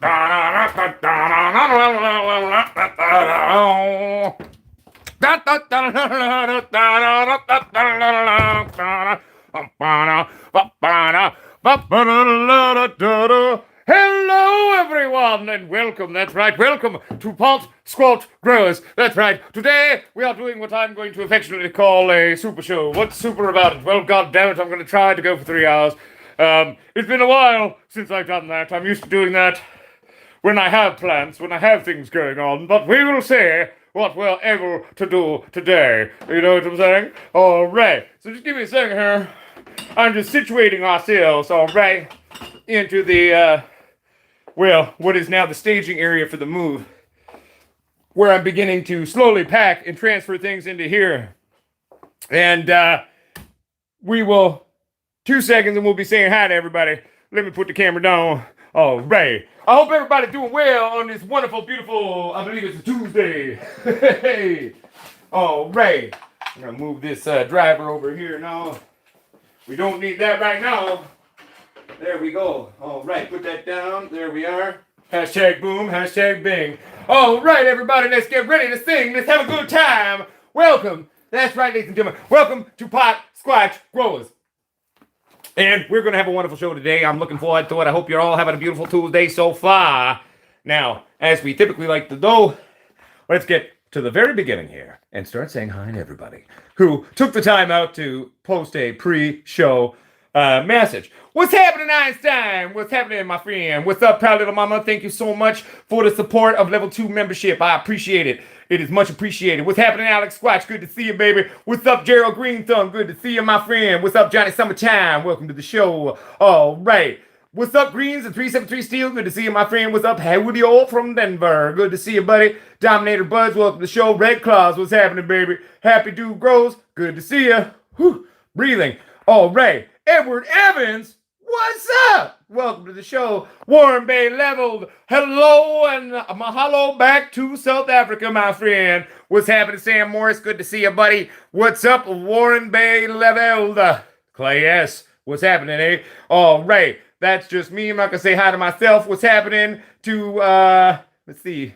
Hello, everyone, and welcome. That's right, welcome to Potsquatch Growers. That's right. Today we are doing what I'm going to affectionately call a super show. What's super about it? Well, God damn it, I'm going to try to go for 3 hours. It's been a while since I've done that. I'm used to doing that when I have plants, when I have things going on, but we will see what we're able to do today. You know what I'm saying? All right. So just give me a second here. I'm just situating ourselves, all right, into the, what is now the staging area for the move, where I'm beginning to slowly pack and transfer things into here. And we will, 2 seconds, and we'll be saying hi to everybody. Let me put the camera down. All right. I hope everybody's doing well on this wonderful, beautiful, I believe it's a Tuesday. Hey. All right. I'm going to move this driver over here now. We don't need that right now. There we go. All right. Put that down. There we are. Hashtag boom. Hashtag bing. All right, everybody. Let's get ready to sing. Let's have a good time. Welcome. That's right, ladies and gentlemen. Welcome to Potsquatch Growers. And we're going to have a wonderful show today. I'm looking forward to it. I hope you're all having a beautiful Tuesday so far. Now, as we typically like to do, let's get to the very beginning here and start saying hi to everybody who took the time out to post a pre-show message. What's happening, Einstein? What's happening, my friend? What's up, proud little mama? Thank you so much for the support of level 2 membership. I appreciate it. It is much appreciated. What's happening, Alex Squatch? Good to see you, baby. What's up, Gerald Green Thumb? Good to see you, my friend. What's up, Johnny Summertime? Welcome to the show. All right. What's up, Greens and 373 Steel? Good to see you, my friend. What's up, Howdy Old from Denver? Good to see you, buddy. Dominator Buds, welcome to the show. Red Claws, what's happening, baby? Happy Dude Grows, good to see you. Whew. Breathing. All right. Edward Evans, what's up? Welcome to the show. Warren Bay Leveled, hello and mahalo back to South Africa, my friend. What's happening, Sam Morris? Good to see you, buddy. What's up, Warren Bay Leveled? Clay S., what's happening, eh? All right. That's just me. I'm not going to say hi to myself. What's happening to, let's see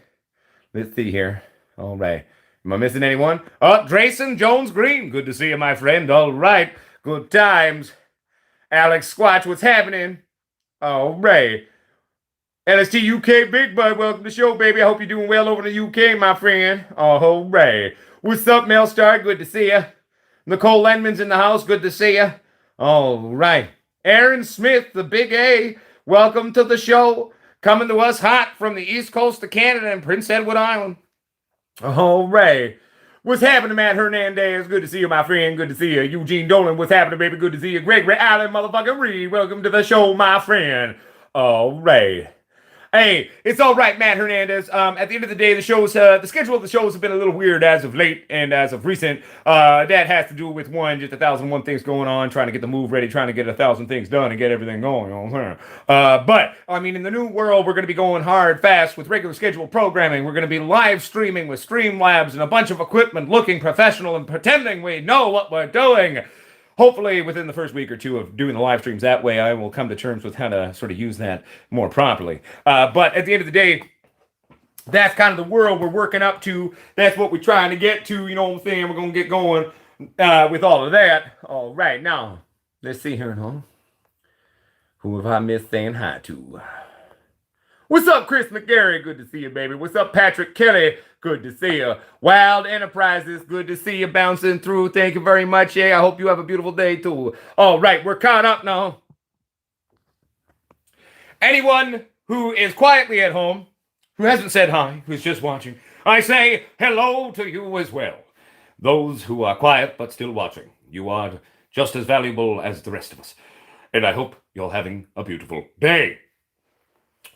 here. All right. Am I missing anyone? Oh, Drayson Jones Green. Good to see you, my friend. All right. Good times. Alex Squatch, what's happening? All right. LST UK Big Bud, welcome to the show, baby. I hope you're doing well over in the UK, my friend. All right. What's up, Mel Star? Good to see you. Nicole Lenman's in the house. Good to see you. All right. Aaron Smith, the Big A, welcome to the show. Coming to us hot from the east coast of Canada and Prince Edward Island. All right. What's happening, Matt Hernandez? Good to see you, my friend. Good to see you. Eugene Dolan, what's happening, baby? Good to see you. Gregory Allen, motherfucking Reed, welcome to the show, my friend. All right. Hey, it's all right, Matt Hernandez. At the end of the day, the schedule of the shows have been a little weird as of late and as of recent. That has to do with just 1,001 things going on, trying to get the move ready, trying to get 1,000 things done and get everything going on. But I mean, in the new world, we're going to be going hard, fast with regular scheduled programming. We're going to be live streaming with Streamlabs and a bunch of equipment, looking professional and pretending we know what we're doing. Hopefully, within the first week or two of doing the live streams that way, I will come to terms with how to sort of use that more properly. But at the end of the day, that's kind of the world we're working up to. That's what we're trying to get to. You know what I'm saying? We're going to get going with all of that. All right. Now, let's see here, huh? Who have I missed saying hi to? What's up, Chris McGarry? Good to see you, baby. What's up, Patrick Kelly? Good to see you. Wild Enterprises, good to see you bouncing through. Thank you very much. Yeah, I hope you have a beautiful day, too. All right, we're caught up now. Anyone who is quietly at home, who hasn't said hi, who's just watching, I say hello to you as well. Those who are quiet but still watching, you are just as valuable as the rest of us. And I hope you're having a beautiful day.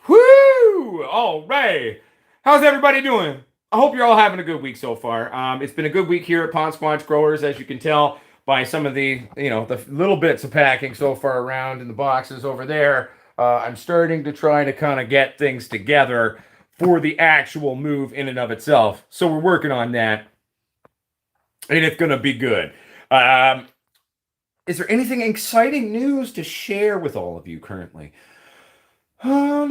Woo! All right. How's everybody doing? I hope you're all having a good week so far. It's been a good week here at Potsquatch Growers, as you can tell by some of the little bits of packing so far around in the boxes over there. I'm starting to try to kind of get things together for the actual move in and of itself. So we're working on that, and it's going to be good. Is there anything exciting news to share with all of you currently? Not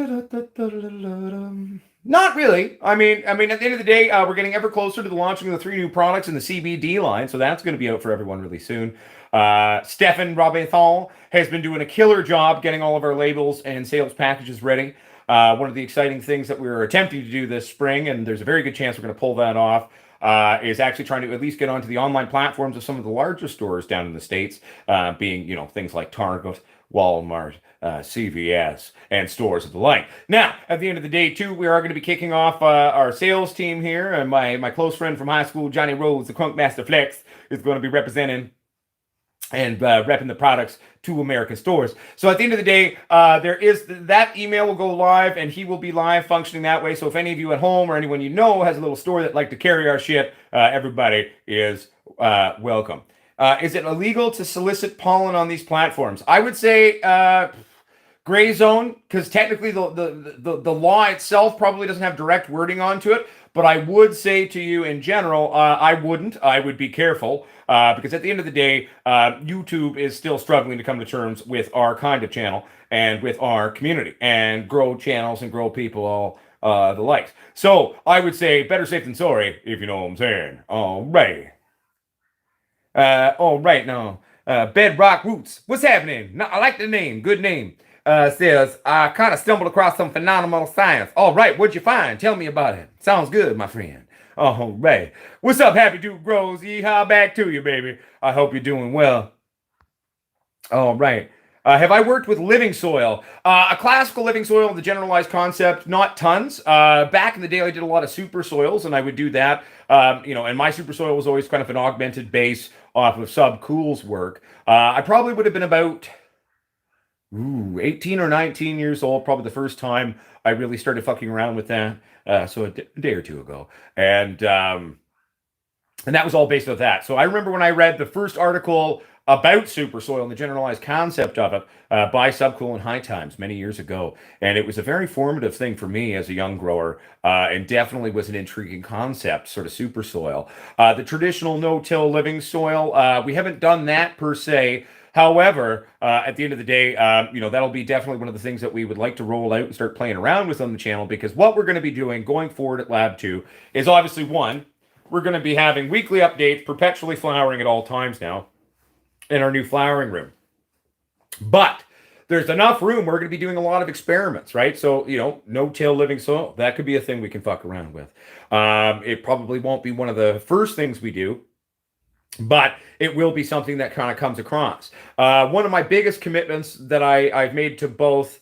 really. I mean, at the end of the day, we're getting ever closer to the launching of the three new products in the CBD line, so that's going to be out for everyone really soon. Stefan Robethal has been doing a killer job getting all of our labels and sales packages ready. One of the exciting things that we were attempting to do this spring, and there's a very good chance we're going to pull that off, is actually trying to at least get onto the online platforms of some of the larger stores down in the States, being, things like Target, Walmart, CVS, and stores of the like. Now, at the end of the day, too, we are going to be kicking off our sales team here, and my close friend from high school, Johnny Rose, the Crunk Master Flex, is going to be representing and repping the products to American stores. So at the end of the day, there is that email will go live, and he will be live functioning that way. So if any of you at home or anyone you know has a little store that like to carry our shit, everybody is welcome. Is it illegal to solicit pollen on these platforms? I would say gray zone, because technically the law itself probably doesn't have direct wording onto it. But I would say to you in general, I wouldn't. I would be careful because at the end of the day, YouTube is still struggling to come to terms with our kind of channel and with our community and grow channels and grow people all the likes. So I would say better safe than sorry, if you know what I'm saying. All right now. Bedrock Roots. What's happening? No, I like the name. Good name. Says, I kind of stumbled across some phenomenal science. All right, what'd you find? Tell me about it. Sounds good, my friend. All right. What's up, Happy Dude Grows? Yeehaw back to you, baby. I hope you're doing well. All right. Have I worked with living soil? A classical living soil, the generalized concept, not tons. Back in the day, I did a lot of super soils, and I would do that. And my super soil was always kind of an augmented base off of Subcool's work. I probably would have been about 18 or 19 years old, probably the first time I really started fucking around with that. So a day or two ago. And that was all based on that. So I remember when I read the first article about super soil and the generalized concept of it by Subcool and High Times many years ago. And it was a very formative thing for me as a young grower and definitely was an intriguing concept, sort of super soil. The traditional no-till living soil, we haven't done that per se. However, at the end of the day, that'll be definitely one of the things that we would like to roll out and start playing around with on the channel, because what we're going to be doing going forward at Lab 2 is obviously one, we're going to be having weekly updates, perpetually flowering at all times now in our new flowering room. But there's enough room. We're going to be doing a lot of experiments, right? So, no-till living soil, that could be a thing we can fuck around with. It probably won't be one of the first things we do, but it will be something that kind of comes across. One of my biggest commitments that I've made to both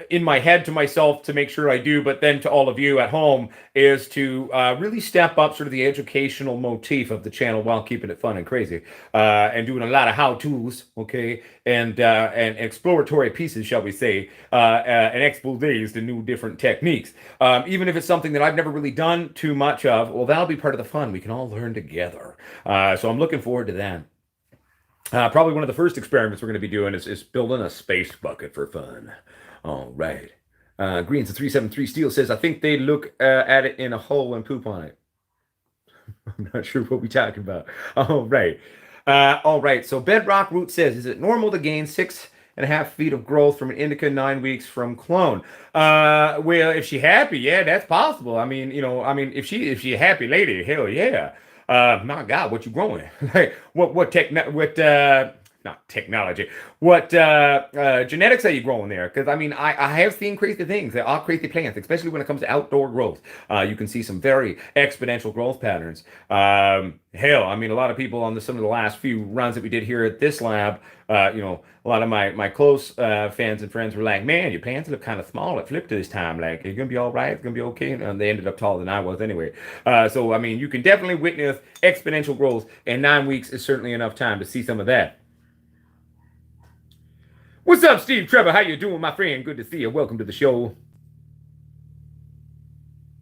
in my head to myself to make sure I do, but then to all of you at home, is to really step up sort of the educational motif of the channel while keeping it fun and crazy, and doing a lot of how-tos, okay, and exploratory pieces, shall we say, and exposés to new different techniques. Even if it's something that I've never really done too much of, well, that'll be part of the fun. We can all learn together. So I'm looking forward to that. Probably one of the first experiments we're going to be doing is building a space bucket for fun. All right. Greens of 373 Steel says, I think they look at it in a hole and poop on it. I'm not sure what we're talking about. All right. All right. So Bedrock Root says, is it normal to gain 6.5 feet of growth from an indica 9 weeks from clone? Well, if she happy, yeah, that's possible. If she a happy lady, hell yeah. My God, what you growing? Like not technology. What genetics are you growing there? Because I have seen crazy things. There are crazy plants, especially when it comes to outdoor growth. You can see some very exponential growth patterns. Hell, a lot of people on some of the last few runs that we did here at this lab, a lot of my close fans and friends were like, man, your plants look kind of small at Flip this time. Like, are you going to be all right? It's going to be okay? And they ended up taller than I was anyway. So you can definitely witness exponential growth, and 9 weeks is certainly enough time to see some of that. What's up, Steve Trevor? How you doing, my friend? Good to see you. Welcome to the show.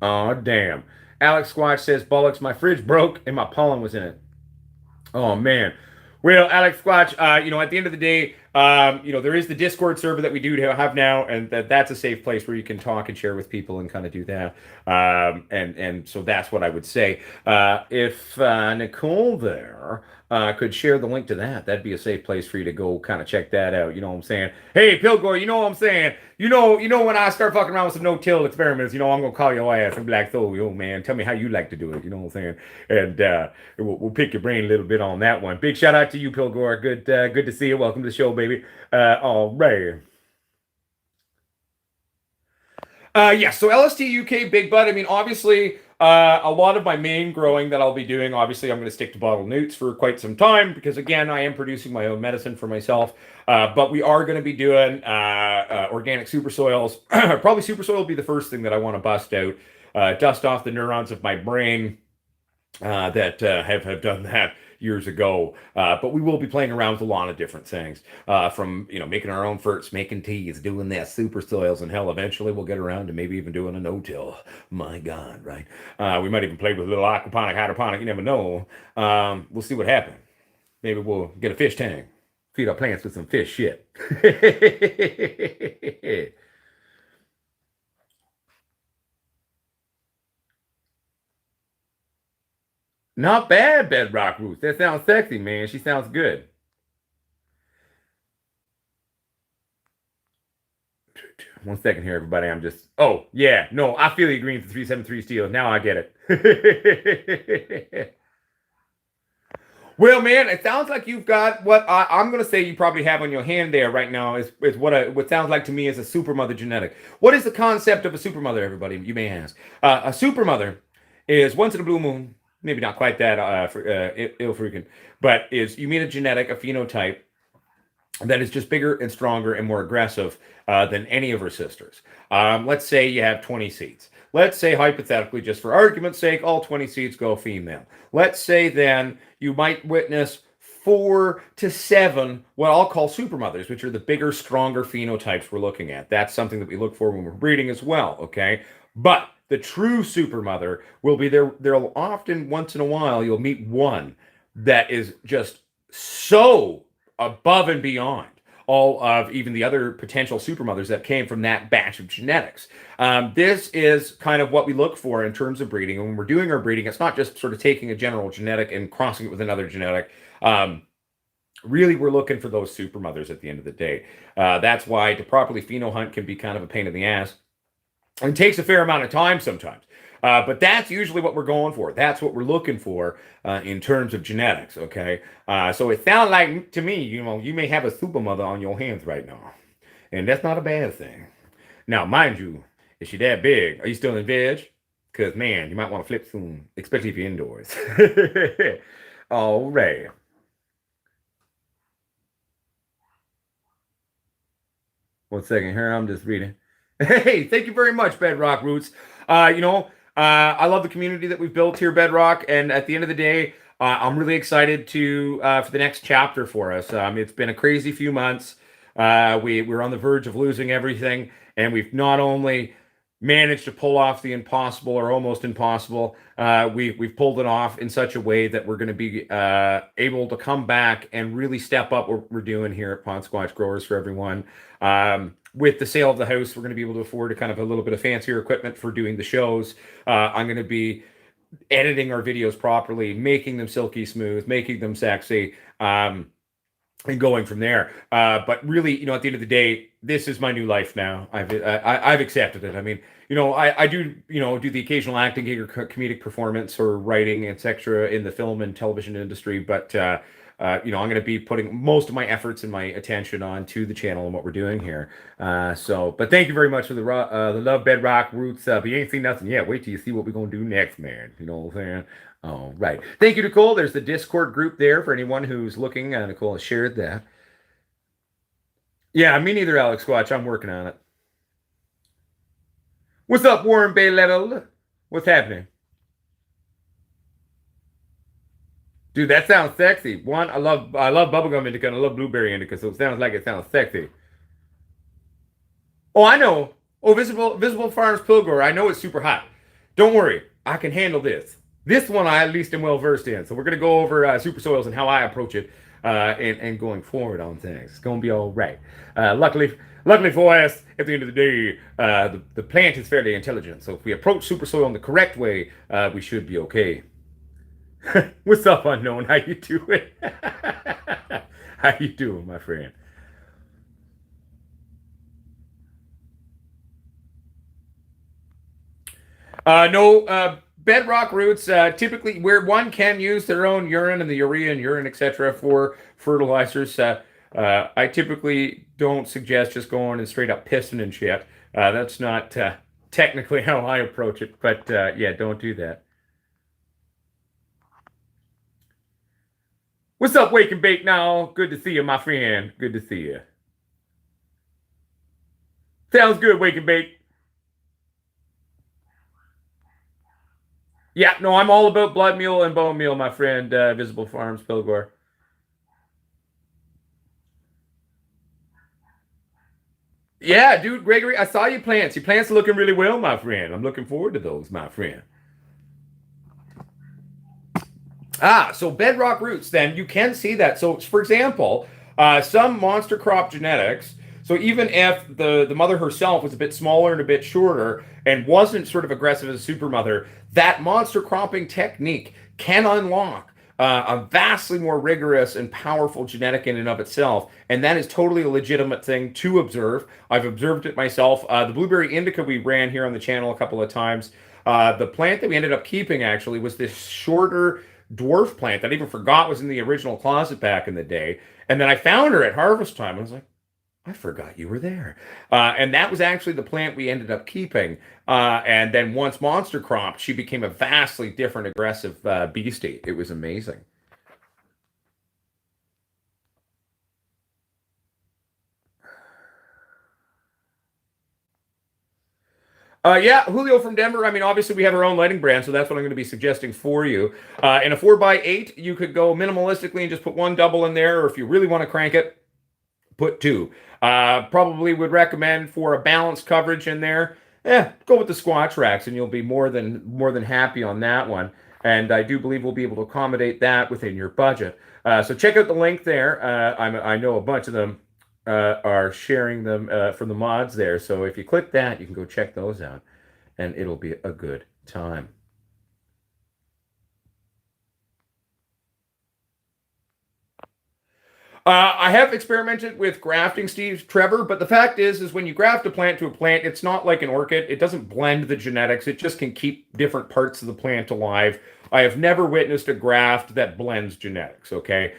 Oh, damn. Alex Squatch says, bollocks, my fridge broke and my pollen was in it. Oh, man. Well, Alex Squatch, at the end of the day, there is the Discord server that we do have now, and that's a safe place where you can talk and share with people and kind of do that. And so that's what I would say. If Nicole there could share the link to that, that'd be a safe place for you to go kind of check that out. You know what I'm saying? Hey, Pilgor, you know what I'm saying? You know when I start fucking around with some no-till experiments, I'm gonna call your ass and be like, "So, yo, man, tell me how you like to do it." You know what I'm saying? And we'll pick your brain a little bit on that one. Big shout out to you, Pilgor. Good to see you. Welcome to the show, baby. All right. Yeah, so LST UK Big Bud. I mean, obviously, a lot of my main growing that I'll be doing, obviously, I'm going to stick to bottle newts for quite some time because, again, I am producing my own medicine for myself. But we are going to be doing organic super soils. Probably super soil will be the first thing that I want to bust out, dust off the neurons of my brain that have done that years ago. But we will be playing around with a lot of different things, from making our own ferts, making teas, doing that super soils, and hell, eventually we'll get around to maybe even doing a no-till. My God, right? We might even play with a little aquaponic, hydroponic. You never know. We'll see what happens. Maybe we'll get a fish tank, feed our plants with some fish shit. Not bad, Bedrock Roots. That sounds sexy, man. She sounds good. 1 second here, everybody. I'm just. Oh, yeah. No, I feel you agreeing for 373 steel. Now I get it. Well, man, it sounds like you've got what I'm going to say you probably have on your hand there right now is what sounds like to me is a supermother genetic. What is the concept of a supermother, everybody? You may ask. A supermother is once in a blue moon, maybe not quite that ill freaking, but is you mean a genetic, a phenotype that is just bigger and stronger and more aggressive than any of her sisters. Let's say you have 20 seeds. Let's say, hypothetically, just for argument's sake, all 20 seeds go female. Let's say then you might witness 4 to 7, what I'll call supermothers, which are the bigger, stronger phenotypes we're looking at. That's something that we look for when we're breeding as well, okay? But the true supermother will be there. There'll often, once in a while, you'll meet one that is just so above and beyond all of even the other potential supermothers that came from that batch of genetics. This is kind of what we look for in terms of breeding. And when we're doing our breeding, it's not just sort of taking a general genetic and crossing it with another genetic. Really, we're looking for those supermothers at the end of the day. That's why to properly phenohunt can be kind of a pain in the ass. And it takes a fair amount of time sometimes. But that's usually what we're going for. That's what we're looking for in terms of genetics, okay? So it sounds like to me, you may have a supermother on your hands right now. And that's not a bad thing. Now, mind you, is she that big? Are you still in veg? Because, man, you might want to flip soon, especially if you're indoors. All right. 1 second here, I'm just reading. Hey, thank you very much, Bedrock Roots. I love the community that we've built here, Bedrock. And at the end of the day, I'm really excited for the next chapter for us. It's been a crazy few months. We're on the verge of losing everything, and we've not only managed to pull off the impossible or almost impossible. We've pulled it off in such a way that we're going to be able to come back and really step up what we're doing here at Potsquatch Growers for everyone. With the sale of the house, we're going to be able to afford a kind of a little bit of fancier equipment for doing the shows. I'm going to be editing our videos properly, making them silky smooth, making them sexy, and going from there. But really, at the end of the day, this is my new life now. I've accepted it. I mean, I do do the occasional acting gig or comedic performance or writing, etc. in the film and television industry, but I'm going to be putting most of my efforts and my attention onto the channel and what we're doing here. But thank you very much for the love, Bedrock Roots. But you ain't seen nothing yet. Wait till you see what we're going to do next, man. You know what I'm saying? Oh, right. Thank you, Nicole. There's the Discord group there for anyone who's looking. Nicole has shared that. Yeah, me neither, Alex Squatch. I'm working on it. What's up, Warren Bay Level? What's happening? Dude, that sounds sexy. One, I love bubblegum indica and I love blueberry indica, so it sounds sexy. Oh, I know. Oh, Visible Farms Pilgor. I know it's super hot. Don't worry, I can handle this. This one I at least am well versed in. So we're gonna go over super soils and how I approach it. and going forward on things. It's going to be all right. Luckily for us, at the end of the day, the plant is fairly intelligent. So if we approach super soil in the correct way, we should be okay. What's up, unknown? How you doing? How you doing, my friend? No, bedrock roots typically where one can use their own urine and the urea and urine, etc., for fertilizers. I typically don't suggest just going and straight up pissing and shit. That's not technically how I approach it, but yeah, don't do that. What's up, Wake and Bake now? Good to see you, my friend. Good to see you. Sounds good, Wake and Bake. Yeah, no, I'm all about blood meal and bone meal, my friend. Visible Farms, Pilgor. Yeah, dude, Gregory, I saw your plants. Your plants are looking really well, my friend. I'm looking forward to those, my friend. So bedrock roots, then you can see that. So, for example, some monster crop genetics. So even if the mother herself was a bit smaller and a bit shorter and wasn't sort of aggressive as a super mother, that monster cropping technique can unlock a vastly more rigorous and powerful genetic in and of itself, and that is totally a legitimate thing to observe. I've observed it myself. The blueberry indica we ran here on the channel a couple of times. The plant that we ended up keeping actually was this shorter dwarf plant that I even forgot was in the original closet back in the day. And then I found her at harvest time. I was like, I forgot you were there. And that was actually the plant we ended up keeping. And then once monster cropped, she became a vastly different, aggressive beastie. It was amazing. Yeah, Julio from Denver. I mean, obviously we have our own lighting brand, so that's what I'm going to be suggesting for you. In a 4x8, you could go minimalistically and just put one double in there, or if you really want to crank it, put two. Probably would recommend for a balanced coverage in there. Go with the Squatch racks, and you'll be more than happy on that one. And I do believe we'll be able to accommodate that within your budget. So check out the link there. I know a bunch of them are sharing them from the mods there. So if you click that, you can go check those out, and it'll be a good time. I have experimented with grafting, Steve Trevor, but the fact is when you graft a plant to a plant, it's not like an orchid. It doesn't blend the genetics. It just can keep different parts of the plant alive. I have never witnessed a graft that blends genetics. Okay,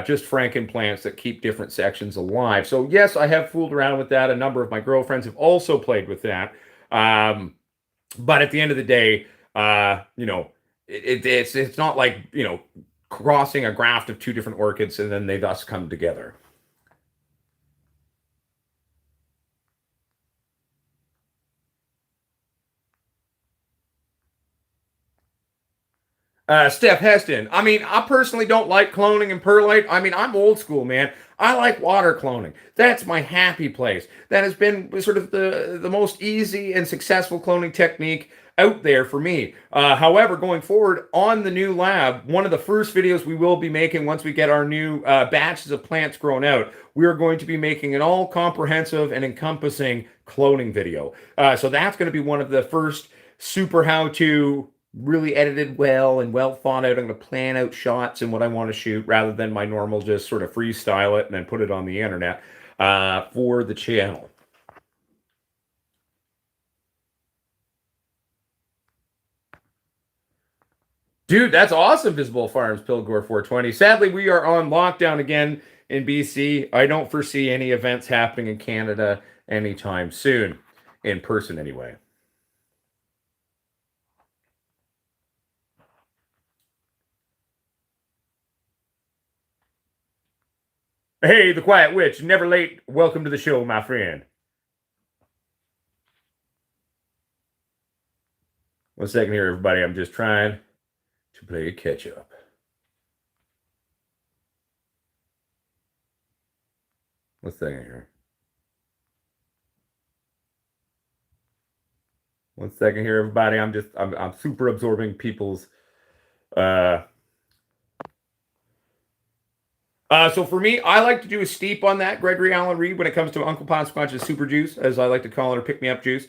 just Franken plants that keep different sections alive. So yes, I have fooled around with that. A number of my girlfriends have also played with that. Um, but at the end of the day, it's not like crossing a graft of two different orchids and then they thus come together. Steph Heston. I mean, I personally don't like cloning and perlite. I mean, I'm old school, man. I like water cloning. That's my happy place. That has been sort of the most easy and successful cloning technique out there for me. However, going forward on the new lab, one of the first videos we will be making once we get our new batches of plants grown out, we are going to be making an all comprehensive and encompassing cloning video. So that's going to be one of the first super how to really edited well and well thought out. I'm going to plan out shots and what I want to shoot rather than my normal just sort of freestyle it and then put it on the internet for the channel. Dude, that's awesome, Visible Farms Pilgor 420. Sadly, we are on lockdown again in BC. I don't foresee any events happening in Canada anytime soon, in person anyway. Hey, the Quiet Witch, never late. Welcome to the show, my friend. One second here, everybody. I'm just trying to play catch up. One second here. One second here, everybody. I'm super absorbing people's uh So for me, I like to do a steep on that Gregory Allen Reed when it comes to Uncle Potsquatch's super juice, as I like to call it, or pick me up juice.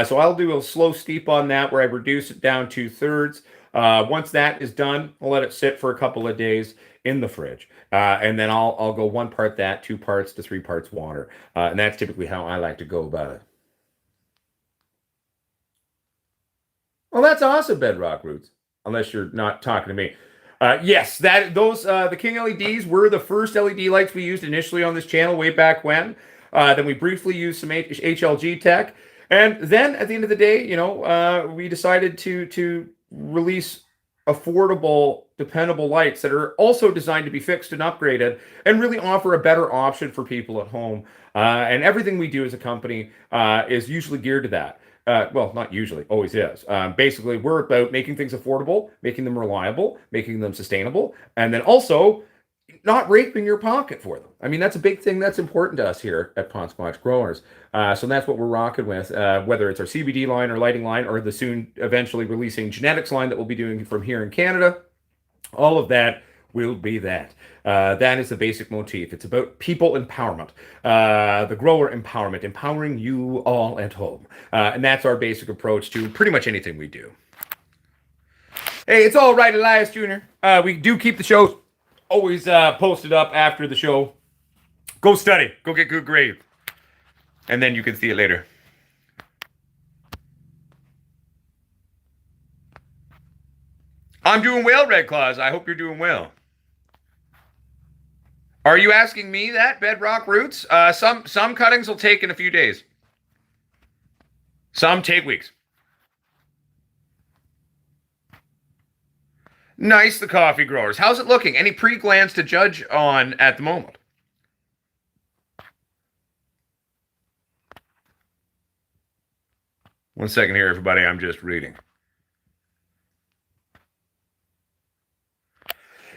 So I'll do a slow steep on that where I reduce it down to thirds. Once that is done, I'll let it sit for a couple of days in the fridge, and then I'll go 1 part that, 2 parts to 3 parts water, and that's typically how I like to go about it. Well, that's awesome, Bedrock Roots. Unless you're not talking to me. Yes, that those the King LEDs were the first LED lights we used initially on this channel way back when. Then we briefly used some HLG tech, and then at the end of the day, we decided to release affordable, dependable lights that are also designed to be fixed and upgraded, and really offer a better option for people at home. And everything we do as a company is usually geared to that. Well, not usually, always is. Basically, we're about making things affordable, making them reliable, making them sustainable, and then also not raping your pocket for them. I mean, that's a big thing that's important to us here at Potsquatch Growers. So that's what we're rocking with, whether it's our CBD line or lighting line or the soon eventually releasing genetics line that we'll be doing from here in Canada. All of that will be that. That is the basic motif. It's about people empowerment, the grower empowerment, empowering you all at home. And that's our basic approach to pretty much anything we do. Hey, it's all right, Elias Jr. We do keep the shows always posted up after the show. Go study. Go get good grades. And then you can see it later. I'm doing well, Red Claws. I hope you're doing well. Are you asking me that, Bedrock Roots? Some cuttings will take in a few days. Some take weeks. Nice, the coffee growers. How's it looking? Any pre-glance to judge on at the moment? One second here, everybody. I'm just reading.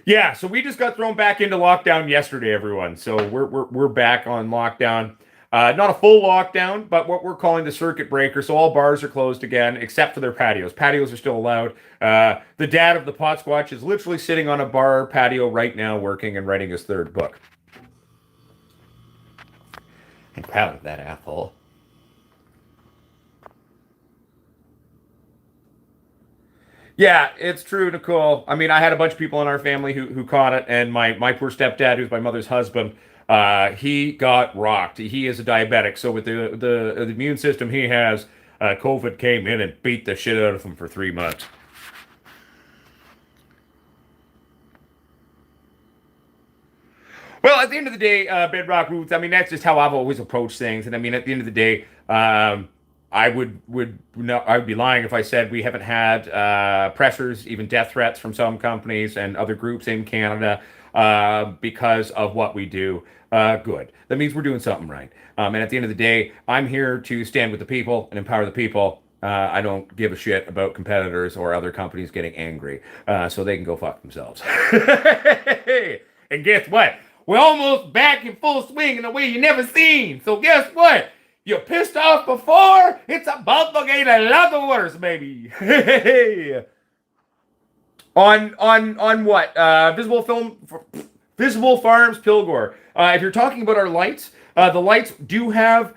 Yeah, so we just got thrown back into lockdown yesterday, everyone. So we're back on lockdown. Not a full lockdown, but what we're calling the circuit breaker. So all bars are closed again, except for their patios. Patios are still allowed. The dad of the Potsquatch is literally sitting on a bar patio right now, working and writing his third book. I'm proud of that apple. Yeah, it's true, Nicole. I mean, I had a bunch of people in our family who caught it, and my poor stepdad, who's my mother's husband, he got rocked. He is a diabetic, so with the immune system he has, COVID came in and beat the shit out of him for 3 months. Well, at the end of the day, Bedrock Roots. I mean, that's just how I've always approached things. And I mean, at the end of the day, I would no, I would be lying if I said we haven't had pressures, even death threats from some companies and other groups in Canada because of what we do. Good. That means we're doing something right. And at the end of the day, I'm here to stand with the people and empower the people. I don't give a shit about competitors or other companies getting angry, so they can go fuck themselves. And guess what? We're almost back in full swing in a way you never seen. So guess what? You're pissed off before. It's about to get a lot worse, baby. On what? Visible Farms Pilgor. If you're talking about our lights, the lights do have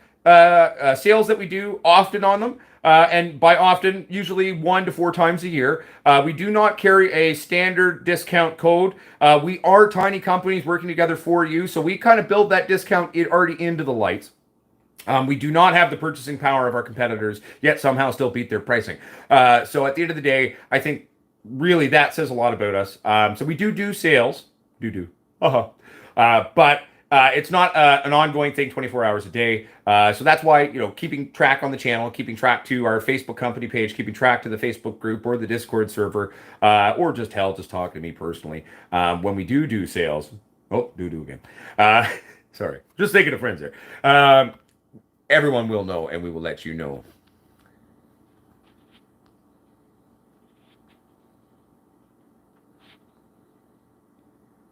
sales that we do often on them. And by often, usually 1 to 4 times a year. We do not carry a standard discount code. We are tiny companies working together for you, so we kind of build that discount already into the lights. We do not have the purchasing power of our competitors, yet somehow still beat their pricing. So at the end of the day, I think really that says a lot about us. So we do sales, uh-huh. But it's not an ongoing thing 24 hours a day. So that's why, keeping track on the channel, keeping track to our Facebook company page, keeping track to the Facebook group or the Discord server, or just talk to me personally. When we do sales, again. Sorry, just thinking of friends there. Everyone will know, and we will let you know.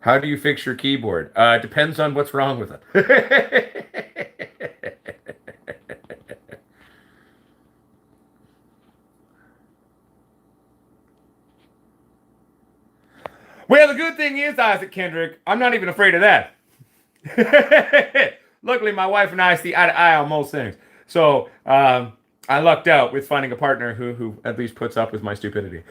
How do you fix your keyboard? Depends on what's wrong with it. Well, the good thing is, Isaac Kendrick, I'm not even afraid of that. Luckily, my wife and I see eye to eye on most things. So I lucked out with finding a partner who at least puts up with my stupidity.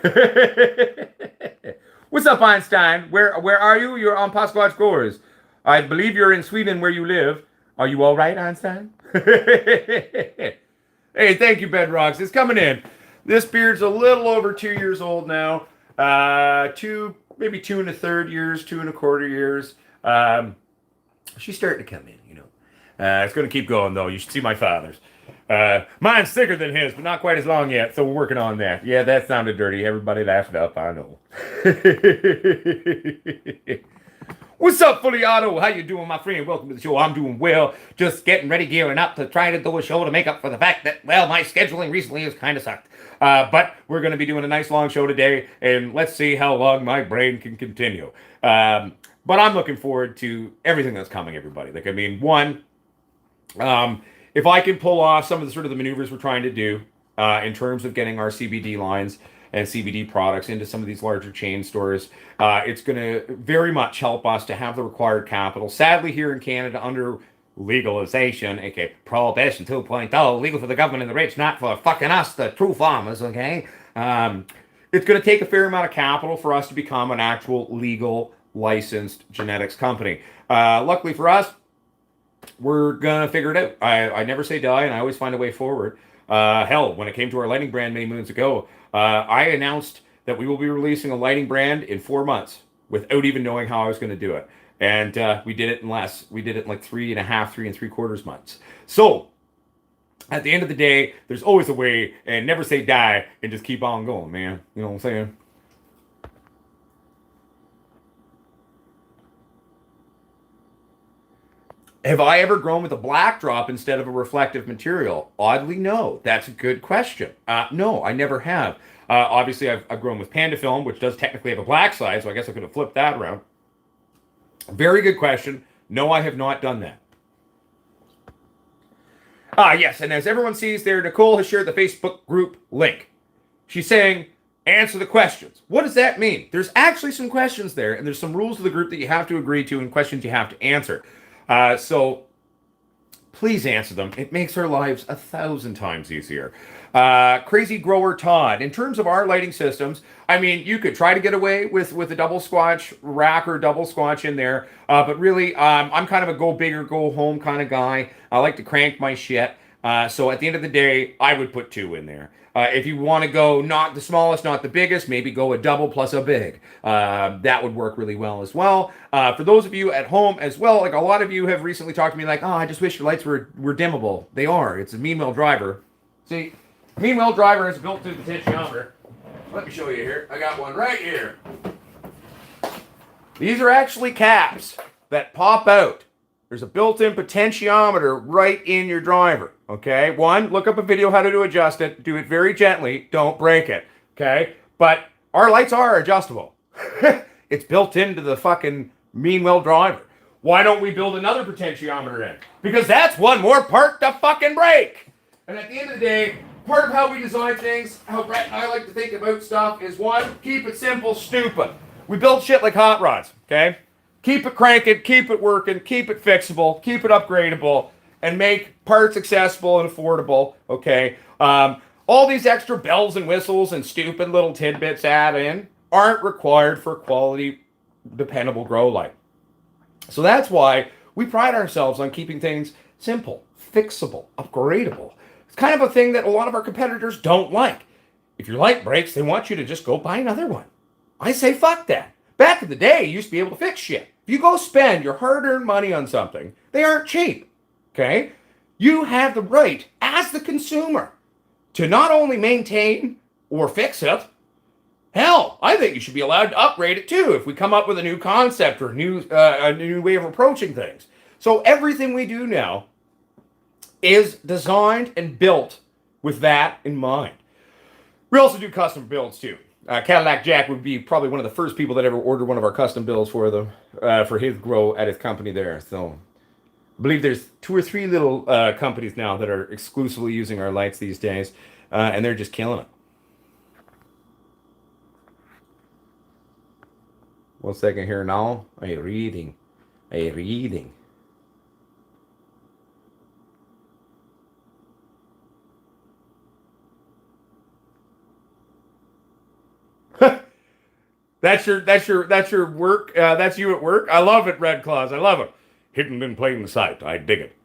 What's up, Einstein? Where are you? You're on Potsquatch Growers. I believe you're in Sweden where you live. Are you all right, Einstein? Hey, thank you, Bedrocks. It's coming in. This beard's a little over 2 years old now. Maybe 2 1/3 years, 2 1/4 years. She's starting to come in, you know. It's going to keep going, though. You should see my father's. Mine's thicker than his, but not quite as long yet, so we're working on that. Yeah, that sounded dirty. Everybody laughed up, I know. What's up, Fully Auto? How you doing, my friend? Welcome to the show. I'm doing well. Just getting ready, gearing up to try to do a show to make up for the fact that, well, my scheduling recently has kind of sucked. But we're going to be doing a nice long show today, and let's see how long my brain can continue. But I'm looking forward to everything that's coming, everybody. Like, I mean, one, if I can pull off some of the sort of the maneuvers we're trying to do in terms of getting our CBD lines and CBD products into some of these larger chain stores, it's going to very much help us to have the required capital. Sadly, here in Canada, under legalization, aka Prohibition 2.0, legal for the government and the rich, not for fucking us, the true farmers, okay? It's going to take a fair amount of capital for us to become an actual legal licensed genetics company. Luckily for us, we're going to figure it out. I never say die, and I always find a way forward. Hell, when it came to our lighting brand many moons ago, I announced that we will be releasing a lighting brand in 4 months without even knowing how I was going to do it. And we did it in less. We did it in like 3.5, 3 3/4 months. So at the end of the day, there's always a way, and never say die, and just keep on going, man. You know what I'm saying? Have I ever grown with a black drop instead of a reflective material? Oddly, no. That's a good question. No, I never have. Obviously, I've grown with Panda Film, which does technically have a black side, so I guess I could have flipped that around. Very good question. No, I have not done that. Yes, and as everyone sees there, Nicole has shared the Facebook group link. She's saying, answer the questions. What does that mean? There's actually some questions there, and there's some rules of the group that you have to agree to and questions you have to answer. So please answer them. It makes our lives 1,000 times easier. Crazy Grower Todd. In terms of our lighting systems, I mean, you could try to get away with a double squatch rack or double squatch in there. But really, I'm kind of a go big or go home kind of guy. I like to crank my shit. So at the end of the day, I would put 2 in there. If you want to go not the smallest, not the biggest, maybe go a double plus a big. That would work really well as well. For those of you at home as well, like a lot of you have recently talked to me like, oh, I just wish your lights were dimmable. They are. It's a Meanwell driver. See, Meanwell driver is built to the potentiometer. Let me show you here. I got one right here. These are actually caps that pop out. There's a built-in potentiometer right in your driver, okay? One, look up a video how to adjust it. Do it very gently. Don't break it, okay? But our lights are adjustable. It's built into the fucking Meanwell driver. Why don't we build another potentiometer in? Because that's one more part to fucking break. And at the end of the day, part of how we design things, how Brett and I like to think about stuff is one, keep it simple, stupid. We build shit like hot rods, okay? Keep it cranking, keep it working, keep it fixable, keep it upgradable, and make parts accessible and affordable, okay? All these extra bells and whistles and stupid little tidbits added in aren't required for quality, dependable grow light. So that's why we pride ourselves on keeping things simple, fixable, upgradable. It's kind of a thing that a lot of our competitors don't like. If your light breaks, they want you to just go buy another one. I say fuck that. Back in the day, you used to be able to fix shit. If you go spend your hard-earned money on something, they aren't cheap, okay? You have the right, as the consumer, to not only maintain or fix it, hell, I think you should be allowed to upgrade it too if we come up with a new concept or a new way of approaching things. So everything we do now is designed and built with that in mind. We also do custom builds too. Cadillac Jack would be probably one of the first people that ever ordered one of our custom builds for them, for his grow at his company there. So I believe there's 2 or 3 little companies now that are exclusively using our lights these days, and they're just killing it. One second here now. I'm reading. I'm reading. That's your work. That's you at work. I love it, Red Claws. I love it. Hidden in plain sight. I dig it.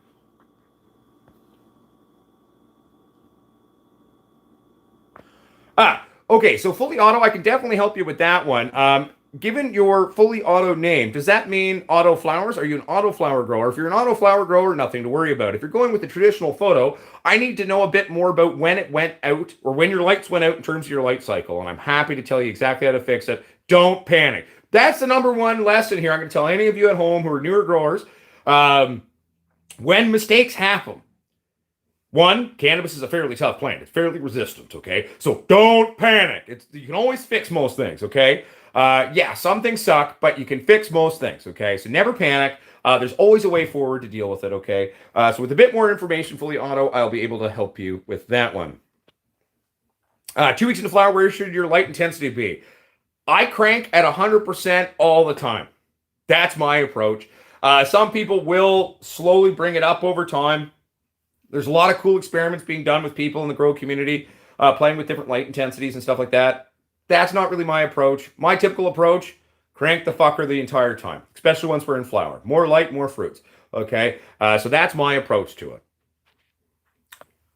Okay. So fully auto, I can definitely help you with that one. Given your fully auto name, does that mean auto flowers? Are you an auto flower grower? If you're an auto flower grower, nothing to worry about. If you're going with the traditional photo, I need to know a bit more about when it went out or when your lights went out in terms of your light cycle. And I'm happy to tell you exactly how to fix it. Don't panic. That's the number one lesson here. I'm going to tell any of you at home who are newer growers. Um, when mistakes happen, one, cannabis is a fairly tough plant. It's fairly resistant, okay? So don't panic. You can always fix most things, okay? Yeah, some things suck, but you can fix most things, okay? So never panic. There's always a way forward to deal with it, okay? So with a bit more information, fully auto, I'll be able to help you with that one. 2 weeks into flower, where should your light intensity be? I crank at 100% all the time. That's my approach. Some people will slowly bring it up over time. There's a lot of cool experiments being done with people in the grow community, playing with different light intensities and stuff like that. That's not really my approach. My typical approach, crank the fucker the entire time, especially once we're in flower. More light, more fruits. Okay? So that's my approach to it.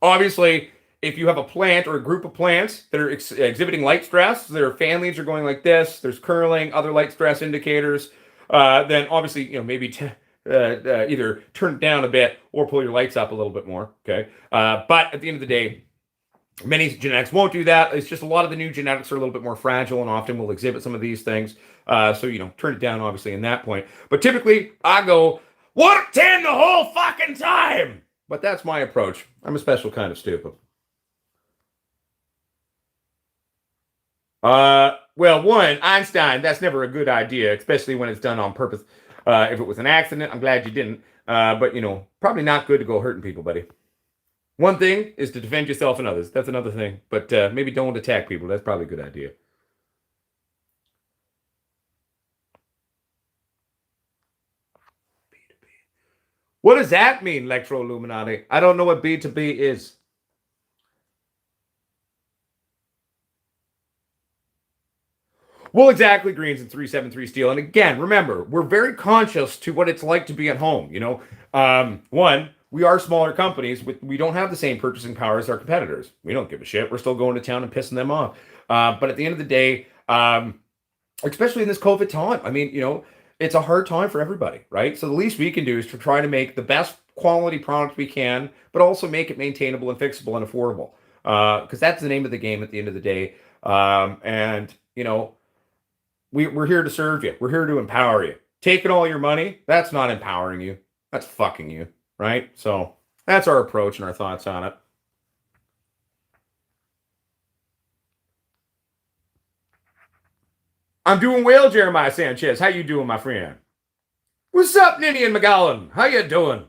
Obviously, if you have a plant or a group of plants that are exhibiting light stress, their families are going like this, there's curling, other light stress indicators, then obviously, maybe either turn it down a bit or pull your lights up a little bit more. Okay. But at the end of the day, many genetics won't do that. It's just a lot of the new genetics are a little bit more fragile and often will exhibit some of these things. So, turn it down, obviously, in that point. But typically, I go, 110 the whole fucking time. But that's my approach. I'm a special kind of stupid. Well, one, Einstein, that's never a good idea, especially when it's done on purpose. If it was an accident, I'm glad you didn't. But, probably not good to go hurting people, buddy. One thing is to defend yourself and others. That's another thing. But maybe don't attack people. That's probably a good idea. What does that mean, Electro Illuminati? I don't know what B2B is. Well, exactly, greens and 373 steel. And again, remember, we're very conscious to what it's like to be at home. One, we are smaller companies. We don't have the same purchasing power as our competitors. We don't give a shit. We're still going to town and pissing them off. But at the end of the day, especially in this COVID time, I mean, it's a hard time for everybody, right? So the least we can do is to try to make the best quality product we can, but also make it maintainable and fixable and affordable. Because that's the name of the game at the end of the day. And, we're here to serve you. We're here to empower you. Taking all your money, that's not empowering you. That's fucking you, right? So that's our approach and our thoughts on it. I'm doing well, Jeremiah Sanchez. How you doing, my friend? What's up, Ninian McGowan? How you doing?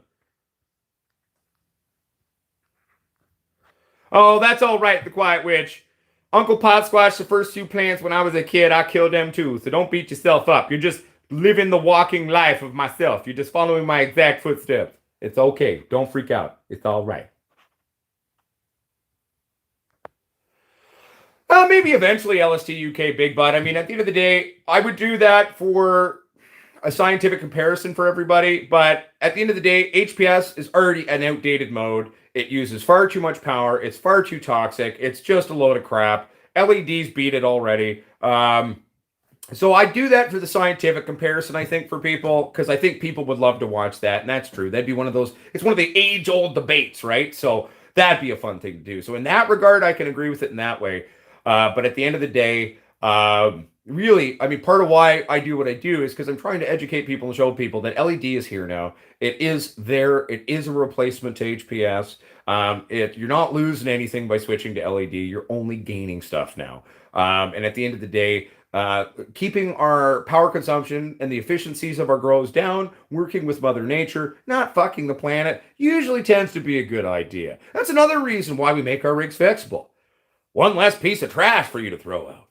Oh, that's all right, the Quiet Witch. Uncle Potsquatch, the first two plants when I was a kid, I killed them too. So don't beat yourself up. You're just living the walking life of myself. You're just following my exact footsteps. It's okay. Don't freak out. It's all right. Maybe eventually LST UK Big Bud. I mean, at the end of the day, I would do that for a scientific comparison for everybody. But at the end of the day, HPS is already an outdated mode. It uses far too much power. It's far too toxic. It's just a load of crap. LEDs beat it already. So I do that for the scientific comparison, I think, for people, because I think people would love to watch that. And that's true. That'd be one of those, it's one of the age-old debates, right? So that'd be a fun thing to do. So in that regard, I can agree with it in that way. But at the end of the day, really, I mean, part of why I do what I do is because I'm trying to educate people and show people that LED is here now. It is there. It is a replacement to HPS. You're not losing anything by switching to LED. You're only gaining stuff now. And at the end of the day, keeping our power consumption and the efficiencies of our grows down, working with Mother Nature, not fucking the planet, usually tends to be a good idea. That's another reason why we make our rigs fixable. One less piece of trash for you to throw out.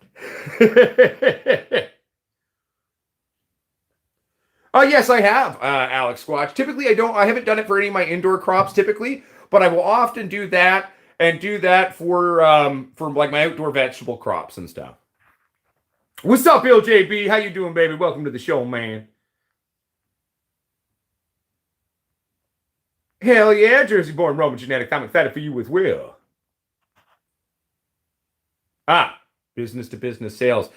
Yes, I have, Alex Squatch. Typically, I haven't done it for any of my indoor crops typically, but I will often do that and do that for like my outdoor vegetable crops and stuff. What's up, LJB? How you doing, baby? Welcome to the show, man. Hell yeah, Jersey-born Roman genetics. I'm excited for you as well. Ah, business to business sales.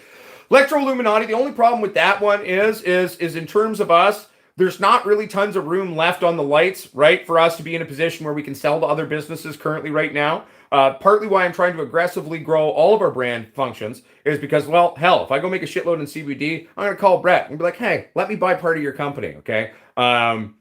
Electro-Illuminati, the only problem with that one is in terms of us, there's not really tons of room left on the lights, right, for us to be in a position where we can sell to other businesses currently right now. Partly why I'm trying to aggressively grow all of our brand functions is because, well, hell, if I go make a shitload in CBD, I'm gonna call Brett and be like, hey, let me buy part of your company, okay? And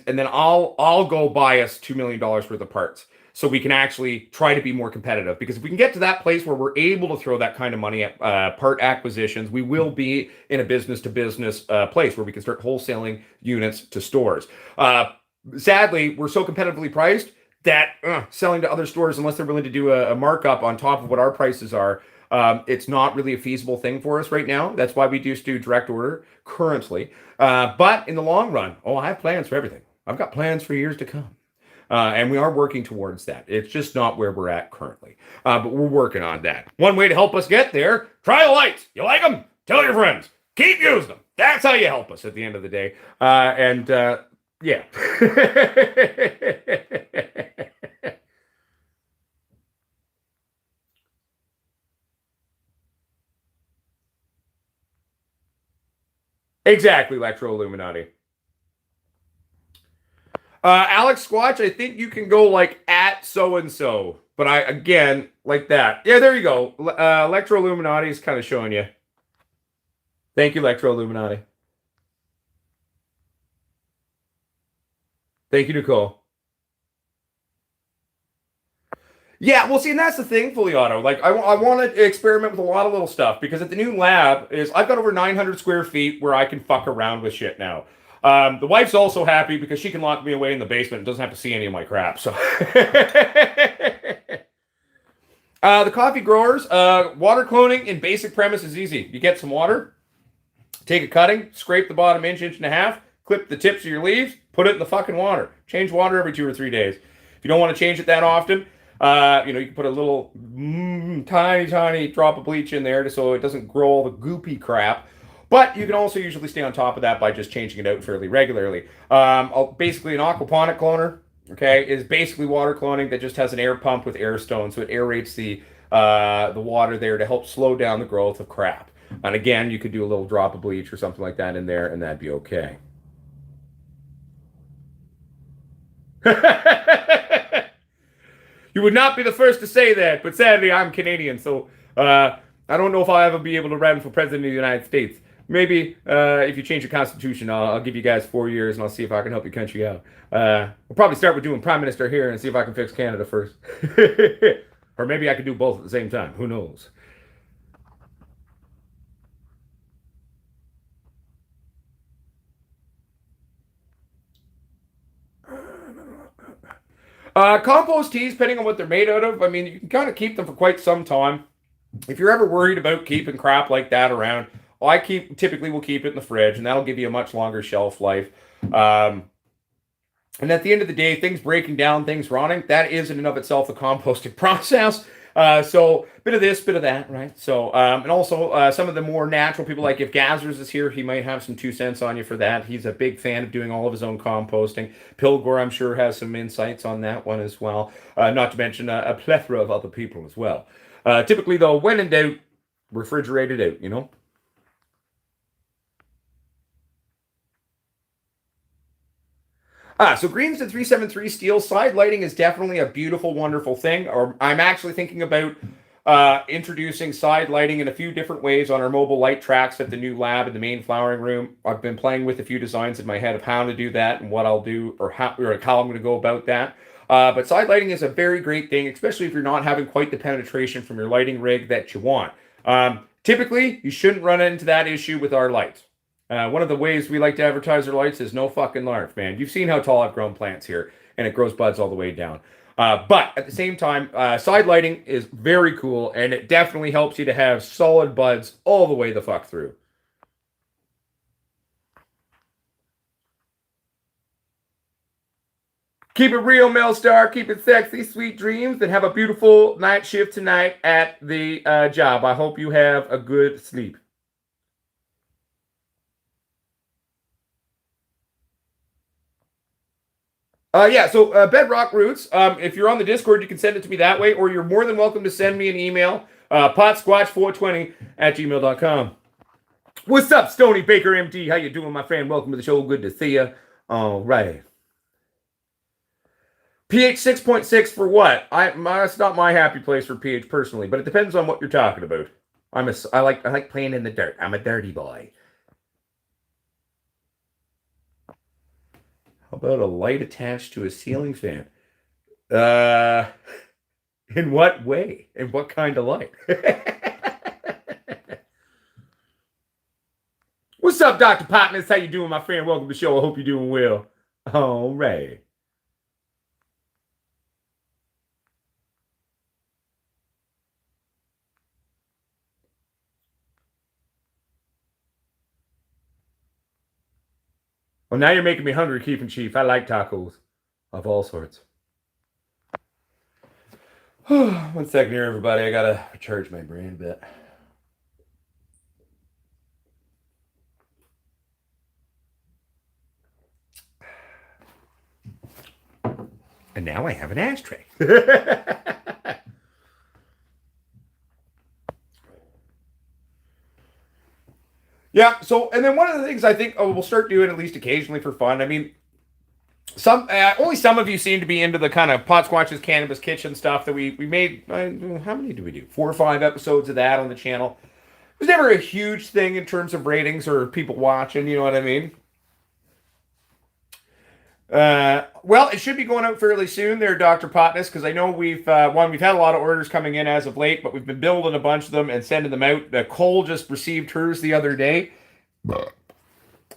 then I'll go buy us $2 million worth of parts so we can actually try to be more competitive. Because if we can get to that place where we're able to throw that kind of money at part acquisitions, we will be in a business to business place where we can start wholesaling units to stores. Sadly, we're so competitively priced that selling to other stores, unless they're willing to do a markup on top of what our prices are, it's not really a feasible thing for us right now. That's why we do direct order currently. But in the long run, I have plans for everything. I've got plans for years to come. And we are working towards that. It's just not where we're at currently. But we're working on that. One way to help us get there, try the lights. You like them? Tell your friends. Keep using them. That's how you help us at the end of the day. Yeah. Exactly, Electro Illuminati. Alex Squatch, I think you can go like at so and so, but I again like that. Yeah, there you go. Electro Illuminati is kind of showing you. Thank you, Electro Illuminati. Thank you, Nicole. Yeah, well, see, and that's the thing, fully auto. Like, I want to experiment with a lot of little stuff because at the new lab is I've got over 900 square feet where I can fuck around with shit now. The wife's also happy because she can lock me away in the basement and doesn't have to see any of my crap. So, the coffee growers, water cloning in basic premise is easy. You get some water, take a cutting, scrape the bottom inch, inch and a half, clip the tips of your leaves, put it in the fucking water. Change water every 2 or 3 days. If you don't want to change it that often, you can put a little tiny, tiny drop of bleach in there so it doesn't grow all the goopy crap. But you can also usually stay on top of that by just changing it out fairly regularly. Basically, an aquaponic cloner, okay, is basically water cloning that just has an air pump with air stone, so it aerates the water there to help slow down the growth of crap. And again, you could do a little drop of bleach or something like that in there, and that'd be okay. You would not be the first to say that, but sadly, I'm Canadian, so I don't know if I'll ever be able to run for president of the United States. Maybe if you change your constitution, I'll give you guys 4 years and I'll see if I can help your country out. We'll probably start with doing prime minister here and see if I can fix Canada first. Or maybe I could do both at the same time. Who knows? Compost teas, depending on what they're made out of, I mean, you can kind of keep them for quite some time. If you're ever worried about keeping crap like that around, I typically will keep it in the fridge, and that'll give you a much longer shelf life. Um, and at the end of the day, things breaking down, things rotting, that is in and of itself the composting process. So bit of this, bit of that, right? So and also some of the more natural people, like if Gazzers is here, he might have some 2 cents on you for that. He's a big fan of doing all of his own composting. Pilgor, I'm sure, has some insights on that one as well. Not to mention a plethora of other people as well. Typically, though, when in doubt, refrigerate it out, you know? So greens to 373 steel side lighting is definitely a beautiful, wonderful thing. Or I'm actually thinking about introducing side lighting in a few different ways on our mobile light tracks at the new lab in the main flowering room. I've been playing with a few designs in my head of how to do that and what I'll do or how I'm going to go about that. But side lighting is a very great thing, especially if you're not having quite the penetration from your lighting rig that you want. Typically, you shouldn't run into that issue with our lights. One of the ways we like to advertise our lights is no fucking larf, man. You've seen how tall I've grown plants here, and it grows buds all the way down. But at the same time, side lighting is very cool, and it definitely helps you to have solid buds all the way the fuck through. Keep it real, Melstar. Keep it sexy, sweet dreams, and have a beautiful night shift tonight at the job. I hope you have a good sleep. Yeah, so Bedrock Roots, if you're on the Discord, you can send it to me that way, or you're more than welcome to send me an email, potsquatch420 at gmail.com. What's up, Stony Baker MD? How you doing, my friend? Welcome to the show. Good to see you. All right. pH 6.6 for what? It's not my happy place for pH personally, but it depends on what you're talking about. I like playing in the dirt. I'm a dirty boy. How about a light attached to a ceiling fan? In what way? And what kind of light? What's up, Dr. Potness? How you doing, my friend? Welcome to the show. I hope you're doing well. All right. Well, now you're making me hungry, Keith and Chief. I like tacos of all sorts. 1 second here, everybody. I gotta recharge my brain a bit. And now I have an ashtray. Yeah, so, and then one of the things I think we'll start doing at least occasionally for fun. I mean, only some of you seem to be into the kind of Potsquatch's Cannabis Kitchen stuff that we made. How many did we do? 4 or 5 episodes of that on the channel. It was never a huge thing in terms of ratings or people watching, you know what I mean? Well, it should be going out fairly soon there, Dr. Potness, because I know we've had a lot of orders coming in as of late, but we've been building a bunch of them and sending them out. Cole just received hers the other day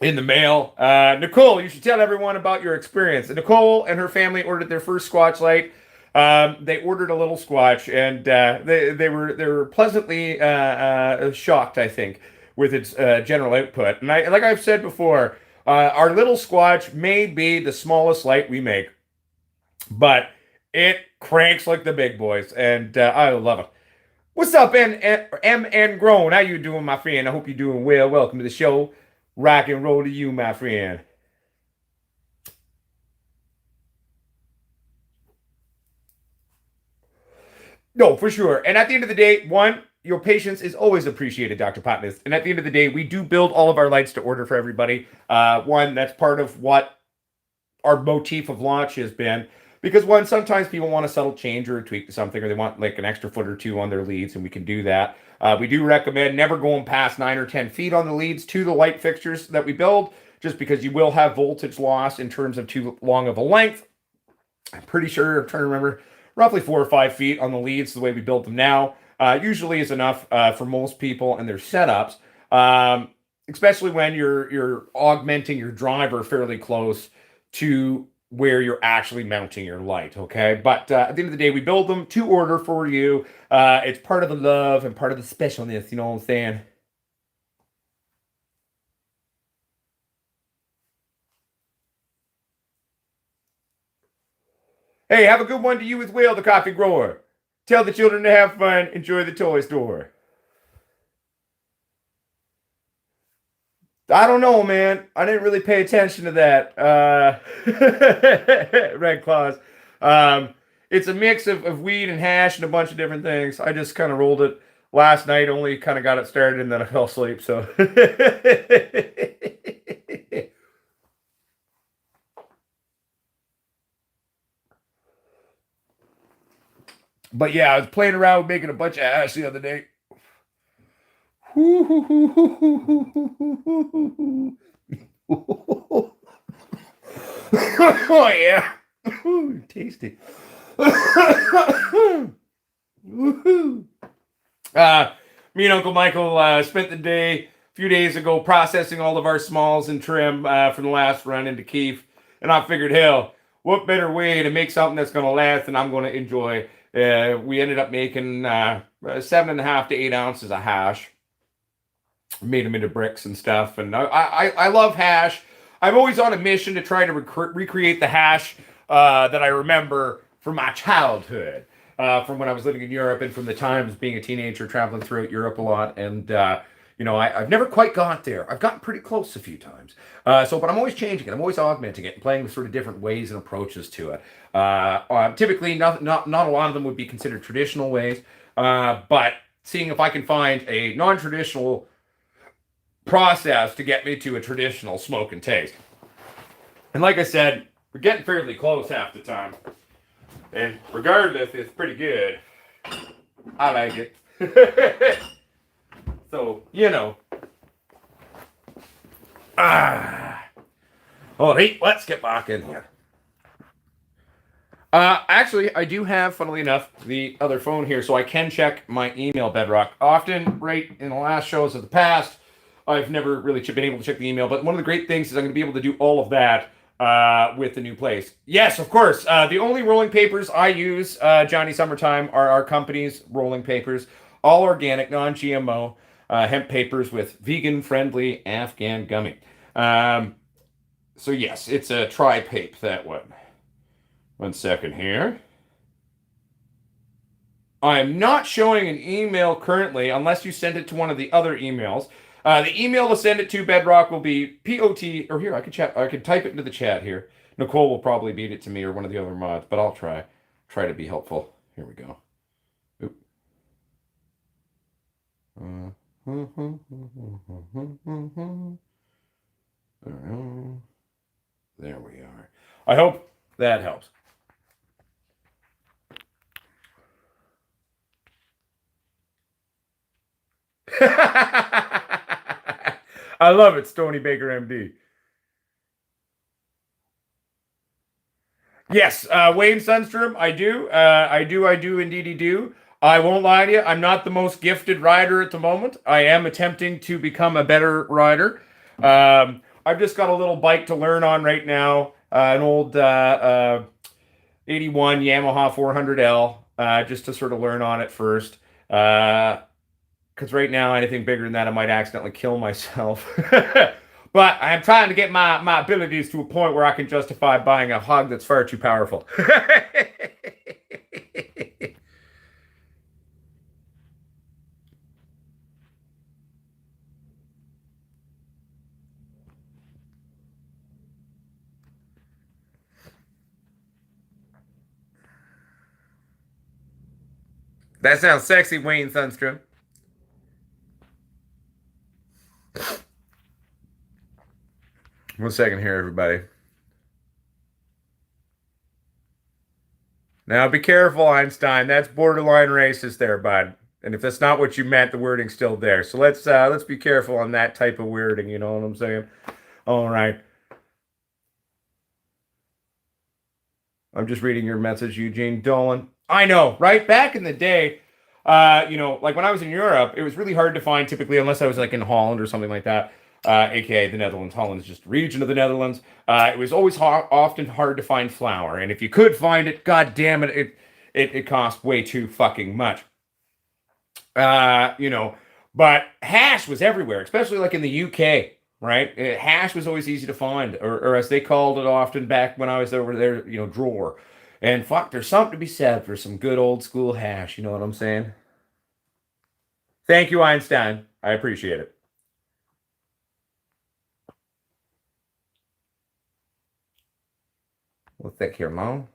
in the mail. Nicole, you should tell everyone about your experience. Nicole and her family ordered their first Squatch light. They ordered a little Squatch, and they were pleasantly shocked, I think, with its general output. And like I've said before, our little Squatch may be the smallest light we make, but it cranks like the big boys, and I love it. What's up, MN Grown? How you doing, my friend? I hope you're doing well. Welcome to the show. Rock and roll to you, my friend. No, for sure. And at the end of the day, your patience is always appreciated, Dr. Potness. And at the end of the day, we do build all of our lights to order for everybody. That's part of what our motif of launch has been. Because sometimes people want a subtle change or a tweak to something, or they want like an extra foot or two on their leads, and we can do that. We do recommend never going past 9 or 10 feet on the leads to the light fixtures that we build, just because you will have voltage loss in terms of too long of a length. I'm pretty sure, I'm trying to remember, roughly 4 or 5 feet on the leads, the way we build them now. Usually is enough for most people and their setups, especially when you're augmenting your driver fairly close to where you're actually mounting your light, okay? But at the end of the day, we build them to order for you. It's part of the love and part of the specialness, you know what I'm saying? Hey, have a good one to you as well, the coffee grower. Tell the children to have fun. Enjoy the toy store. I don't know, man. I didn't really pay attention to that. Red Claws. It's a mix of weed and hash and a bunch of different things. I just kind of rolled it last night, only kind of got it started, and then I fell asleep. So, but yeah, I was playing around with making a bunch of hash the other day. Oh yeah, tasty. Me and Uncle Michael spent the day a few days ago processing all of our smalls and trim from the last run into Keef, and I figured, hell, what better way to make something that's going to last and I'm going to enjoy? We ended up making 7.5 to 8 ounces of hash. Made them into bricks and stuff, and I love hash. I'm always on a mission to try to recreate the hash that I remember from my childhood, from when I was living in Europe and from the times being a teenager traveling throughout Europe a lot. And, I've never quite got there. I've gotten pretty close a few times. But I'm always changing it. I'm always augmenting it and playing with sort of different ways and approaches to it. Typically, not a lot of them would be considered traditional ways, but seeing if I can find a non-traditional process to get me to a traditional smoke and taste. And like I said, we're getting fairly close half the time. And regardless, it's pretty good. I like it. So, Alright, let's get back in here. Actually, I do have, funnily enough, the other phone here, so I can check my email, Bedrock. Often, right in the last shows of the past, I've never really been able to check the email, but one of the great things is I'm going to be able to do all of that with the new place. Yes, of course. The only rolling papers I use, Johnny Summertime, are our company's rolling papers. All organic, non-GMO hemp papers with vegan-friendly Afghan gummy. So yes, it's a tri-pape, that one. 1 second here. I'm not showing an email currently, unless you send it to one of the other emails. The email to send it to Bedrock will be POT, or here, I can type it into the chat here. Nicole will probably beat it to me or one of the other mods, but I'll try to be helpful. Here we go. Oop. There we are. I hope that helps. I love it, Stony Baker MD. Yes, Wayne Sunstrom, I do. I do indeed do. I won't lie to you, I'm not the most gifted rider at the moment. I am attempting to become a better rider. I've just got a little bike to learn on right now, an old 81 Yamaha 400L, just to sort of learn on it first. Because right now, anything bigger than that, I might accidentally kill myself. But I'm trying to get my abilities to a point where I can justify buying a hog that's far too powerful. That sounds sexy, Wayne Sunstrom. 1 second here, everybody. Now, be careful, Einstein. That's borderline racist there, bud. And if that's not what you meant, the wording's still there. So let's be careful on that type of wording. You know what I'm saying? All right. I'm just reading your message, Eugene Dolan. I know, right? Back in the day, like when I was in Europe, it was really hard to find typically, unless I was like in Holland or something like that, aka the Netherlands. Holland is just a region of the Netherlands. It was always often hard to find flour, and if you could find it, god damn it, it cost way too fucking much. But hash was everywhere, especially like in the UK, right? Hash was always easy to find, or as they called it often back when I was over there, drawer. And fuck, there's something to be said for some good old school hash, you know what I'm saying? Thank you, Einstein. I appreciate it. We'll thick here, Mom.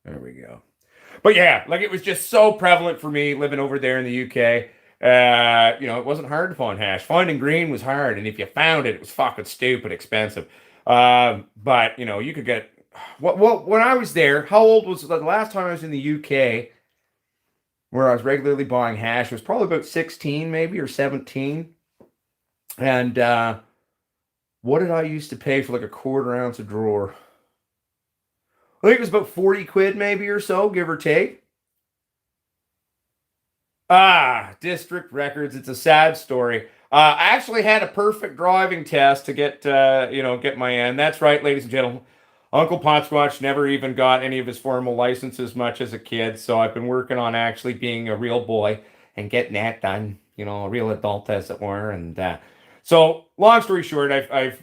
There we go. But yeah, like it was just so prevalent for me living over there in the UK. It wasn't hard to find hash. Finding green was hard, and if you found it, it was fucking stupid expensive. But you could get when I was there. How old was the last time I was in the UK? Where I was regularly buying hash was probably about 16, maybe, or 17. And what did I used to pay for like a quarter ounce of drawer? I think it was about 40 quid, maybe, or so, give or take. District records. It's a sad story. I actually had a perfect driving test to get my end. That's right, ladies and gentlemen. Uncle Potsquatch never even got any of his formal licenses much as a kid, so I've been working on actually being a real boy and getting that done, a real adult, as it were. And So, long story short, I've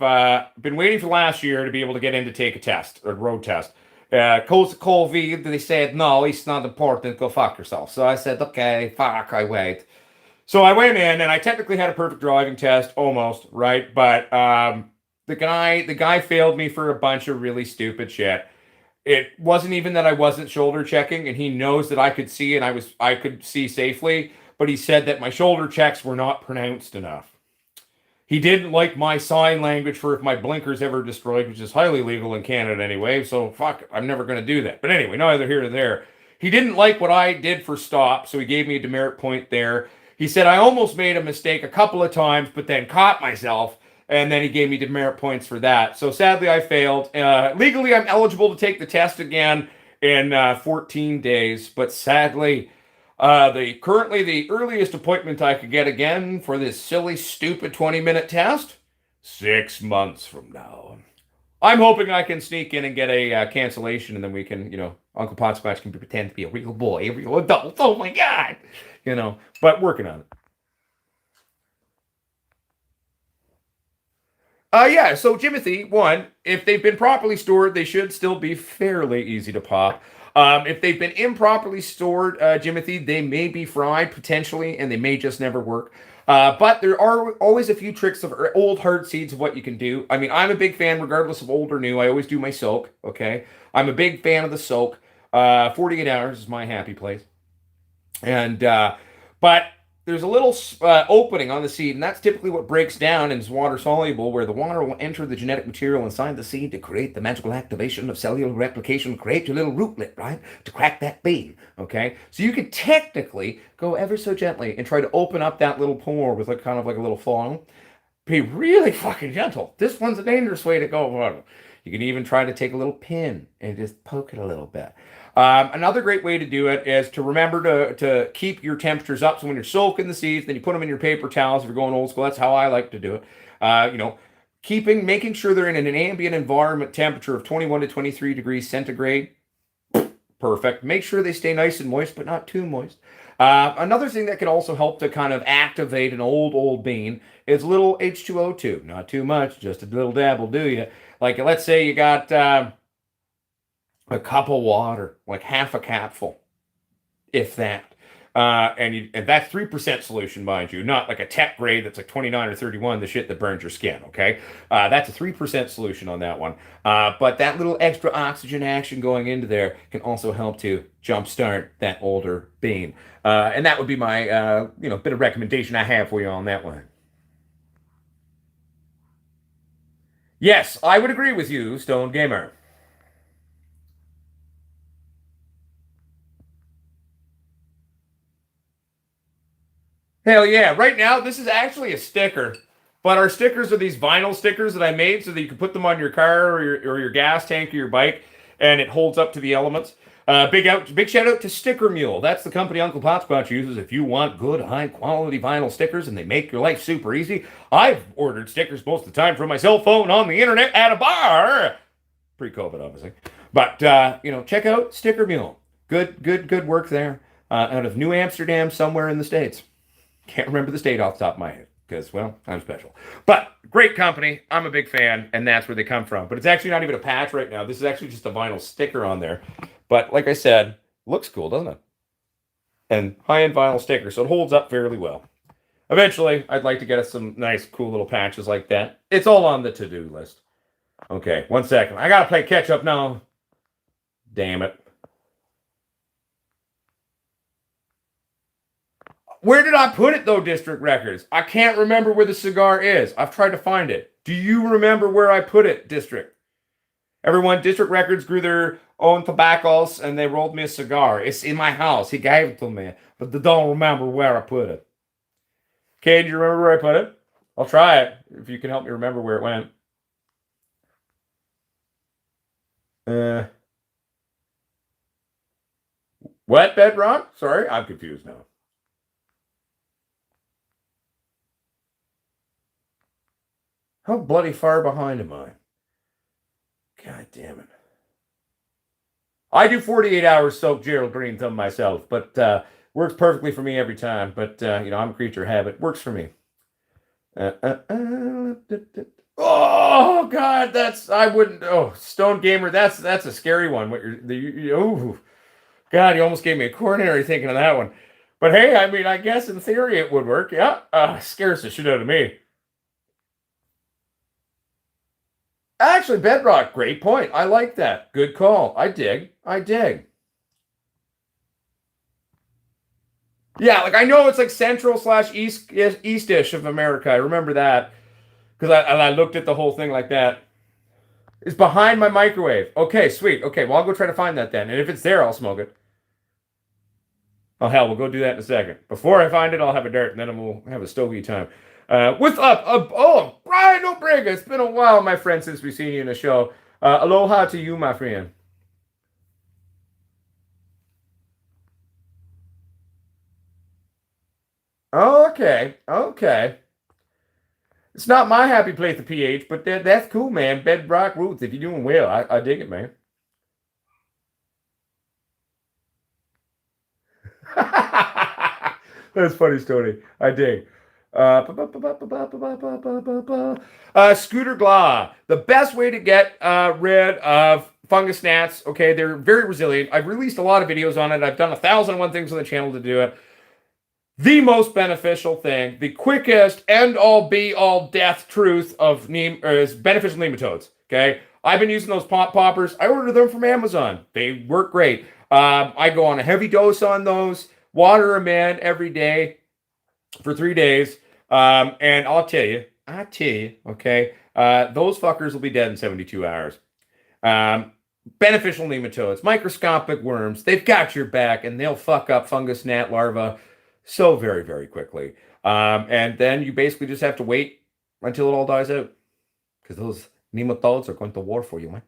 been waiting for last year to be able to get in to take a test, a road test. COVID, they said, no, it's not important, go fuck yourself. So I said, okay, fuck, I wait. So I went in and I technically had a perfect driving test, almost, right? But the guy failed me for a bunch of really stupid shit. It wasn't even that I wasn't shoulder checking, and he knows that I could see and I could see safely, but he said that my shoulder checks were not pronounced enough. He didn't like my sign language for if my blinkers ever destroyed, which is highly legal in Canada anyway. So fuck, I'm never going to do that. But anyway, neither here nor there. He didn't like what I did for stop, so he gave me a demerit point there. He said I almost made a mistake a couple of times, but then caught myself, and then he gave me demerit points for that. So sadly, I failed. Legally, I'm eligible to take the test again in 14 days, but sadly, currently the earliest appointment I could get again for this silly, stupid 20-minute test, 6 months from now. I'm hoping I can sneak in and get a cancellation, and then we can, Uncle Potsquatch can pretend to be a real boy, a real adult. Oh my God, but working on it. Yeah, so Jimothy, one, if they've been properly stored, they should still be fairly easy to pop. If they've been improperly stored, Jimothy, they may be fried potentially, and they may just never work. But there are always a few tricks of old hard seeds of what you can do. I mean, I'm a big fan, regardless of old or new. I always do my soak, okay? I'm a big fan of the soak. 48 hours is my happy place. And but there's a little opening on the seed, and that's typically what breaks down and is water soluble, where the water will enter the genetic material inside the seed to create the magical activation of cellular replication, create your little rootlet, right? To crack that bean. Okay, so you could technically go ever so gently and try to open up that little pore with kind of like a little funnel. Be really fucking gentle. This one's a dangerous way to go. You can even try to take a little pin and just poke it a little bit. Another great way to do it is to remember to keep your temperatures up. So when you're soaking the seeds, then you put them in your paper towels. If you're going old school, that's how I like to do it. Making sure they're in an ambient environment temperature of 21 to 23 degrees centigrade. Perfect. Make sure they stay nice and moist, but not too moist. Another thing that can also help to kind of activate an old bean is a little H2O2. Not too much, just a little dab will do you. Like, let's say you got a cup of water, like half a capful, if that. And that's 3% solution, mind you, not like a tech grade that's like 29 or 31, the shit that burns your skin, okay? That's a 3% solution on that one. But that little extra oxygen action going into there can also help to jumpstart that older bean. And that would be my, bit of recommendation I have for you on that one. Yes, I would agree with you, Stone Gamer. Hell yeah. Right now, this is actually a sticker. But our stickers are these vinyl stickers that I made so that you can put them on your car or your gas tank or your bike, and it holds up to the elements. Big shout out to Sticker Mule. That's the company Uncle Potsquatch uses if you want good, high quality vinyl stickers and they make your life super easy. I've ordered stickers most of the time from my cell phone on the internet at a bar. Pre-COVID, obviously. But, check out Sticker Mule. Good work there. Out of New Amsterdam, somewhere in the States. Can't remember the state off the top of my head because, well, I'm special. But great company. I'm a big fan, and that's where they come from. But it's actually not even a patch right now. This is actually just a vinyl sticker on there. But like I said, looks cool, doesn't it? And high-end vinyl sticker, so it holds up fairly well. Eventually, I'd like to get us some nice, cool little patches like that. It's all on the to-do list. Okay, 1 second. I gotta play catch-up now. Damn it. Where did I put it, though, District Records? I can't remember where the cigar is. I've tried to find it. Do you remember where I put it, District? Everyone, District Records grew their own tobaccos, and they rolled me a cigar. It's in my house. He gave it to me, but I don't remember where I put it. Okay, do you remember where I put it? I'll try it, if you can help me remember where it went. What, Bedrock? Sorry, I'm confused now. How bloody far behind am I? God damn it. I do 48 hours soak Gerald Green thumb myself, but works perfectly for me every time. But, I'm a creature of habit. Works for me. Oh God, I wouldn't. Oh, Stone Gamer, that's a scary one. Oh God, you almost gave me a coronary thinking of that one. But hey, I mean, I guess in theory it would work. Yeah, scares the shit out of me. Actually, Bedrock, great point. I like that. Good call. I dig. I dig. Yeah, like I know it's like central slash eastish of America. I remember that because I looked at the whole thing like that. It's behind my microwave. Okay, sweet. Okay, well I'll go try to find that then. And if it's there, I'll smoke it. Oh hell, we'll go do that in a second. Before I find it, I'll have a dart, and then we'll have a stogie time. What's up? Oh, Brian O'Brega. It's been a while, my friend, since we've seen you in a show. Aloha to you, my friend. Okay, okay. It's not my happy place to PH, but that's cool, man. Bedrock roots. If you're doing well, I dig it, man. That's funny story. I dig. Scooter Glah. The best way to get rid of fungus gnats. Okay, they're very resilient. I've released a lot of videos on it. I've done 1,001 things on the channel to do it. The most beneficial thing, the quickest end all be all death truth of neem is beneficial nematodes. Okay, I've been using those pop poppers. I ordered them from Amazon. They work great. I go on a heavy dose on those. Water them in every day for 3 days. And okay, those fuckers will be dead in 72 hours. Um, Beneficial nematodes, microscopic worms, they've got your back and they'll fuck up fungus gnat larvae so very, very quickly. And then you basically just have to wait until it all dies out because those nematodes are going to war for you, man.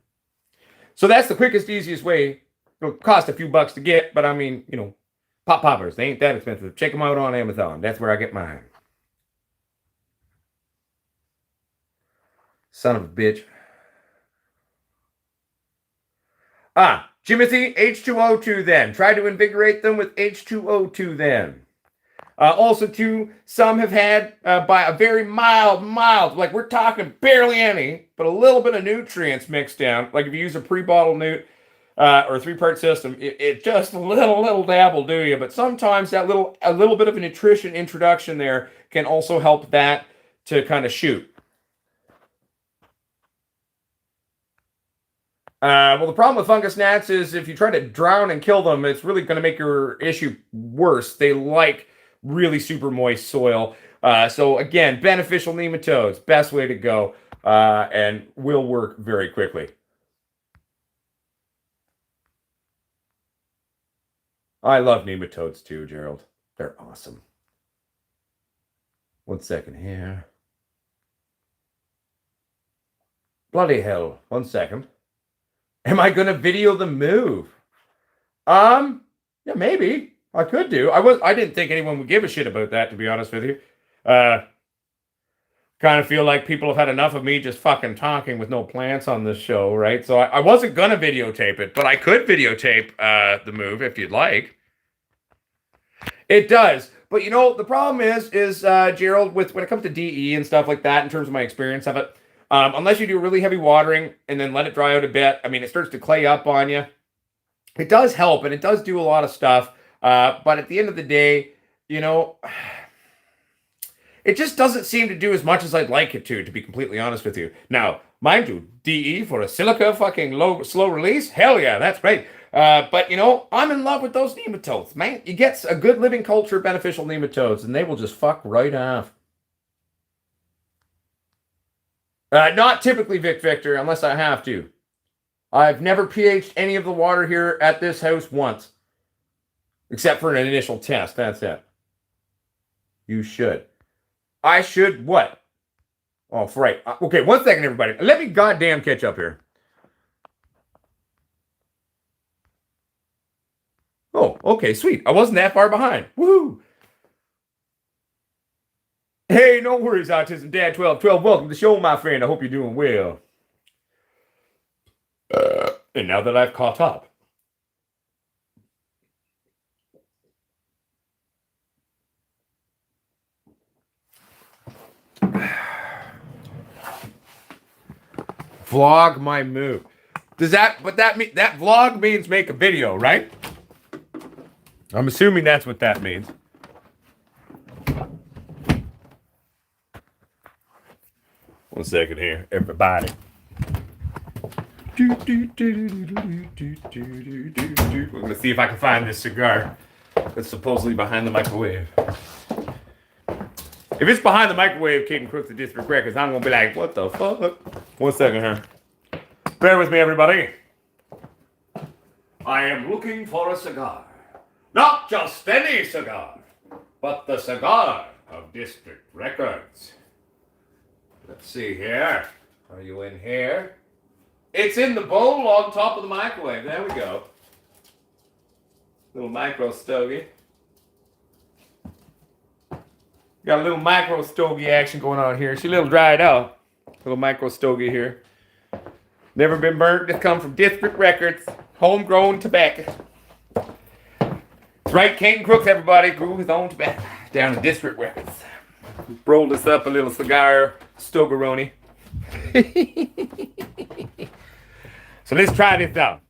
So that's the quickest, easiest way. It'll cost a few bucks to get, but I mean, pop poppers, they ain't that expensive. Check them out on Amazon. That's where I get mine. Son of a bitch. Jimothy, H2O2 then. Try to invigorate them with H2O2 then. Also, too, some have had by a very mild, like we're talking barely any, but a little bit of nutrients mixed down. Like if you use a pre-bottle newt or a three-part system, it just a little dab will do you. But sometimes a little bit of a nutrition introduction there can also help that to kind of shoot. Well, the problem with fungus gnats is if you try to drown and kill them, it's really going to make your issue worse. They like really super moist soil. So again, beneficial nematodes, best way to go, and will work very quickly. I love nematodes too, Gerald. They're awesome. 1 second here. Bloody hell. 1 second. Am I gonna video the move? Yeah, maybe. I could do. I didn't think anyone would give a shit about that, to be honest with you. Kind of feel like people have had enough of me just fucking talking with no plants on this show, right? So I wasn't gonna videotape it, but I could videotape the move if you'd like. It does. But the problem is Gerald, with when it comes to DE and stuff like that, in terms of my experience of it, unless you do really heavy watering and then let it dry out a bit, I mean, it starts to clay up on you. It does help and it does do a lot of stuff. But at the end of the day, it just doesn't seem to do as much as I'd like it to be completely honest with you. Now, mind you, DE for a silica fucking slow release, hell yeah, that's great. But I'm in love with those nematodes, man. You get a good living culture beneficial nematodes, and they will just fuck right off. Not typically Vic Victor, unless I have to. I've never pH'd any of the water here at this house once. Except for an initial test, that's it. You should. I should what? Oh, right. Okay, 1 second, everybody. Let me goddamn catch up here. Oh, okay, sweet. I wasn't that far behind. Woo! Hey, no worries, Autism Dad 1212. Welcome to the show, my friend. I hope you're doing well. And now that I've caught up, Vlog my move. Does that, but that mean, that vlog means make a video, right? I'm assuming that's what that means. One second here, everybody. We're gonna see if I can find this cigar that's supposedly behind the microwave. If it's behind the microwave, Caden Crooks at District Records, I'm gonna be like, what the fuck? One second here. Bear with me, everybody. I am looking for a cigar. Not just any cigar, but the cigar of District Records. Let's see here. Are you in here? It's in the bowl on top of the microwave. There we go. Little micro stogie. Got a little micro stogie action going on here. She's a little dried out. Little micro stogie here. Never been burnt. This come from District Records. Homegrown tobacco. That's right, Caden Crooks, everybody. Grew his own tobacco down in District Records. Rolled us up a little cigar stogeroni. So let's try this out.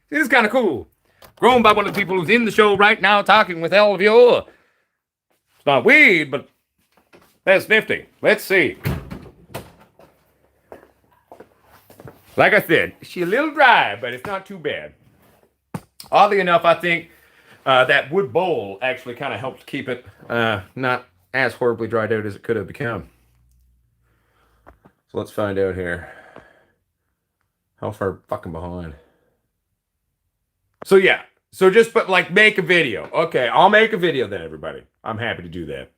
This is kind of cool. Grown by one of the people who's in the show right now talking with all of you. It's not weed, but that's nifty. Let's see. Like I said, she's a little dry, but it's not too bad. Oddly enough, I think that wood bowl actually kind of helps keep it not as horribly dried out as it could have become. So let's find out here. How far fucking behind? So yeah. So just but like make a video. Okay, I'll make a video then, everybody. I'm happy to do that.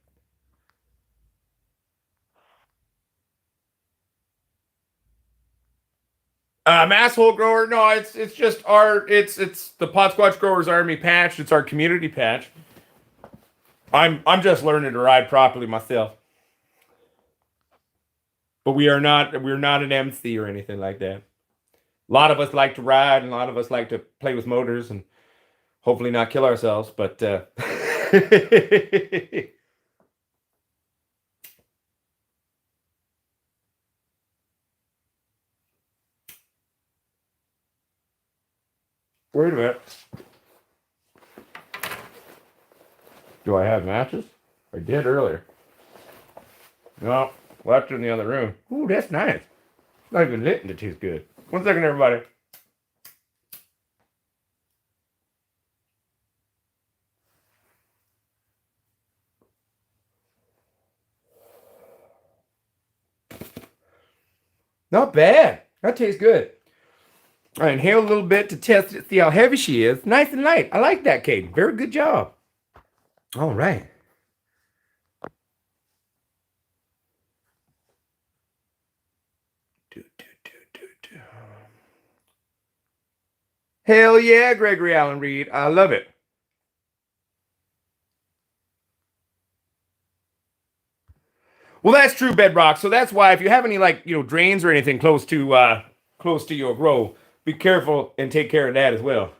Asshole grower? No, it's just our it's the Potsquatch Growers Army patch. It's our community patch. I'm just learning to ride properly myself. But we're not an MC or anything like that. A lot of us like to ride, and a lot of us like to play with motors and hopefully not kill ourselves, but wait a minute. Do I have matches? I did earlier. No, left in the other room. Ooh, that's nice. It's not even lit and it tastes good. One second, everybody. Not bad. That tastes good. I inhale a little bit to test it, see how heavy she is. Nice and light. I like that, Caden. Very good job. All right. Hell yeah, Gregory Allen Reed. I love it. Well, that's true, Bedrock. So that's why if you have any drains or anything close to your grow, be careful and take care of that as well.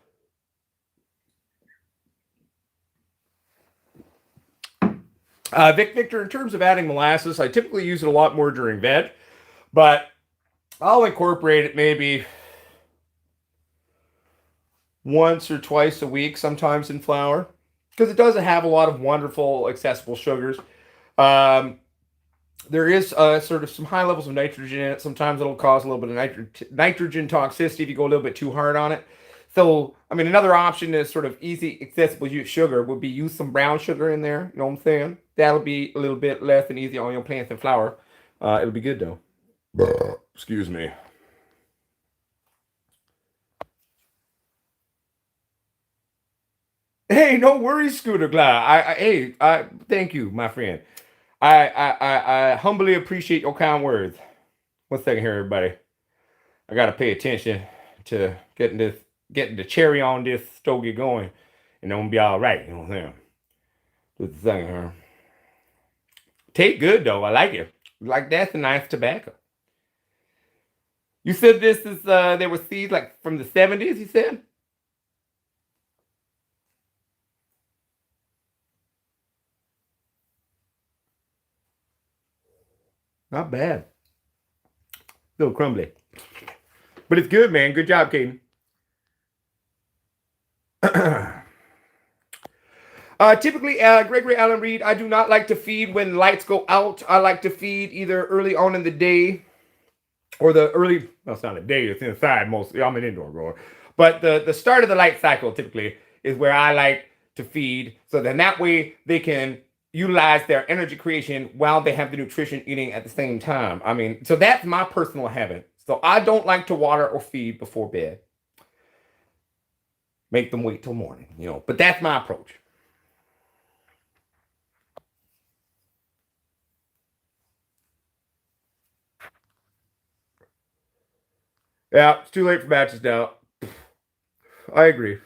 Victor, in terms of adding molasses, I typically use it a lot more during veg, but I'll incorporate it maybe once or twice a week, sometimes in flour, because it doesn't have a lot of wonderful accessible sugars. There is sort of some high levels of nitrogen in it. Sometimes it'll cause a little bit of nitrogen toxicity if you go a little bit too hard on it. So, I mean, another option is sort of easy, accessible sugar would be use some brown sugar in there. You know what I'm saying? That'll be a little bit less and easier on your plants than flour. It'll be good, though. Excuse me. Hey, no worries, Scooter Glide. Thank you, my friend. I humbly appreciate your kind words. One second here, everybody. I gotta pay attention to getting the cherry on this stogie going, and it'll be all right. You know what I'm saying? Do the thing here. Take good though. I like it. Like that's a nice tobacco. You said this is there were seeds like from the 70s. You said. Not bad. A little crumbly. But it's good, man. Good job, Caden. Typically, Gregory Allen Reed, I do not like to feed when lights go out. I like to feed either early on in the day or the early, well, it's not a day, it's inside mostly. I'm an indoor grower. But the start of the light cycle typically is where I like to feed. So then that way they can utilize their energy creation while they have the nutrition eating at the same time. I mean, so that's my personal habit. So I don't like to water or feed before bed. Make them wait till morning, you know. But that's my approach. Yeah, it's too late for batches now. I agree.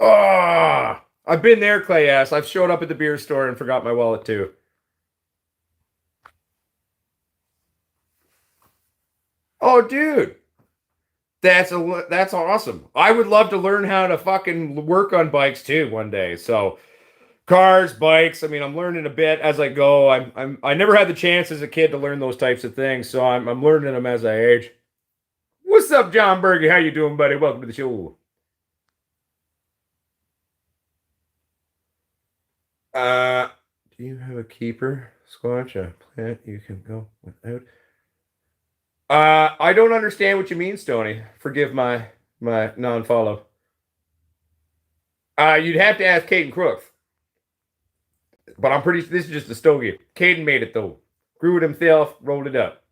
Oh, I've been there, Clay ass. I've showed up at the beer store and forgot my wallet too. Oh, dude. That's awesome. I would love to learn how to fucking work on bikes too one day. So cars, bikes. I mean, I'm learning a bit as I go. I never had the chance as a kid to learn those types of things, so I'm learning them as I age. What's up, John Berge? How you doing, buddy? Welcome to the show. Uh, do you have a keeper, Squatch? A plant you can go without? I don't understand what you mean, Stony. Forgive my non-follow. You'd have to ask Caden Crooks. But I'm pretty. This is just a stogie. Caden made it though. Grew it himself. Rolled it up.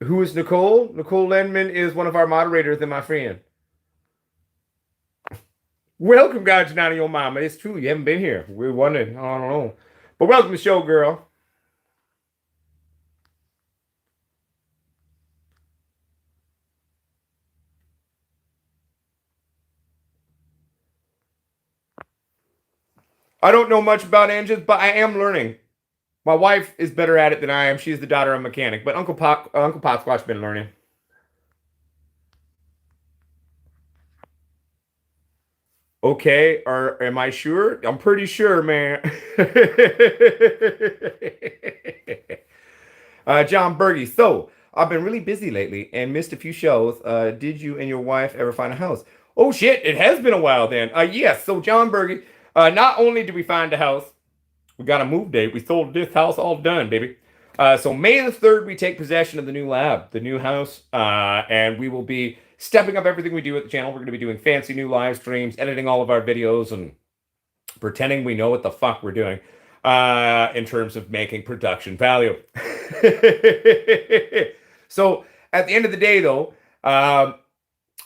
Who is Nicole? Nicole Lenman is one of our moderators and my friend. Welcome, God, to your mama. It's true. You haven't been here. We're wondering. I don't know. But welcome to the show, girl. I don't know much about engines, but I am learning. My wife is better at it than I am. She's the daughter of a mechanic, but Uncle Potsquatch been learning. Okay, or am I sure? I'm pretty sure, man. John Berge. So I've been really busy lately and missed a few shows. Did you and your wife ever find a house? Oh shit! It has been a while then. Yes. So John Berge. Not only did we find a house, we got a move date. We sold this house, all done, baby. So May the 3rd, we take possession of the new lab, the new house, and we will be stepping up everything we do at the channel. We're going to be doing fancy new live streams, editing all of our videos, and pretending we know what the fuck we're doing in terms of making production value. So at the end of the day, though,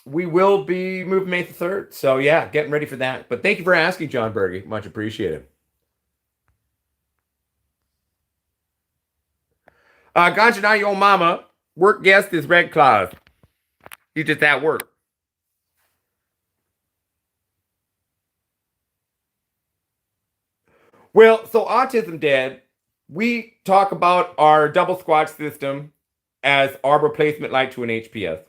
we will be moving May the 3rd. So yeah, getting ready for that. But thank you for asking, John Berge. Much appreciated. Ganjana, your mama, work guest is Red Claus. He's just at work. Well, so Autism Dad, we talk about our double squatch system as arbor placement light to an HPS.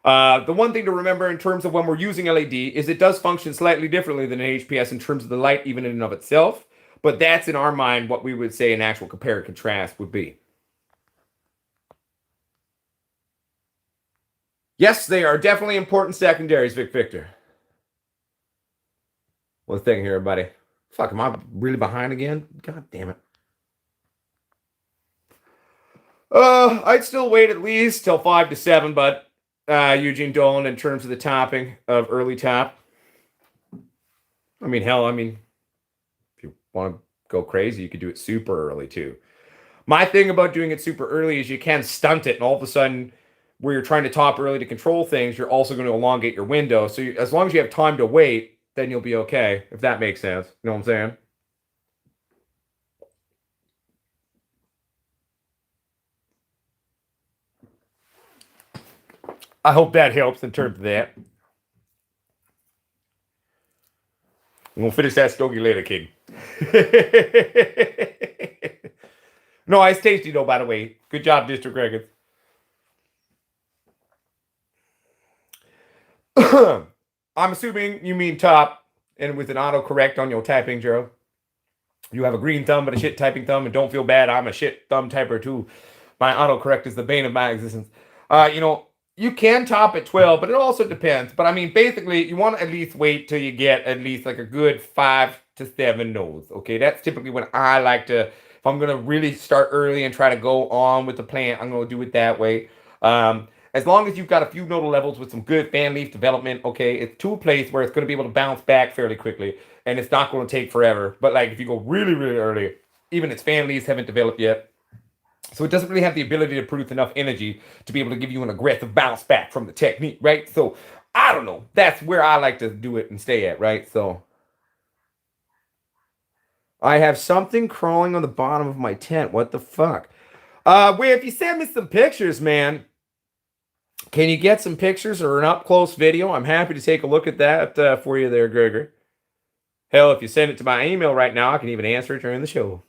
The one thing to remember in terms of when we're using LED is it does function slightly differently than an HPS in terms of the light even in and of itself, but that's in our mind what we would say an actual compare and contrast would be. Yes, they are definitely important secondaries, Vic Victor. One thing here, buddy. Fuck, am I really behind again? God damn it. I'd still wait at least till 5 to 7, but Eugene Dolan in terms of the topping of early top. I mean, hell, if you want to go crazy, you could do it super early too. My thing about doing it super early is you can stunt it, and all of a sudden, where you're trying to top early to control things, you're also going to elongate your window. So as long as you have time to wait, then you'll be okay, if that makes sense. You know what I'm saying? I hope that helps in terms of that. We'll finish that stogie later, kid. No, it's tasty though, by the way. Good job, District Records. I'm assuming you mean top, and with an autocorrect on your typing, Gerald. You have a green thumb but a shit typing thumb, and don't feel bad. I'm a shit thumb typer too. My autocorrect is the bane of my existence. You know, you can top at 12, but it also depends. But I mean, basically, you want to at least wait till you get at least like a good 5 to 7 no's. Okay, that's typically when I like to. If I'm gonna really start early and try to go on with the plant, I'm gonna do it that way. As long as you've got a few nodal levels with some good fan leaf development, okay, it's to a place where it's going to be able to bounce back fairly quickly, and it's not going to take forever. But like if you go really, really early, even its fan leaves haven't developed yet, so it doesn't really have the ability to produce enough energy to be able to give you an aggressive bounce back from the technique, right? So I don't know. That's where I like to do it and stay at, right? So I have something crawling on the bottom of my tent. What the fuck? Wait, if you send me some pictures, man. Can you get some pictures or an up-close video? I'm happy to take a look at that for you there, Gregor. Hell, if you send it to my email right now, I can even answer it during the show.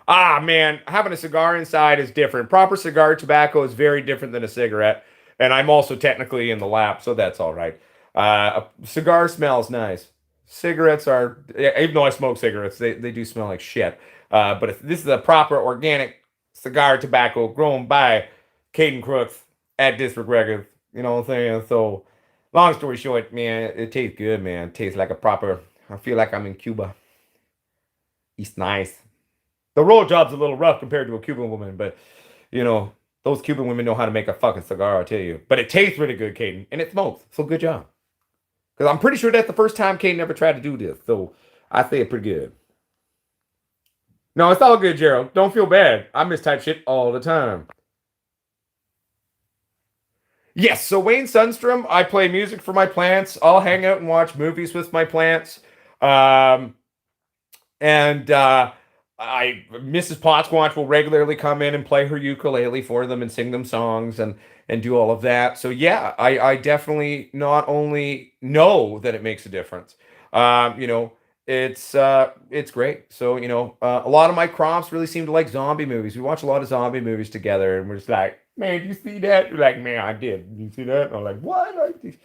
Ah, man, having a cigar inside is different. Proper cigar tobacco is very different than a cigarette. And I'm also technically in the lab, so that's all right. A cigar smells nice. Cigarettes are, even though I smoke cigarettes, they do smell like shit. But if this is a proper organic cigar tobacco grown by Caden Crooks at District Records. You know what I'm saying? So, long story short, man, it tastes good, man. It tastes like a proper, I feel like I'm in Cuba. It's nice. The roll job's a little rough compared to a Cuban woman, but, you know, those Cuban women know how to make a fucking cigar, I'll tell you. But it tastes really good, Caden, and it smokes. So, good job. Because I'm pretty sure that's the first time Caden ever tried to do this. So, I say it pretty good. No, it's all good, Gerald. Don't feel bad. I mistype shit all the time. Yes, so Wayne Sundstrom, I play music for my plants. I'll hang out and watch movies with my plants. Um, and Mrs. Potsquatch will regularly come in and play her ukulele for them and sing them songs and do all of that. So yeah, I definitely not only know that it makes a difference. You know, it's great. So you know, a lot of my crops really seem to like zombie movies. We watch a lot of zombie movies together, and we're just like, man, do you see that? You're like, man, I did. You see that? And I'm like, what? Like,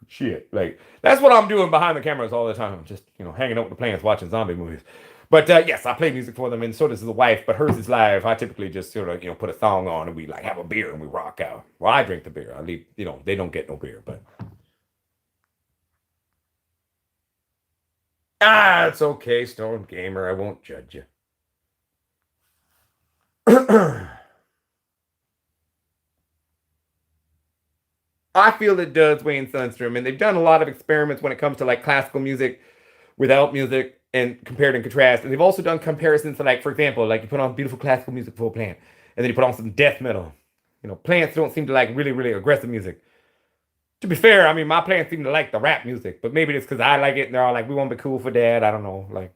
shit. Like that's what I'm doing behind the cameras all the time. I'm just hanging out with the plants, watching zombie movies. But yes, I play music for them, and so does the wife. But hers is live. I typically just sort of put a song on, and we like have a beer and we rock out. Well, I drink the beer. I leave. They don't get no beer, but it's okay, Stone Gamer. I won't judge you. I feel it does, Wayne Sundstrom, and they've done a lot of experiments when it comes to like classical music without music and compared and contrast. And they've also done comparisons to like, for example, like you put on beautiful classical music for a plant, and then you put on some death metal. Plants don't seem to like really, really aggressive music. To be fair, I mean my plants seem to like the rap music, but maybe it's because I like it and they're all like, we want to be cool for dad. I don't know. Like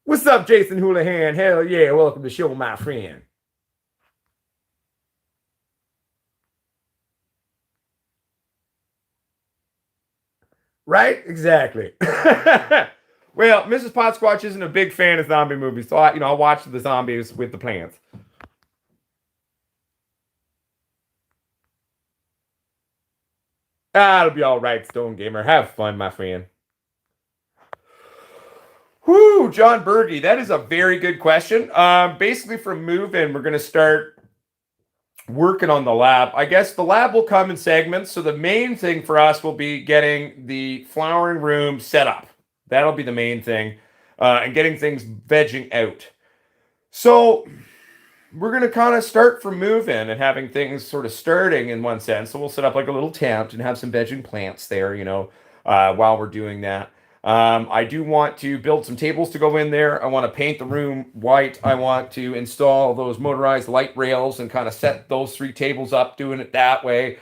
what's up, Jason Houlihan? Hell yeah, welcome to the show, my friend. Right? Exactly. Well, Mrs. Potsquatch isn't a big fan of zombie movies, so I watch the zombies with the plants. It'll be all right, Stone Gamer. Have fun, my friend. Whoo, John Berge, that is a very good question. Basically, from move-in, we're going to start working on the lab. I guess the lab will come in segments. So the main thing for us will be getting the flowering room set up. That'll be the main thing, and getting things vegging out. So we're going to kind of start from move-in and having things sort of starting in one sense. So we'll set up like a little tent and have some vegging plants there, while we're doing that. I do want to build some tables to go in there. I want to paint the room white. I want to install those motorized light rails and kind of set those 3 tables up, doing it that way.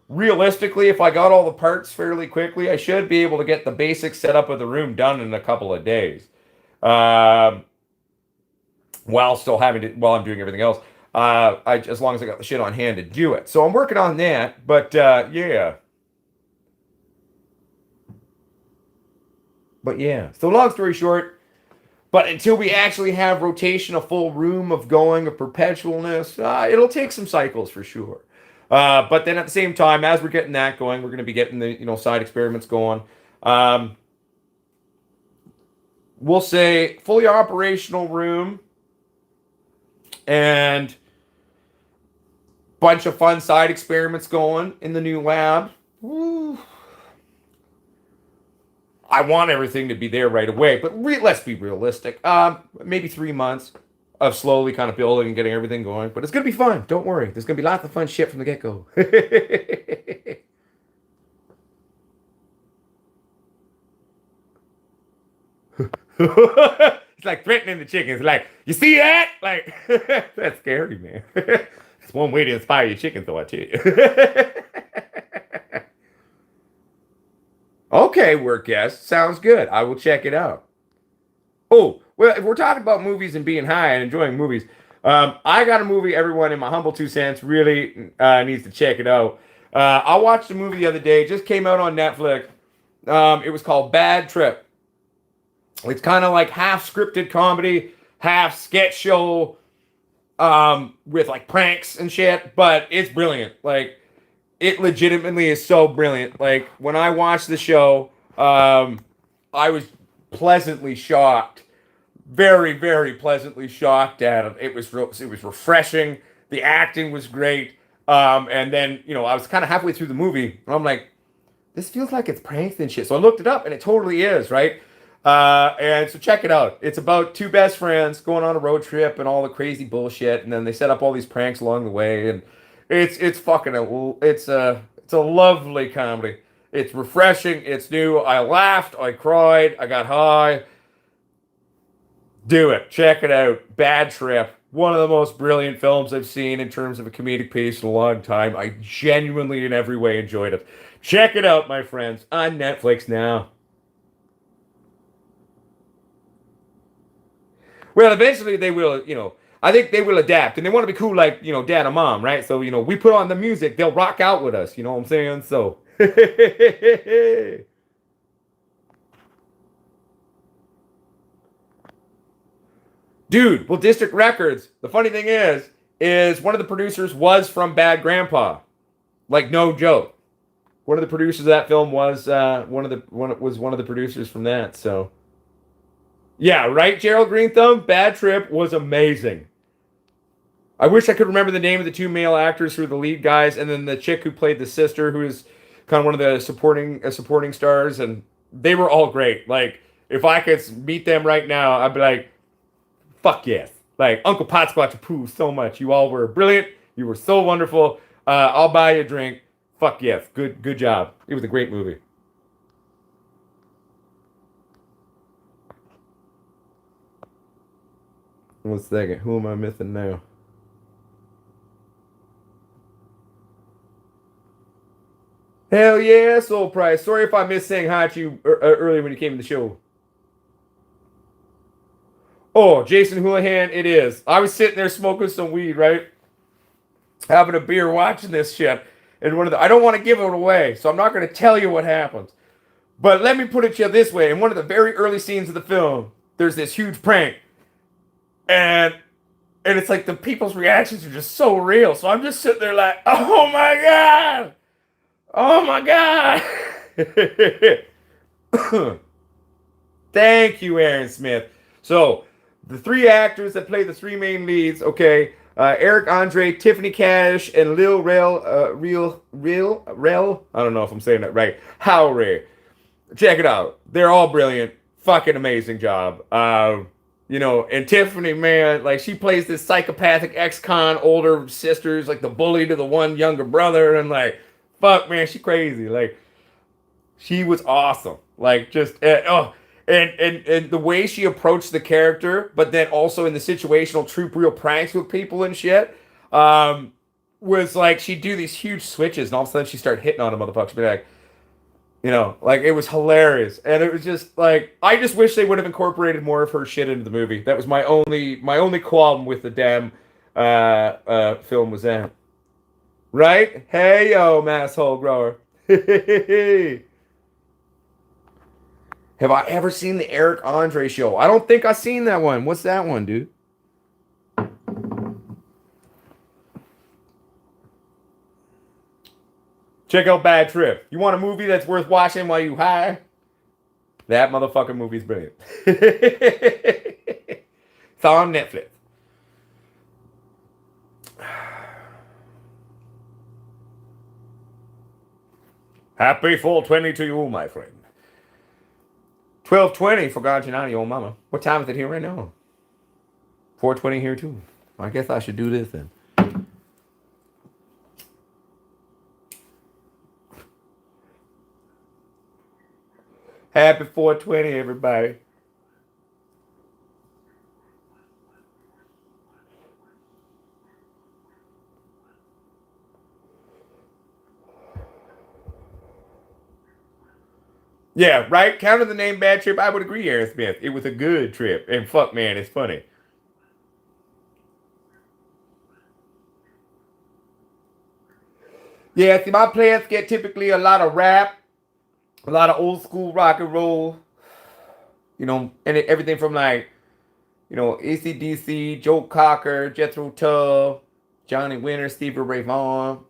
Realistically, if I got all the parts fairly quickly, I should be able to get the basic setup of the room done in a couple of days. While I'm doing everything else. As long as I got the shit on hand to do it. So I'm working on that, but yeah. But yeah. So long story short, But until we actually have rotation, a full room of going, of perpetualness, it'll take some cycles for sure. But then at the same time, as we're getting that going, we're going to be getting the side experiments going. We'll say fully operational room and bunch of fun side experiments going in the new lab. Woo. I want everything to be there right away, but let's be realistic. Maybe 3 months of slowly kind of building and getting everything going. But it's going to be fun. Don't worry. There's going to be lots of fun shit from the get-go. It's like threatening the chickens. Like, you see that? Like, that's scary, man. It's one way to inspire your chickens, though, I tell you. Okay, work guest. Sounds good. I will check it out. Oh, well, if we're talking about movies and being high and enjoying movies, I got a movie everyone in my humble 2 cents really needs to check it out. I watched a movie the other day. It just came out on Netflix. It was called Bad Trip. It's kind of like half scripted comedy, half sketch show with like pranks and shit, but it's brilliant. Like, it legitimately is so brilliant. Like, when I watched the show, I was pleasantly shocked. Very, very pleasantly shocked at it. It was refreshing. The acting was great. And then, I was kind of halfway through the movie, and I'm like, this feels like it's pranks and shit. So I looked it up, and it totally is, right? And so check it out. It's about two best friends going on a road trip and all the crazy bullshit, and then they set up all these pranks along the way, and it's fucking it's a lovely comedy. It's refreshing. It's new. I laughed. I cried. I got high. Do it. Check it out. Bad Trip. One of the most brilliant films I've seen in terms of a comedic piece in a long time. I genuinely, in every way, enjoyed it. Check it out, my friends, on Netflix now. Well, eventually they will, I think they will adapt. And they want to be cool like, dad and mom, right? So, we put on the music, they'll rock out with us, you know what I'm saying? So, dude, well, District Records, the funny thing is one of the producers was from Bad Grandpa. Like, no joke. One of the producers of that film was one of the producers from that, so. Yeah, right, Gerald Green Thumb? Bad Trip was amazing. I wish I could remember the name of the two male actors who were the lead guys, and then the chick who played the sister, who is kind of one of the supporting stars, and they were all great. Like, if I could meet them right now, I'd be like, fuck yes. Like, Uncle Potsquatch approves so much. You all were brilliant. You were so wonderful. I'll buy you a drink. Fuck yes. Good job. It was a great movie. One second. Who am I missing now? Hell yeah, Soul Price. Sorry if I missed saying hi to you earlier when you came to the show. Oh, Jason Houlihan, it is. I was sitting there smoking some weed, right? Having a beer, watching this shit. And I don't want to give it away, so I'm not going to tell you what happens. But let me put it to you this way. In one of the very early scenes of the film, there's this huge prank. And it's like the people's reactions are just so real. So I'm just sitting there like, oh my God. Oh my God. Thank you, Aaron Smith. So the three actors that play the three main leads, okay, Eric Andre, Tiffany Cash, and Lil Rel, I don't know if I'm saying that right, Howry. Check it out. They're all brilliant. Fucking amazing job. And Tiffany, man, like, she plays this psychopathic ex-con older sisters, like the bully to the one younger brother, and like, fuck, man, she crazy. Like, she was awesome. Like, just, and the way she approached the character, but then also in the situational troop real pranks with people and shit, was like, she'd do these huge switches, and all of a sudden she'd start hitting on a motherfucker. She'd be like, like, it was hilarious. And it was just like, I just wish they would have incorporated more of her shit into the movie. That was my only qualm with the damn film was that. Right? Hey, yo, masshole grower. Hey, Have I ever seen the Eric Andre show? I don't think I've seen that one. What's that one, dude? Check out Bad Trip. You want a movie that's worth watching while you high? That motherfucking movie's brilliant. It's on Netflix. Happy 420 to you, my friend. 12:20 for Garginati, old mama. What time is it here right now? 4:20 here too. I guess I should do this then. Happy 420, everybody. Yeah, right? Counting the name Bad Trip, I would agree, Aaron Smith. It was a good trip. And fuck, man, it's funny. Yeah, see, my plants get typically a lot of rap, a lot of old school rock and roll, you know, and everything from like, you know, AC/DC, Joe Cocker, Jethro Tull, Johnny Winter, Stevie Ray Vaughan,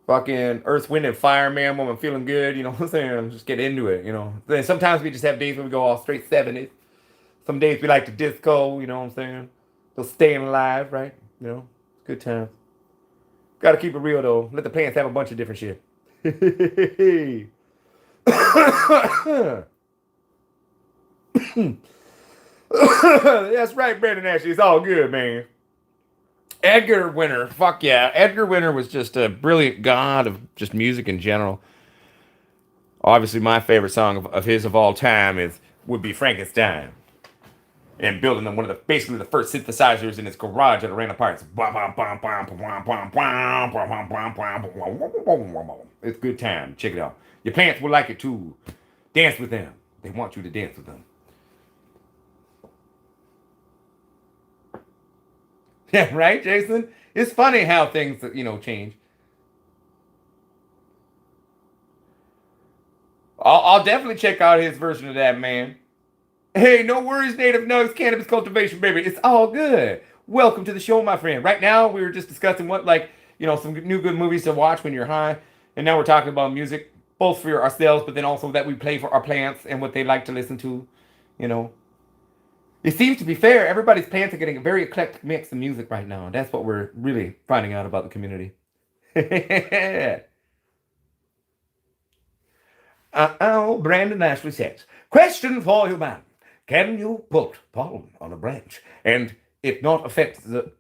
fucking Earth, Wind, and Fire, man, when I'm feeling good, you know what I'm saying? Just get into it, you know. Then sometimes we just have days where we go all straight 70s. Some days we like to disco, you know what I'm saying? So staying alive, right? You know, good times. Gotta keep it real though. Let the plants have a bunch of different shit. That's right, Brandon Ashley. It's all good, man. Edgar Winter, fuck yeah. Edgar Winter was just a brilliant god of just music in general. Obviously, my favorite song of his of all time would be Frankenstein. And building one of the basically the first synthesizers in his garage at random parts. It's good time. Check it out. Your plants will like it too. Dance with them. They want you to dance with them. Yeah, right, Jason? It's funny how things, you know, change. I'll definitely check out his version of that, man. Hey, no worries, Native Nugs, cannabis cultivation, baby. It's all good. Welcome to the show, my friend. Right now, we were just discussing what, like, you know, some new good movies to watch when you're high. And now we're talking about music, both for ourselves, but then also that we play for our plants and what they like to listen to, you know. It seems to be fair. Everybody's plants are getting a very eclectic mix of music right now. That's what we're really finding out about the community. Brandon Ashley says, question for you, man. Can you put pollen on a branch and it not affect the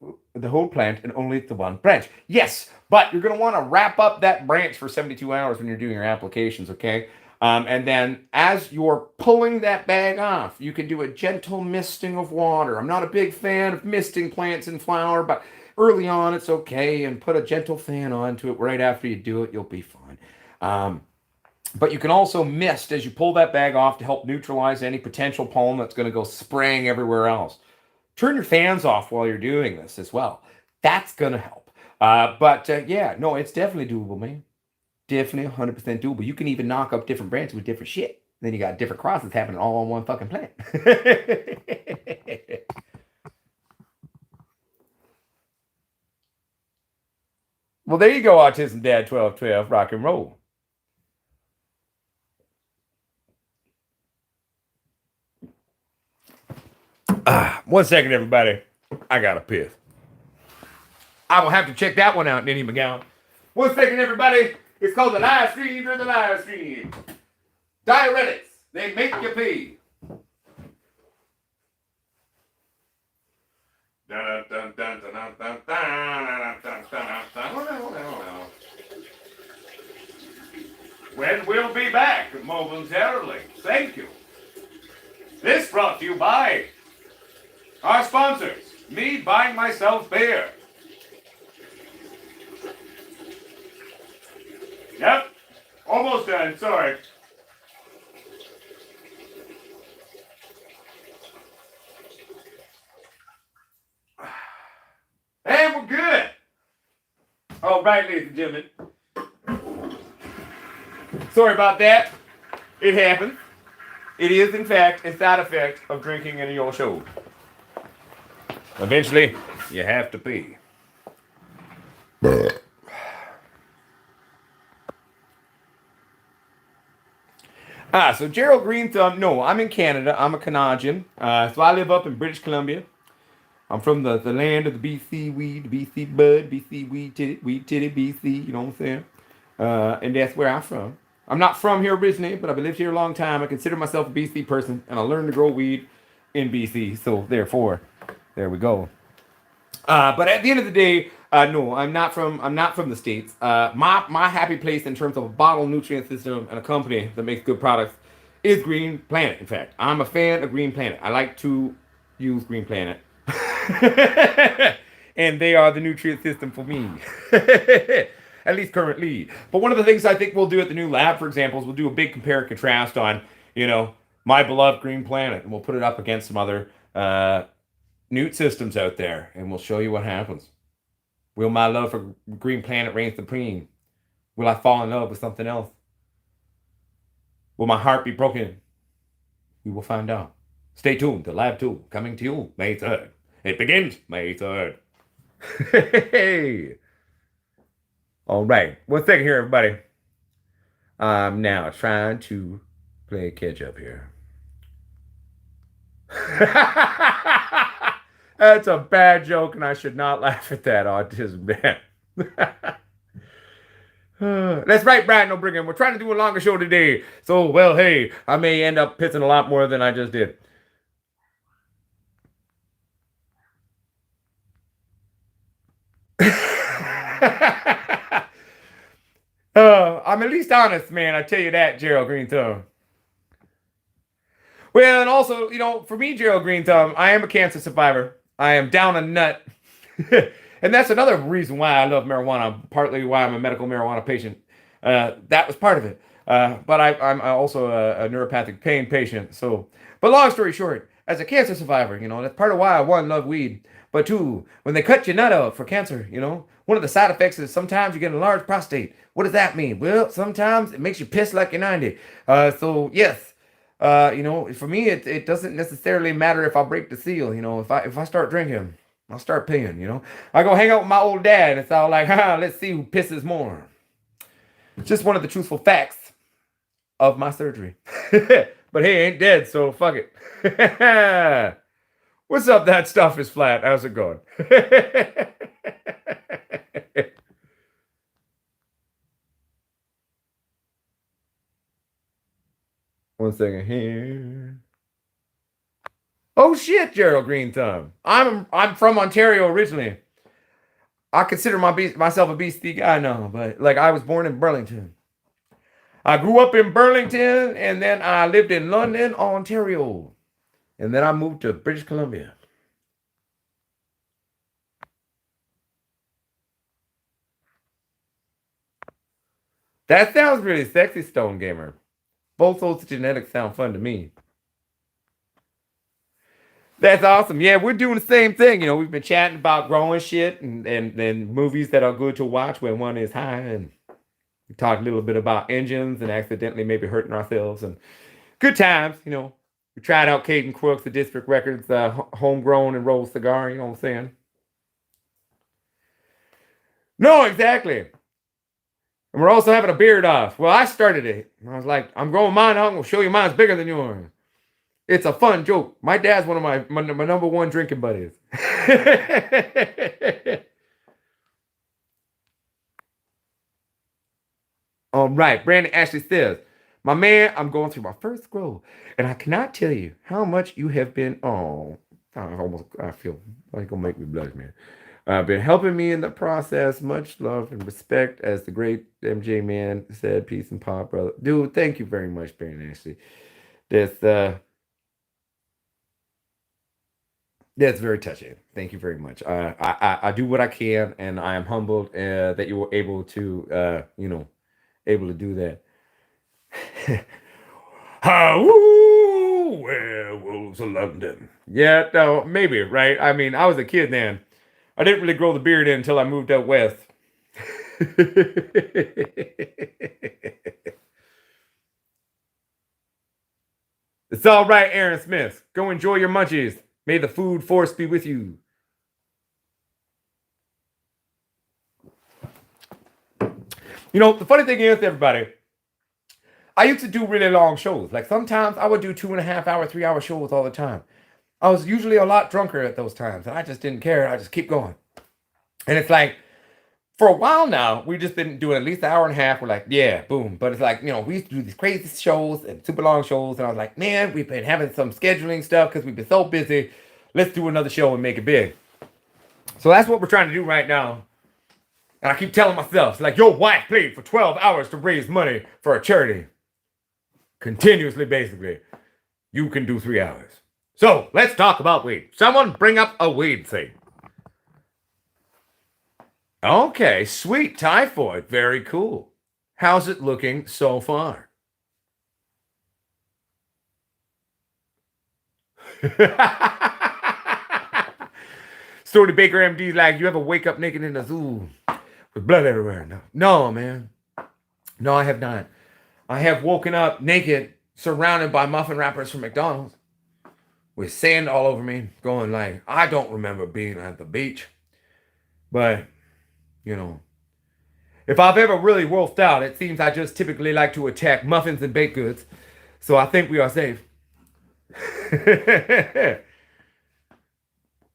whole plant and only the one branch? Yes, but you're going to want to wrap up that branch for 72 hours when you're doing your applications, okay? And then as you're pulling that bag off, you can do a gentle misting of water. I'm not a big fan of misting plants in flower, but early on it's okay. And put a gentle fan onto it right after you do it. You'll be fine. But you can also mist as you pull that bag off to help neutralize any potential pollen that's going to go spraying everywhere else. Turn your fans off while you're doing this as well. That's going to help. Yeah, no, it's definitely doable, man. Definitely 100% doable. You can even knock up different branches with different shit. Then you got different crosses happening all on one fucking plant. Well, there you go, Autism Dad 1212, rock and roll. 1 second, everybody. I got a piss. I will have to check that one out, Denny McGowan. 1 second, everybody. It's called the live stream or the live stream. Diuretics. They make you pee. When we'll be back momentarily. Thank you. This brought to you by our sponsors. Me buying myself beer. Yep. Almost done. Sorry. And we're good. All right, ladies and gentlemen. Sorry about that. It happened. It is, in fact, a side effect of drinking in your show. Eventually, you have to pee. So Gerald Green Thumb. No, I'm in Canada. I'm a Canadian. So I live up in British Columbia. I'm from the land of the BC weed, BC bud, BC weed titty, BC. You know what I'm saying? And that's where I'm from. I'm not from here originally, but I've lived here a long time. I consider myself a BC person, and I learned to grow weed in BC. So therefore, there we go. But at the end of the day, no, I'm not from the states. My happy place in terms of a bottle nutrient system and a company that makes good products is Green Planet. In fact, I'm a fan of Green Planet. I like to use Green Planet, and they are the nutrient system for me. At least currently. But one of the things I think we'll do at the new lab, for example, is we'll do a big compare and contrast on, my beloved Green Planet, and we'll put it up against some other newt systems out there, and we'll show you what happens. Will my love for Green Planet reign supreme? Will I fall in love with something else? Will my heart be broken? We will find out. Stay tuned. The Lab 2 coming to you May 3rd. It begins May 3rd. Hey. All right. One second here, everybody. I'm now trying to play catch up here. That's a bad joke, and I should not laugh at that, autism man. That's right, Brian O'Brigham. We're trying to do a longer show today. So, well, hey, I may end up pissing a lot more than I just did. I'm at least honest, man. I tell you that, Gerald Green Thumb. Well, and also, for me, Gerald Green Thumb, I am a cancer survivor. I am down a nut. And that's another reason why I love marijuana, partly why I'm a medical marijuana patient. That was part of it. But I'm also a neuropathic pain patient. But long story short, as a cancer survivor, that's part of why I, one, love weed. But two, when they cut your nut out for cancer, one of the side effects is sometimes you get a large prostate. What does that mean? Well, sometimes it makes you piss like you're 90. So yes, for me, it doesn't necessarily matter if I break the seal. If I start drinking, I'll start peeing. I go hang out with my old dad, and it's all like, let's see who pisses more. It's just one of the truthful facts of my surgery. But hey, ain't dead, so fuck it. What's up? That stuff is flat. How's it going? One second here. Oh shit, Gerald Green Thumb. I'm from Ontario originally. I consider myself a BC guy now, but I was born in Burlington. I grew up in Burlington, and then I lived in London, Ontario, and then I moved to British Columbia. That sounds really sexy, Stone Gamer. Both those genetics sound fun to me. That's awesome. Yeah, we're doing the same thing. We've been chatting about growing shit and movies that are good to watch when one is high. And we talked a little bit about engines and accidentally maybe hurting ourselves. And good times, We tried out Caden Crooks, the District Records, homegrown and rolled cigar. You know what I'm saying? No, exactly. And we're also having a beard off. Well, I started it. I was like, I'm growing mine out. I'm going to show you mine's bigger than yours. It's a fun joke. My dad's one of my number one drinking buddies. All right. Brandon Ashley says, my man, I'm going through my first grow, and I cannot tell you how much you have been. Oh, I feel like it's going to make me blush, man. Been helping me in the process. Much love and respect, as the great MJ man said. Peace and pop, brother. Dude, thank you very much, Brandon Ashley. That's very touching. Thank you very much. I do what I can, and I am humbled that you were able to, able to do that. How werewolves of London? Yeah, no, maybe right. I mean, I was a kid then. I didn't really grow the beard in until I moved out west. It's all right, Aaron Smith. Go enjoy your munchies. May the food force be with you. You know, the funny thing is, everybody, I used to do really long shows. Like sometimes I would do 2.5 hour, 3 hour shows all the time. I was usually a lot drunker at those times, and I just didn't care. I just keep going. And it's like, for a while now, we've just been doing at least an hour and a half. We're like, yeah, boom. But it's like, we used to do these crazy shows and super long shows. And I was like, man, we've been having some scheduling stuff because we've been so busy. Let's do another show and make it big. So that's what we're trying to do right now. And I keep telling myself, like, your wife played for 12 hours to raise money for a charity. Continuously, basically. You can do 3 hours. So let's talk about weed. Someone bring up a weed thing. Okay, sweet. Typhoid. Very cool. How's it looking so far? Story Baker MD's like, you ever wake up naked in the zoo with blood everywhere? No. No, man. No, I have not. I have woken up naked, surrounded by muffin wrappers from McDonald's, with sand all over me, going like, I don't remember being at the beach. But, if I've ever really wolfed out, it seems I just typically like to attack muffins and baked goods. So I think we are safe.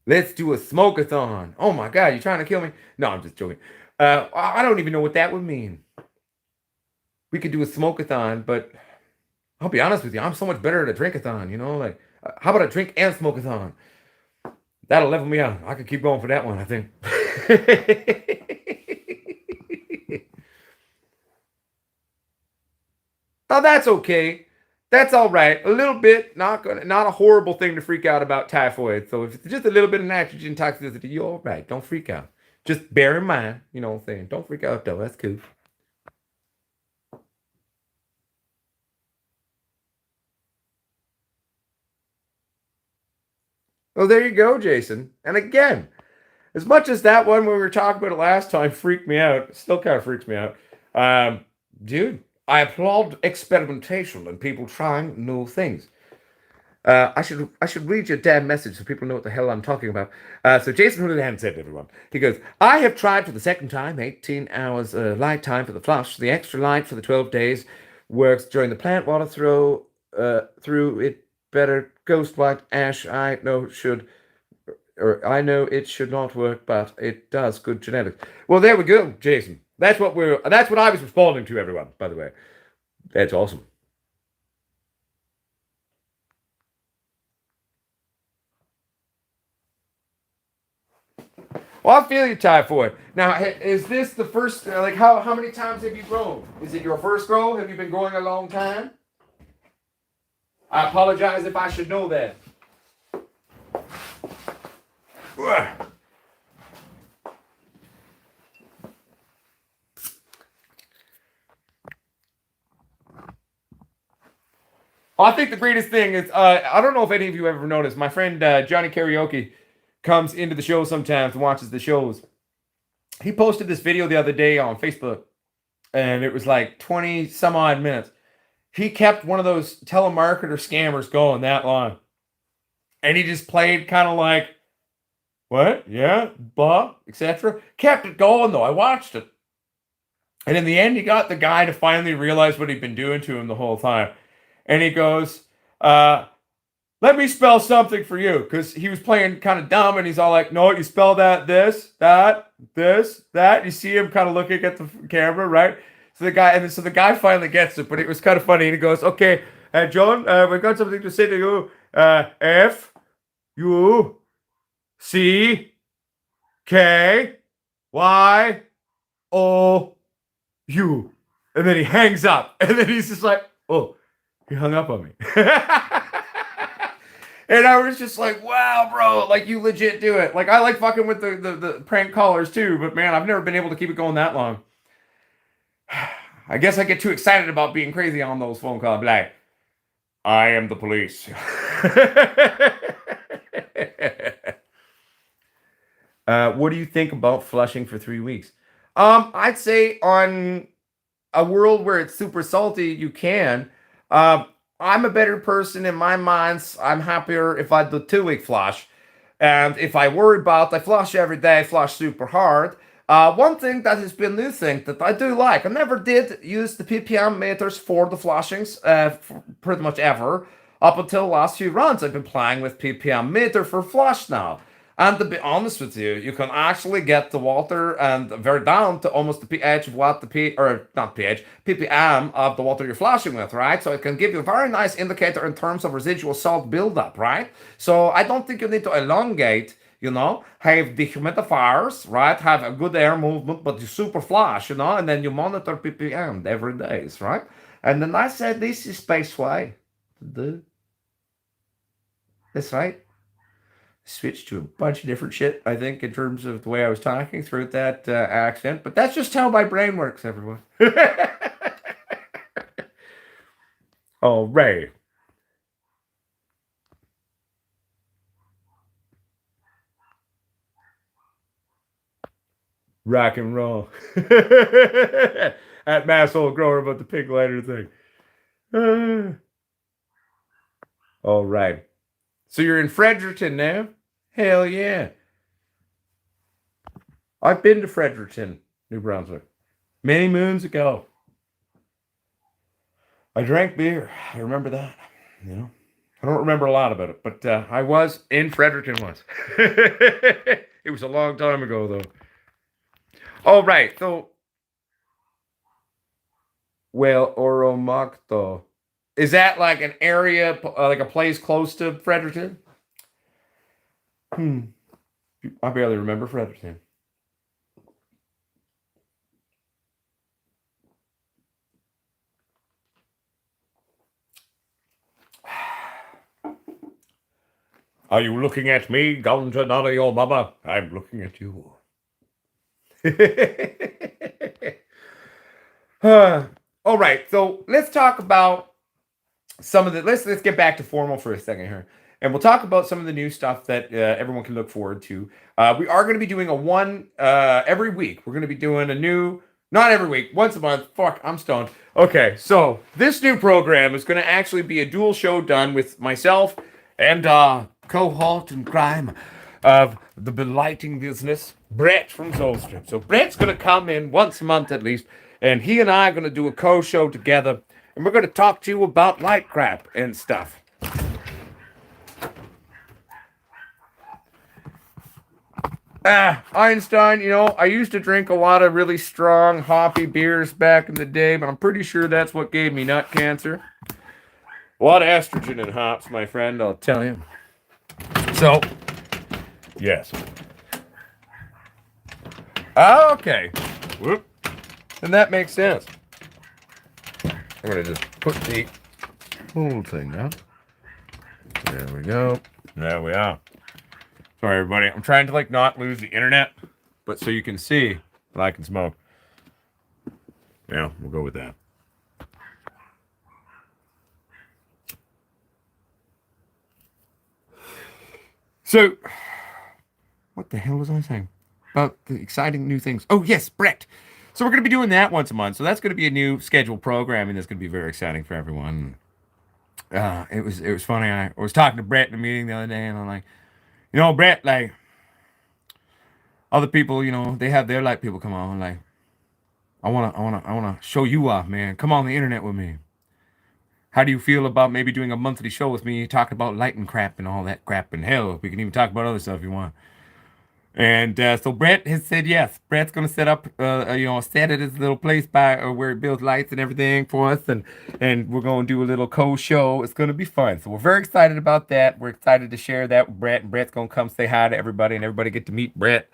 Let's do a smoke-a-thon. Oh my God, you trying to kill me? No, I'm just joking. I don't even know what that would mean. We could do a smoke-a-thon, but I'll be honest with you, I'm so much better at a drink-a-thon, like, how about a drink and smoke-a-thon? That'll level me out. I could keep going for that one, I think. Oh, that's okay. That's all right. A little bit, not a horrible thing to freak out about typhoid. So if it's just a little bit of nitrogen toxicity, you're all right. Don't freak out. Just bear in mind, what I'm saying. Don't freak out though. That's cool. Oh, there you go, Jason. And again, as much as that one when we were talking about it last time freaked me out, it still kind of freaks me out. Dude, I applaud experimentation and people trying new things. I should read your damn message so people know what the hell I'm talking about. So Jason Houlihan said to everyone, he goes, I have tried for the second time, 18 hours light time for the flush. The extra light for the 12 days works during the plant water throw through it better ghost white ash. I know it should not work, but it does. Good genetics. Well, there we go, Jason. That's what I was responding to, everyone, by the way. That's awesome. Well, I feel you, typhoid. Now, is this the first, like, how many times have you grown? Is it your first grow? Have you been growing a long time? I apologize if I should know that. I think the greatest thing is, I don't know if any of you ever noticed, my friend Johnny Karaoke comes into the show sometimes and watches the shows. He posted this video the other day on Facebook, and it was like 20 some odd minutes. He kept one of those telemarketer scammers going that long. And he just played kind of like, what? Yeah, blah, etc. Kept it going, though. I watched it. And in the end, he got the guy to finally realize what he'd been doing to him the whole time. And he goes, let me spell something for you. Because he was playing kind of dumb, and he's all like, no, you spell that, this, that, this, that. You see him kind of looking at the camera, right? So the guy finally gets it, but it was kind of funny. And he goes, okay, John, we've got something to say to you. F, U, C, K, Y, O, U. And then he hangs up. And then he's just like, oh, he hung up on me. And I was just like, wow, bro, like, you legit do it. Like, I like fucking with the prank callers too, but man, I've never been able to keep it going that long. I guess I get too excited about being crazy on those phone calls. Be like, I am the police. What do you think about flushing for 3 weeks? I'd say on a world where it's super salty, you can. I'm a better person in my minds. I'm happier if I do 2 week flush. And if I worry about, I flush every day, flush super hard. One thing that has been new thing that I do like, I never did use the ppm meters for the flushings, pretty much ever. Up until the last few runs, I've been playing with ppm meter for flush now. And to be honest with you, you can actually get the water and very down to almost the pH of what the or not pH, ppm of the water you're flushing with, right? So it can give you a very nice indicator in terms of residual salt buildup, right? So I don't think you need to elongate, have dehumidifiers, right? Have a good air movement, but you super flush, and then you monitor ppm every day, right? And then I said this is space way to do. That's right. Switched to a bunch of different shit, I think, in terms of the way I was talking through that accent. But that's just how my brain works, everyone. Oh, Ray. Rock and roll. At Masshole Grower about the pig lighter thing. All right. So you're in Fredericton now? Hell yeah. I've been to Fredericton, New Brunswick, many moons ago. I drank beer. I remember that. I don't remember a lot about it, but I was in Fredericton once. It was a long time ago, though. Oh, right. So, well, Oromocto. Is that like an area, like a place close to Fredericton? I barely remember Fredericton. Are you looking at me, gone to none of your mama? I'm looking at you. All right, so let's talk about some of the. Let's get back to formal for a second here, and we'll talk about some of the new stuff that everyone can look forward to. We are going to be doing a one every week. We're going to be doing a new, not every week, once a month. Fuck, I'm stoned. Okay, so this new program is going to actually be a dual show done with myself and cohort in crime of the belighting business, Brett from Soulstrip. So Brett's going to come in once a month at least, and he and I are going to do a co-show together, and we're going to talk to you about light crap and stuff. Einstein, I used to drink a lot of really strong, hoppy beers back in the day, but I'm pretty sure that's what gave me nut cancer. A lot of estrogen in hops, my friend, I'll tell you. So, yes. Okay. Whoop. And that makes sense. I'm going to just put the whole thing down. There we go. There we are. Sorry, everybody. I'm trying to, not lose the internet, but so you can see that I can smoke. Yeah, we'll go with that. So, what the hell was I saying? About the exciting new things. Oh, yes, Brett. So we're going to be doing that once a month. So that's going to be a new scheduled programming that's going to be very exciting for everyone. It was funny. I was talking to Brett in a meeting the other day, and I'm like, Brett, other people, they have their light people come on. Like, I wanna show you off, man. Come on the internet with me. How do you feel about maybe doing a monthly show with me, talking about light and crap and all that crap? And hell, we can even talk about other stuff if you want. And so Brett has said yes. Brett's gonna set up, set at his little place by where he builds lights and everything for us, and we're gonna do a little co-show. It's gonna be fun. So we're very excited about that. We're excited to share that with Brett, and Brett's gonna come say hi to everybody, and everybody get to meet Brett.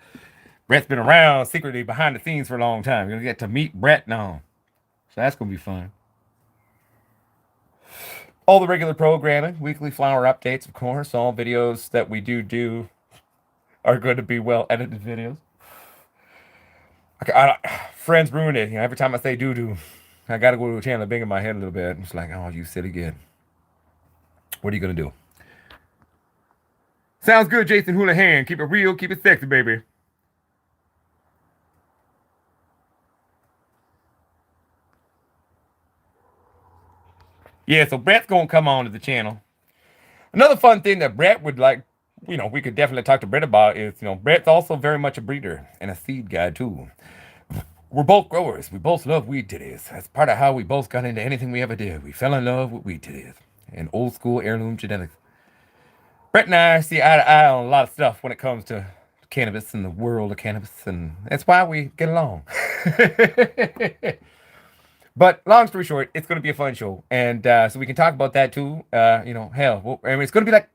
Brett's been around secretly behind the scenes for a long time. You're gonna get to meet Brett now, so that's gonna be fun. All the regular programming, weekly flower updates, of course. All videos that we do are going to be well edited videos. Friends ruin it. Every time I say do, I got to go to a channel bang in my head a little bit. It's like, oh, you silly kid. What are you going to do? Sounds good, Jason Houlihan. Keep it real, keep it sexy, baby. Yeah, so Brett's gonna come on to the channel. Another fun thing that Brett would like, we could definitely talk to Brett about is, Brett's also very much a breeder and a seed guy too. We're both growers. We both love weed titties. That's part of how we both got into anything we ever did. We fell in love with weed titties and old school heirloom genetics. Brett and I see eye to eye on a lot of stuff when it comes to cannabis and the world of cannabis, and that's why we get along. But long story short, it's going to be a fun show, and so we can talk about that too. Hell, I mean, it's going to be like,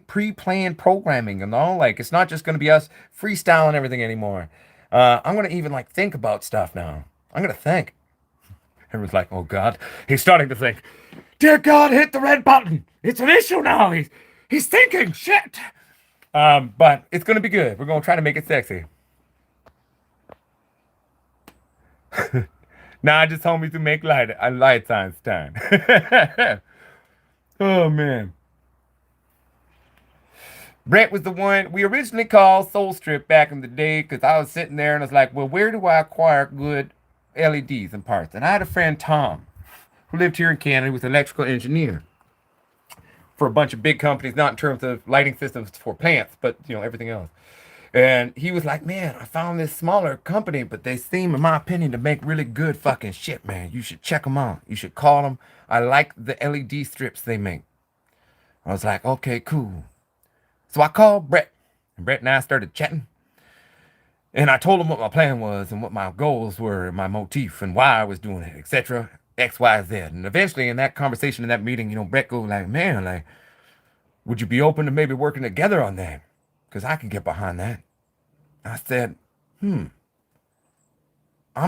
pre-planned programming, like it's not just going to be us freestyling everything anymore. I'm going to even like think about stuff now. I'm going to think. Everyone's like, oh God, he's starting to think. Dear God, hit the red button. It's an issue now. He's thinking shit. But it's going to be good. We're going to try to make it sexy. Nah, I just told me to make light signs time. Oh, man. Brett was the one we originally called Soul Strip back in the day because I was sitting there and I was like, well, where do I acquire good LEDs and parts? And I had a friend, Tom, who lived here in Canada. He was an electrical engineer for a bunch of big companies, not in terms of lighting systems for plants, but, everything else. And he was like, man, I found this smaller company, but they seem, in my opinion, to make really good fucking shit, man. You should check them out. You should call them. I like the LED strips they make. I was like, okay, cool. So I called Brett, and Brett and I started chatting. And I told him what my plan was and what my goals were, my motif, and why I was doing it, etc. X, Y, Z. And eventually in that conversation, in that meeting, Brett goes like, man, like, would you be open to maybe working together on that? Because I can get behind that. I said, I'm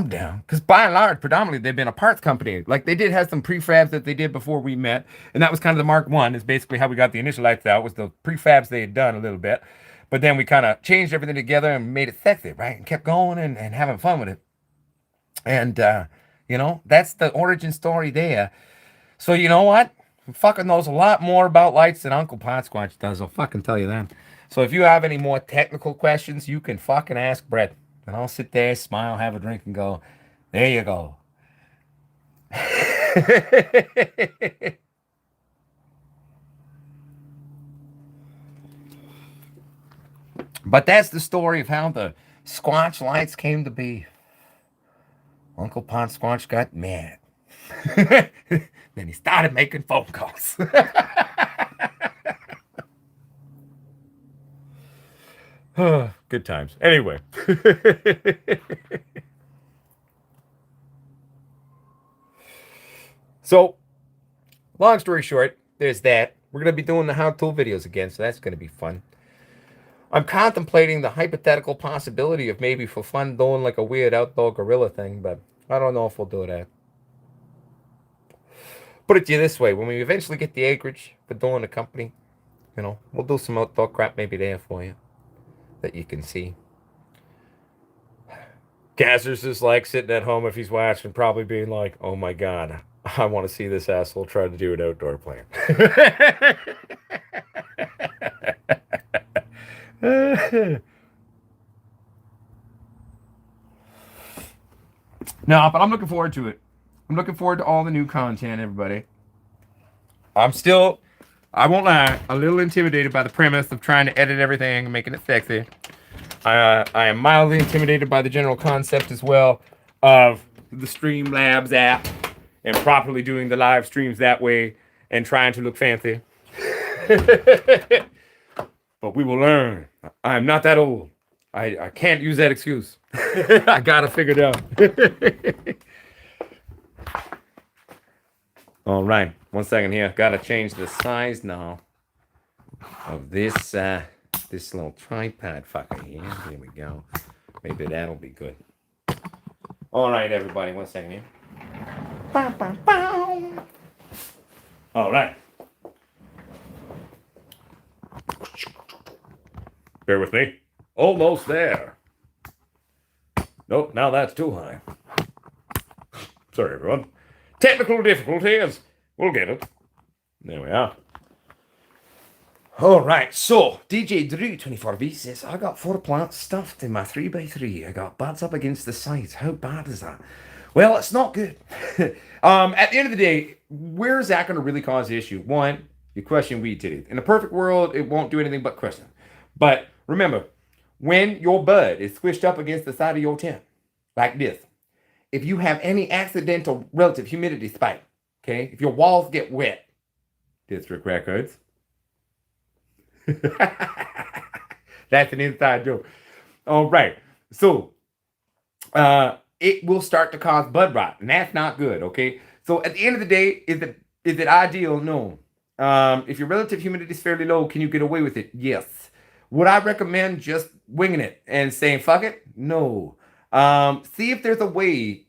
down. Because by and large, predominantly, they've been a parts company. Like, they did have some prefabs that they did before we met. And that was kind of the Mark 1, is basically how we got the initial lights out, was the prefabs they had done a little bit. But then we kind of changed everything together and made it sexy, right? And kept going and having fun with it. And, that's the origin story there. So you know what? He fucking knows a lot more about lights than Uncle Potsquatch does. I'll fucking tell you that. So if you have any more technical questions, you can fucking ask Brett. And I'll sit there, smile, have a drink, and go, there you go. But that's the story of how the Squatch lights came to be. Uncle Potsquatch got mad. Then he started making phone calls. Good times. Anyway. So, long story short, there's that. We're going to be doing the how-to videos again, so that's going to be fun. I'm contemplating the hypothetical possibility of maybe for fun doing like a weird outdoor gorilla thing, but I don't know if we'll do that. Put it to you this way, when we eventually get the acreage for doing the company, we'll do some outdoor crap maybe there for you that you can see. Cassier's just like sitting at home if he's watching, probably being like, oh my God, I want to see this asshole try to do an outdoor plant. No, but I'm looking forward to it. I'm looking forward to all the new content, everybody. I'm still, I won't lie, a little intimidated by the premise of trying to edit everything and making it sexy. I am mildly intimidated by the general concept as well of the Streamlabs app and properly doing the live streams that way and trying to look fancy. But we will learn. I am not that old. I can't use that excuse. I got it figured out. All right. 1 second here. Got to change the size now of this this little tripod fucker here. Here we go. Maybe that'll be good. All right, everybody. 1 second here. All right. Bear with me. Almost there. Nope, now that's too high. Sorry, everyone. Technical difficulties. We'll get it. There we are. All right, so DJ Drew 24V says, I got 4 plants stuffed in my 3x3. I got buds up against the sides. How bad is that? Well, it's not good. At the end of the day, where is that going to really cause the issue? One, you question weed titties. In a perfect world, it won't do anything but crush them. But remember, when your bud is squished up against the side of your tent, like this, if you have any accidental relative humidity spike, okay, if your walls get wet, District Records, that's an inside joke. All right. So it will start to cause bud rot, and that's not good. Okay. So at the end of the day, is it ideal? No. If your relative humidity is fairly low, can you get away with it? Yes. Would I recommend just winging it and saying fuck it? No. See if there's a way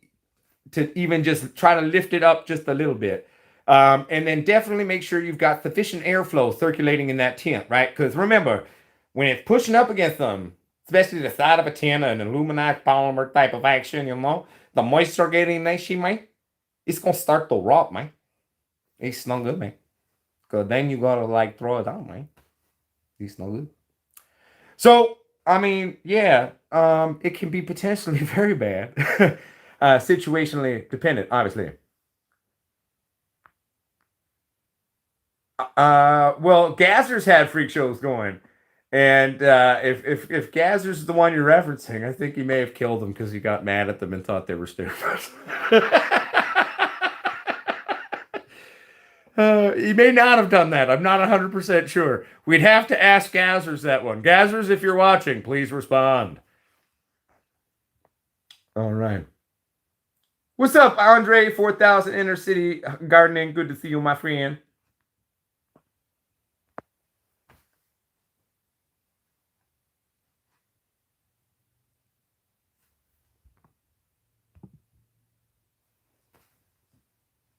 to even just try to lift it up just a little bit. And then definitely make sure you've got sufficient airflow circulating in that tent, right? Because remember, when it's pushing up against them, especially the side of a tent, an aluminized polymer type of action, the moisture getting nice, man, it's going to start to rot, man. It's not good, man. Because then you got to like throw it out, man. It's not good. So, I mean, yeah, it can be potentially very bad. Situationally dependent, obviously. Well, Gazzers had freak shows going, and if Gazzers is the one you're referencing, I think he may have killed them because he got mad at them and thought they were stupid. He may not have done that. I'm not 100% sure. We'd have to ask Gazzers that one. Gazzers, if you're watching, please respond. All right. What's up, Andre? 4000 Inner City Gardening. Good to see you, my friend.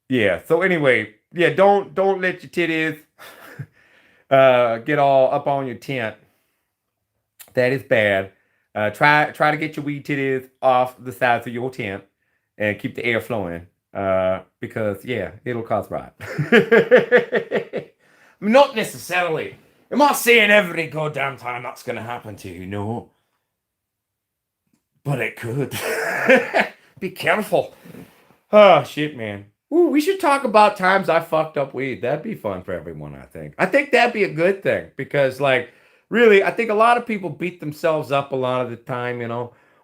Yeah. So anyway, yeah, don't let your titties get all up on your tent. That is bad. Try to get your weed titties off the sides of your tent and keep the air flowing. Because yeah, it'll cause rot. Not necessarily. I'm not saying every goddamn time that's gonna happen to you, no. But it could. Be careful. Oh shit, man. Ooh, we should talk about times I fucked up weed. That'd be fun for everyone, I think. I think that'd be a good thing because, like, really, I think a lot of people beat themselves up a lot of the time,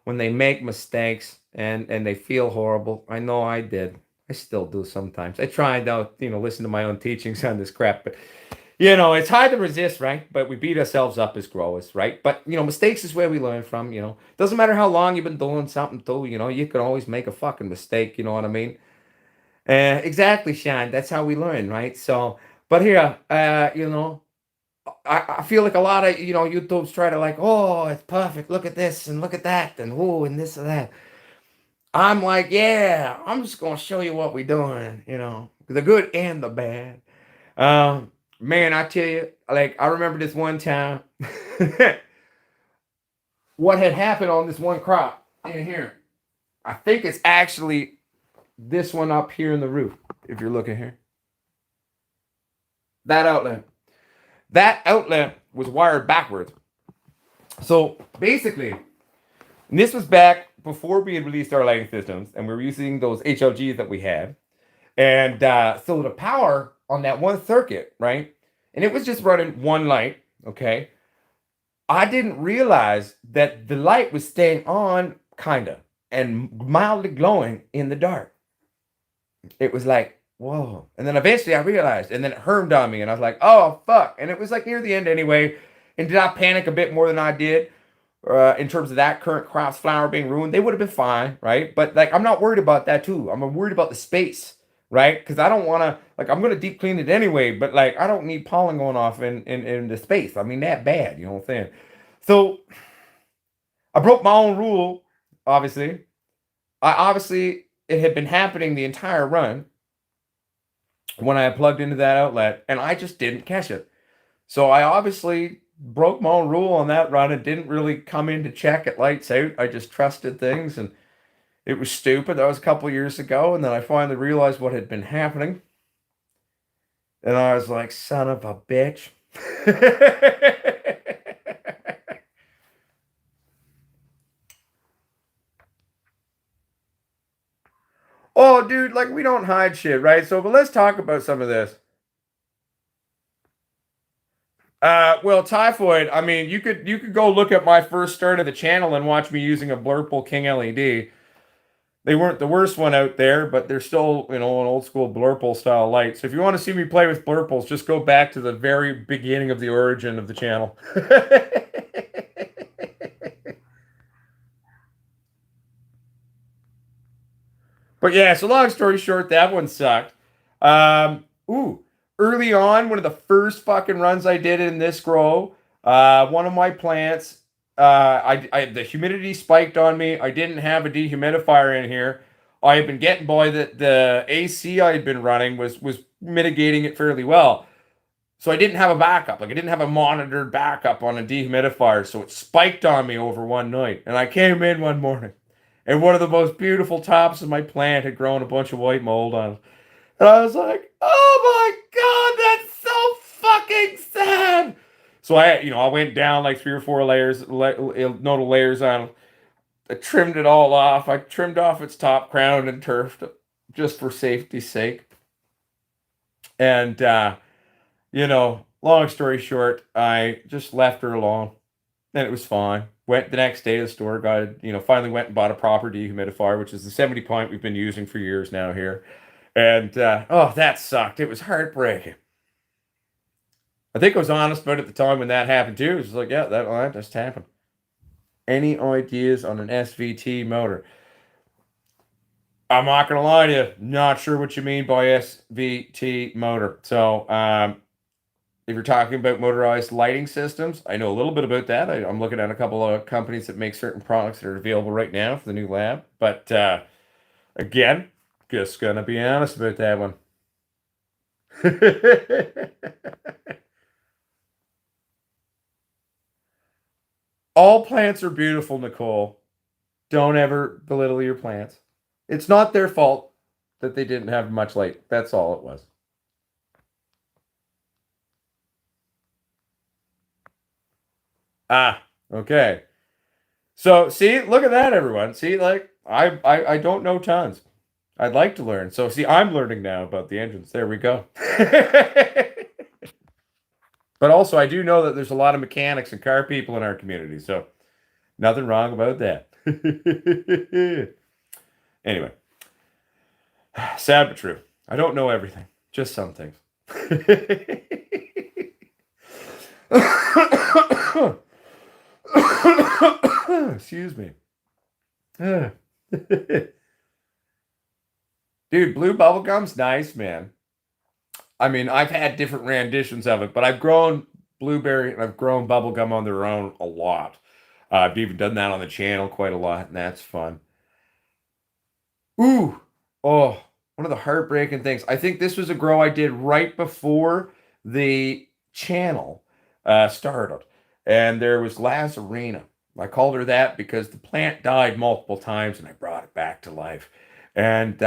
when they make mistakes and they feel horrible. I know I did. I still do sometimes. I try to, listen to my own teachings on this crap, but it's hard to resist, right? But we beat ourselves up as growers, right? But mistakes is where we learn from. Doesn't matter how long you've been doing something, too. You can always make a fucking mistake. You know what I mean? Exactly, Sean. That's how we learn, right? So, but here, I feel like a lot of YouTubes try to like, oh, it's perfect. Look at this and look at that and oh, and this and that. I'm like, yeah, I'm just gonna show you what we're doing. The good and the bad. Man, I tell you, like, I remember this one time, what had happened on this one crop in here. I think it's actually this one up here in the roof. If you're looking here. That outlet. That outlet was wired backwards. So basically, and this was back before we had released our lighting systems, and we were using those HLGs that we had. And so the power on that one circuit, right? And it was just running one light, okay? I didn't realize that the light was staying on, kinda, and mildly glowing in the dark. It was like, whoa. And then eventually I realized, and then it hermed on me, and I was like, oh, fuck. And it was like near the end anyway. And did I panic a bit more than I did in terms of that current crop's flower being ruined? They would have been fine, right? But like, I'm not worried about that too. I'm worried about the space, right? Because I don't want to, like, I'm going to deep clean it anyway, but like, I don't need pollen going off in the space. I mean, that bad, you know what I'm saying? So I broke my own rule, obviously. It had been happening the entire run when I plugged into that outlet, and I just didn't catch it. So I obviously broke my own rule on that run and didn't really come in to check it lights out. I just trusted things, and it was stupid. That was a couple years ago, and then I finally realized what had been happening. And I was like, son of a bitch. Oh, dude, like we don't hide shit, right? So, but let's talk about some of this. Well, typhoid. I mean, you could go look at my first start of the channel and watch me using a Blurple King LED. They weren't the worst one out there, but they're still, an old school Blurple style light. So if you want to see me play with Blurples, just go back to the very beginning of the origin of the channel. But yeah, so long story short, that one sucked. Ooh, early on, one of the first fucking runs I did in this grow, one of my plants, the humidity spiked on me. I didn't have a dehumidifier in here. I had been getting by the AC I had been running was mitigating it fairly well. So I didn't have a backup. Like I didn't have a monitored backup on a dehumidifier. So it spiked on me over one night. And I came in one morning and one of the most beautiful tops of my plant had grown a bunch of white mold on it. And I was like, oh my God, that's so fucking sad. So I went down like 3 or 4 layers, nodal layers on it. I trimmed it all off. I trimmed off its top crown and turfed it just for safety's sake. And, long story short, I just left her alone and it was fine. Went the next day to the store, finally went and bought a proper dehumidifier, which is the 70 point we've been using for years now here. And oh, that sucked. It was heartbreaking. I think I was honest about it at the time when that happened too. It was like, yeah, that just happened. Any ideas on an SVT motor? I'm not gonna lie to you, not sure what you mean by SVT motor. So, if you're talking about motorized lighting systems, I know a little bit about that. I'm looking at a couple of companies that make certain products that are available right now for the new lab. But again, just gonna be honest about that one. All plants are beautiful, Nicole. Don't ever belittle your plants. It's not their fault that they didn't have much light. That's all it was. Ah, okay. So see, look at that, everyone. See, like I don't know tons. I'd like to learn. So see, I'm learning now about the engines. There we go. But also, I do know that there's a lot of mechanics and car people in our community. So nothing wrong about that. Anyway, sad but true. I don't know everything, just some things. Excuse me. Dude, blue bubblegum's nice, man. I mean, I've had different renditions of it, but I've grown blueberry and I've grown bubblegum on their own a lot. I've even done that on the channel quite a lot, and that's fun. Ooh, oh, one of the heartbreaking things. I think this was a grow I did right before the channel started, and there was Lazarina. I called her that because the plant died multiple times, and I brought it back to life. And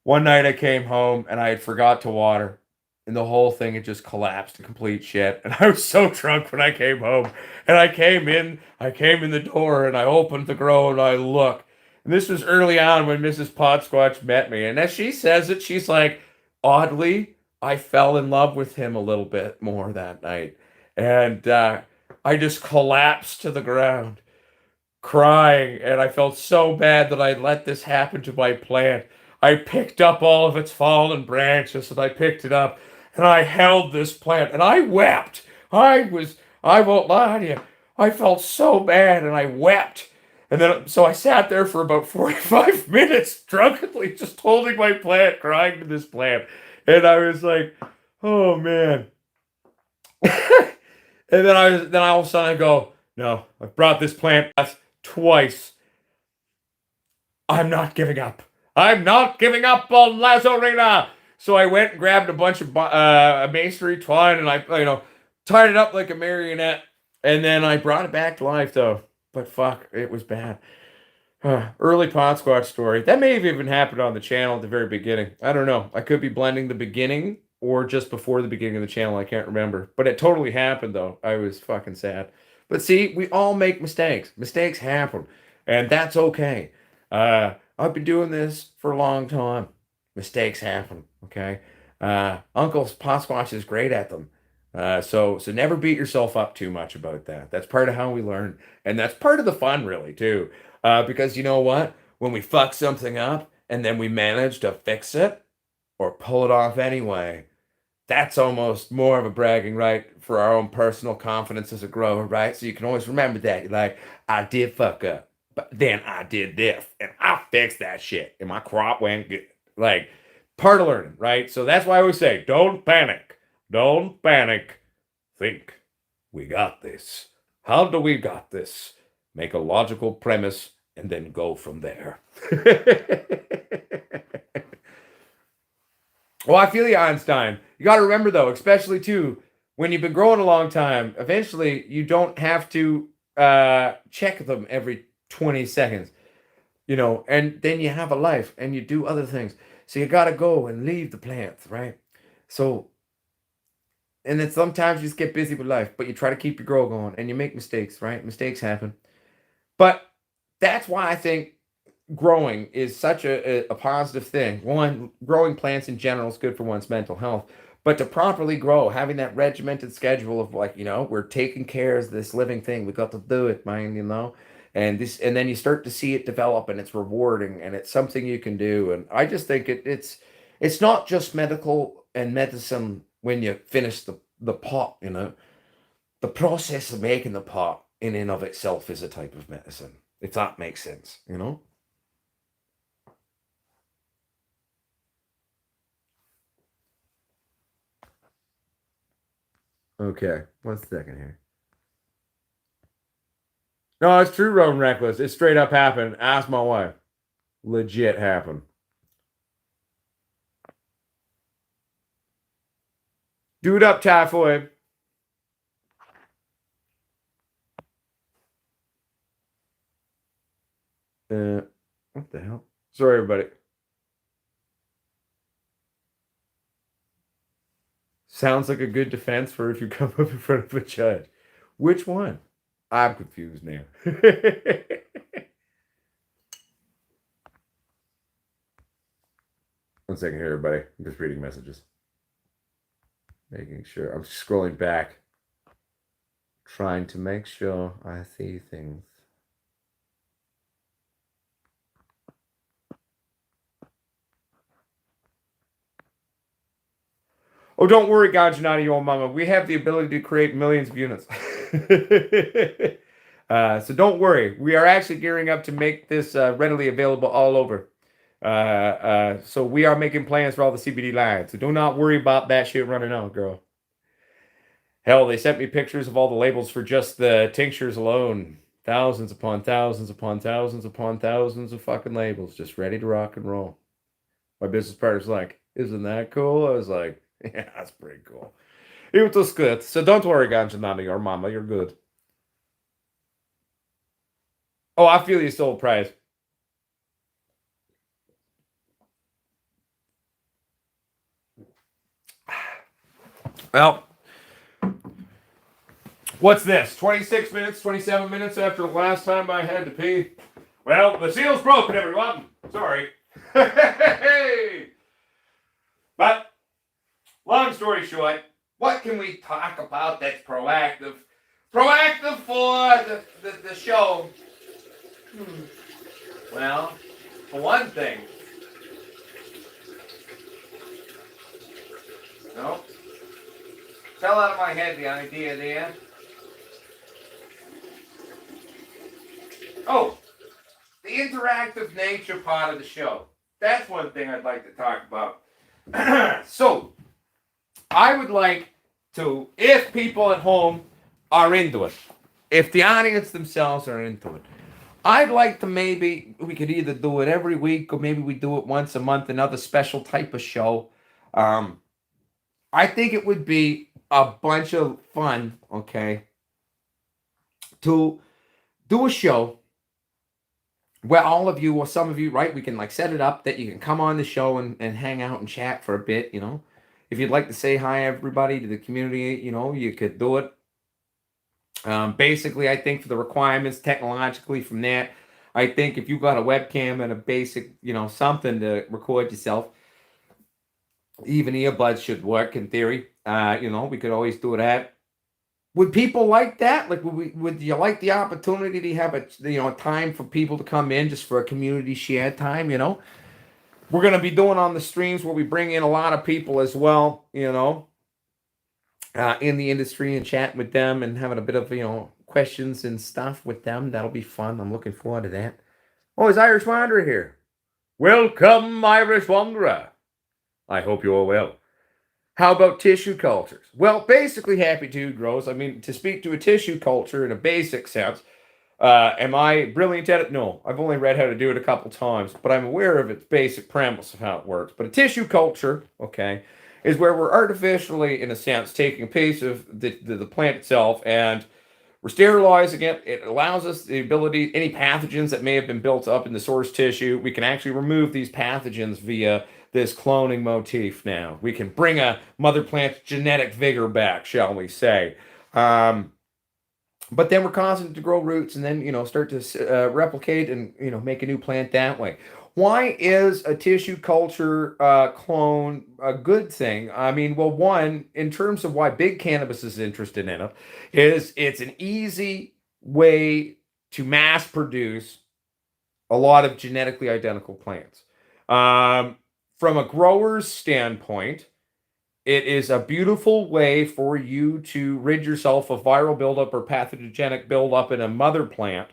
one night I came home and I had forgot to water, and the whole thing had just collapsed to complete shit. And I was so drunk when I came home, and I came in the door, and I opened the grow, and I looked. And this was early on when Mrs. Potsquatch met me. And as she says it, she's like, oddly, I fell in love with him a little bit more that night. And I just collapsed to the ground, crying. And I felt so bad that I let this happen to my plant. I picked up all of its fallen branches and I picked it up and I held this plant and I wept. I won't lie to you, I felt so bad and I wept. And then, so I sat there for about 45 minutes, drunkenly just holding my plant, crying to this plant. And I was like, oh man. And then all of a sudden I go, no, I've brought this plant twice. I'm not giving up. I'm not giving up on Lazarina. So I went and grabbed a bunch of masonry twine and I, tied it up like a marionette. And then I brought it back to life though. But fuck, it was bad. Early Potsquatch story. That may have even happened on the channel at the very beginning. I don't know. I could be blending the beginning or just before the beginning of the channel. I can't remember. But it totally happened though. I was fucking sad. But see, we all make mistakes. Mistakes happen. And that's okay. I've been doing this for a long time. Mistakes happen, okay? Uncle Potsquatch is great at them. So never beat yourself up too much about that. That's part of how we learn, and that's part of the fun, really, too. Because you know what? When we fuck something up and then we manage to fix it or pull it off anyway, that's almost more of a bragging right for our own personal confidence as a grower, right? So you can always remember that. You're like, I did fuck up, but then I did this and I fixed that shit and my crop went good. Like, part of learning, right? So that's why I always say, don't panic. Don't panic. Think, we got this. How do we got this? Make a logical premise and then go from there. Well, I feel you, Einstein. You got to remember, though, especially too, when you've been growing a long time, eventually you don't have to check them every 20 seconds, and then you have a life and you do other things. So you got to go and leave the plants, right? So, and then sometimes you just get busy with life, but you try to keep your grow going and you make mistakes, right? Mistakes happen. But that's why I think growing is such a positive thing. One, growing plants in general is good for one's mental health. But to properly grow, having that regimented schedule of like, we're taking care of this living thing. We got to do it, man. And then you start to see it develop and it's rewarding and it's something you can do. And I just think it's not just medical and medicine when you finish the pot. The process of making the pot in and of itself is a type of medicine, if that makes sense. Okay, 1 second here. No, it's true, Roan Reckless. It straight up happened. Ask my wife. Legit happened. Do it up, Typhoid. What the hell? Sorry, everybody. Sounds like a good defense for if you come up in front of a judge. Which one? I'm confused now. 1 second here, everybody. I'm just reading messages. Making sure. I'm scrolling back. Trying to make sure I see things. Oh, don't worry, Ganjanati, your mama. We have the ability to create millions of units. So don't worry. We are actually gearing up to make this readily available all over. So we are making plans for all the CBD lines. So do not worry about that shit running out, girl. Hell, they sent me pictures of all the labels for just the tinctures alone. Thousands upon thousands upon thousands upon thousands of fucking labels just ready to rock and roll. My business partner's like, isn't that cool? I was like, yeah, that's pretty cool. It was good. So don't worry, Ganjanani, your mama, you're good. Oh, I feel you sold price. Well, what's this? 26 minutes, 27 minutes after the last time I had to pee? Well, the seal's broken, everyone. Sorry. But, long story short, what can we talk about that's proactive? Proactive for the show. Well, for one thing. No. Fell out of my head the idea there. Oh, the interactive nature part of the show. That's one thing I'd like to talk about. So, I would like to, if people at home are into it, if the audience themselves are into it, I'd like to maybe, we could either do it every week or maybe we do it once a month, another special type of show. I think it would be a bunch of fun, okay, to do a show where all of you or some of you, right, we can like set it up that you can come on the show and hang out and chat for a bit, If you'd like to say hi, everybody, to the community, you could do it. Basically, I think for the requirements technologically from that, I think if you got a webcam and a basic, something to record yourself, even earbuds should work in theory. We could always do that. Would people like that? Like, would you like the opportunity to have a time for people to come in just for a community share time? We're gonna be doing on the streams where we bring in a lot of people as well. In the industry and chatting with them and having a bit of questions and stuff with them. That'll be fun. I'm looking forward to that. Oh, is Irish Wanderer here? Welcome, Irish Wanderer. I hope you're well. How about tissue cultures? Well, basically, happy to grows. I mean, to speak to a tissue culture in a basic sense, am I brilliant at it? No, I've only read how to do it a couple times, but I'm aware of its basic premise of how it works. But a tissue culture, okay, is where we're artificially, in a sense, taking a piece of the plant itself and we're sterilizing it. It allows us the ability, any pathogens that may have been built up in the source tissue, we can actually remove these pathogens via this cloning motif now. We can bring a mother plant's genetic vigor back, shall we say. But then we're causing it to grow roots and then, start to replicate and, make a new plant that way. Why is a tissue culture clone a good thing? I mean, well, one, in terms of why big cannabis is interested in it, is it's an easy way to mass produce a lot of genetically identical plants. From a grower's standpoint, it is a beautiful way for you to rid yourself of viral buildup or pathogenic buildup in a mother plant.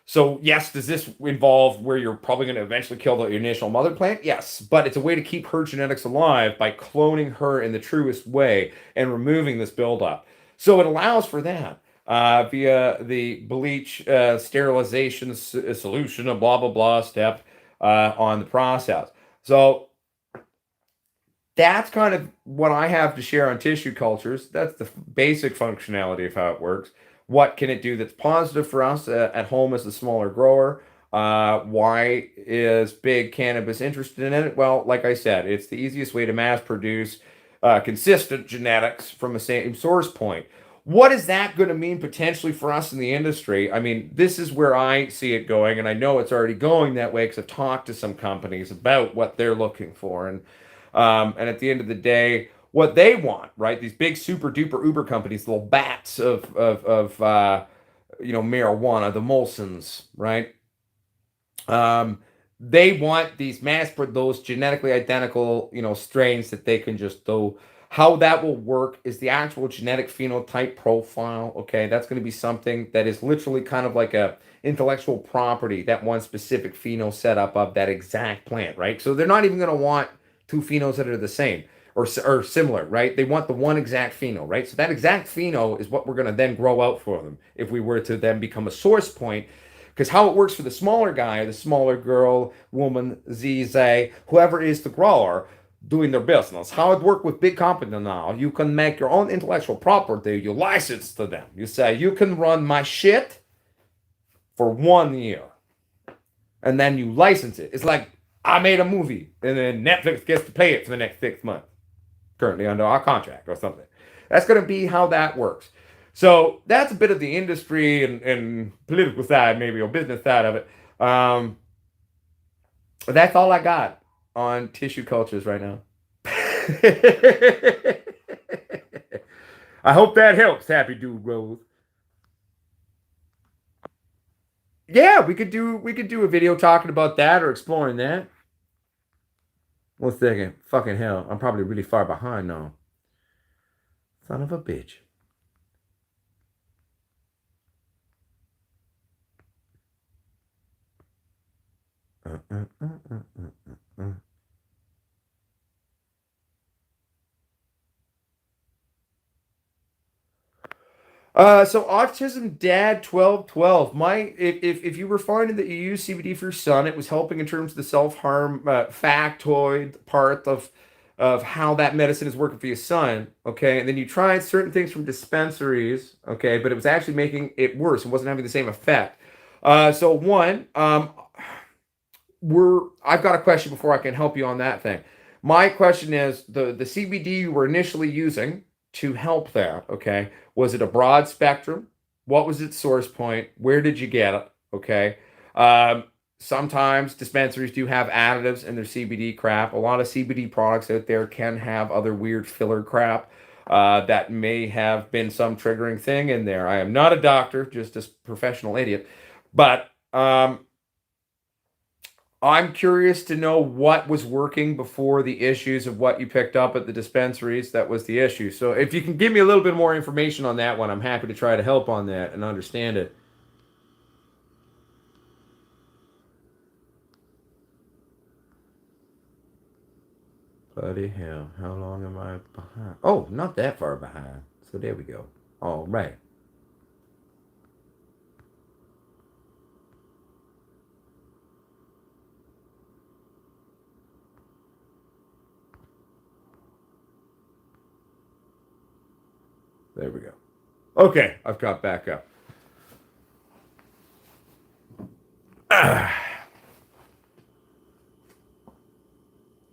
So, yes, does this involve where you're probably going to eventually kill the initial mother plant? Yes, but it's a way to keep her genetics alive by cloning her in the truest way and removing this buildup. So it allows for that via the bleach sterilization solution, a blah, blah, blah step on the process. So that's kind of what I have to share on tissue cultures. That's the basic functionality of how it works. What can it do that's positive for us at home as a smaller grower? Why is big cannabis interested in it? Well, like I said, it's the easiest way to mass produce consistent genetics from the same source point. What is that going to mean potentially for us in the industry? I mean, this is where I see it going, and I know it's already going that way because I've talked to some companies about what they're looking for. And at the end of the day, what they want, right? These big super duper Uber companies, little bats of marijuana, the Molsons, right? They want these those genetically identical, strains that they can just throw. How that will work is the actual genetic phenotype profile. Okay, that's going to be something that is literally kind of like a intellectual property, that one specific pheno setup of that exact plant, right? So they're not even going to want two phenos that are the same or similar, right? They want the one exact pheno, right? So that exact pheno is what we're going to then grow out for them if we were to then become a source point. Because how it works for the smaller guy, the smaller girl, woman, ZZ, whoever is the grower doing their business, how it works with big company now, you can make your own intellectual property, you license to them. You say, you can run my shit for 1 year. And then you license it. It's like, I made a movie, and then Netflix gets to play it for the next 6 months, currently under our contract or something. That's going to be how that works. So that's a bit of the industry and political side, maybe, or business side of it. That's all I got on tissue cultures right now. I hope that helps, Happy Dude Rose. Yeah, we could do a video talking about that or exploring that. One second. Fucking hell. I'm probably really far behind now. Son of a bitch. Uh, uh, uh, uh, uh, uh. So autism dad 1212. If you were finding that you use CBD for your son, it was helping in terms of the self harm factoid part of how that medicine is working for your son. Okay, and then you tried certain things from dispensaries. Okay, but it was actually making it worse. It wasn't having the same effect. So one, I've got a question before I can help you on that thing. My question is the CBD you were initially using to help that, okay? Was it a broad spectrum? What was its source point? Where did you get it? Okay. Um, Sometimes dispensaries do have additives in their CBD crap. A lot of CBD products out there can have other weird filler crap that may have been some triggering thing in there. I am not a doctor, just a professional idiot. But I'm curious to know what was working before the issues of what you picked up at the dispensaries that was the issue. So if you can give me a little bit more information on that one, I'm happy to try to help on that and understand it. Bloody hell, how long am I behind? Oh, not that far behind. So there we go. All right. There we go. Okay, I've got back up.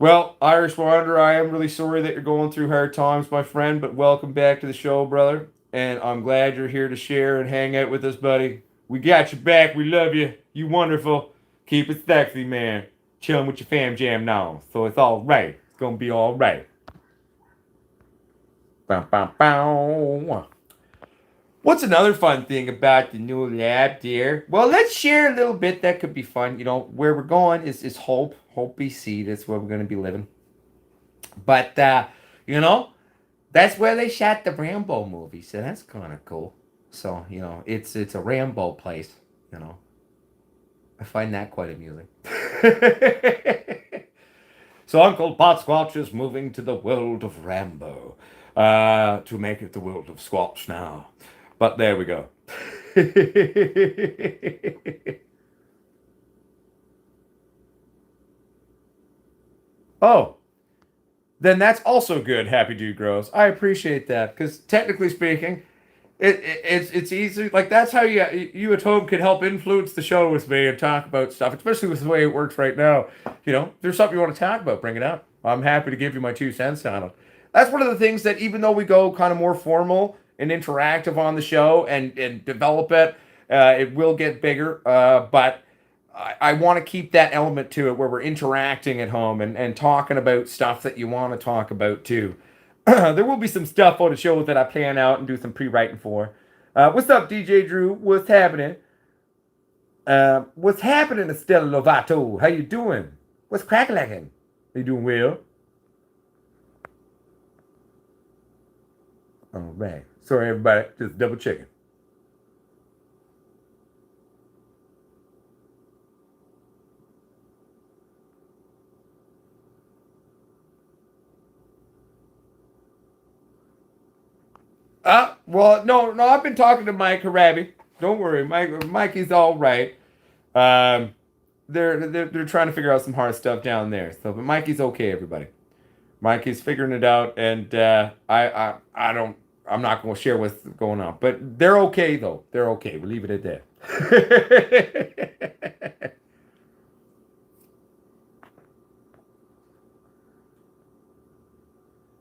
Well, Irish Wanderer, I am really sorry that you're going through hard times, my friend, but welcome back to the show, brother. And I'm glad you're here to share and hang out with us, buddy. We got your back. We love you. You wonderful. Keep it sexy, man. Chilling with your fam jam now. So it's all right. It's going to be all right. Bow, bow, bow. What's another fun thing about the new lab, dear? Well, let's share a little bit that could be fun. You know, where we're going is Hope. Hope, BC. That's where we're going to be living. But you know, that's where they shot the Rambo movie, so that's kind of cool. So you know, it's a Rambo place. You know, I find that quite amusing. So Uncle Potsquatch is moving to the world of Rambo to make it the world of Squatch now. But there we go. Oh, then that's also good. Happy Dude Grows. I appreciate that because technically speaking, it's easy. Like that's how you at home can help influence the show with me and talk about stuff, especially with the way it works right now. You know, if there's something you want to talk about, bring it up. I'm happy to give you my 2 cents on it. That's one of the things that even though we go kind of more formal and interactive on the show and develop it, it will get bigger. But I want to keep that element to it where we're interacting at home and talking about stuff that you want to talk about too. There will be some stuff on the show that I plan out and do some pre-writing for. What's up, DJ Drew? What's happening? What's happening, Estella Lovato? How you doing? What's cracking? Are you doing well? All right. Sorry, everybody. Just double checking. Well, no, I've been talking to Mike Harabi. Don't worry, Mikey's all right. Um, they're trying to figure out some hard stuff down there. So, but Mikey's okay, everybody. Mikey's figuring it out, and I don't. I'm not going to share what's going on, but they're okay though. They're okay. We'll leave it at that.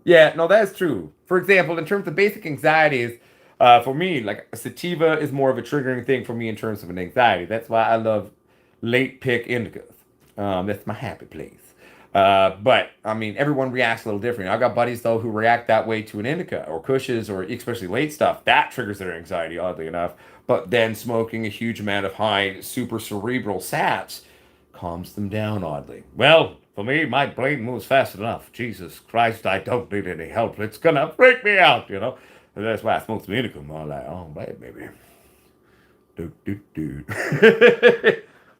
Yeah, no, that's true. For example, in terms of basic anxieties, for me, like sativa is more of a triggering thing for me in terms of an anxiety. That's why I love late pick indicas. That's my happy place. But I mean, everyone reacts a little different. I've got buddies though who react that way to an indica or kushes or especially late stuff. That triggers their anxiety, oddly enough. But then smoking a huge amount of high super cerebral sats calms them down oddly. Well, for me, my brain moves fast enough. Jesus Christ, I don't need any help. It's gonna freak me out, you know. And that's why I smoke some indica. I'm like, oh, right, baby. Do, do, do.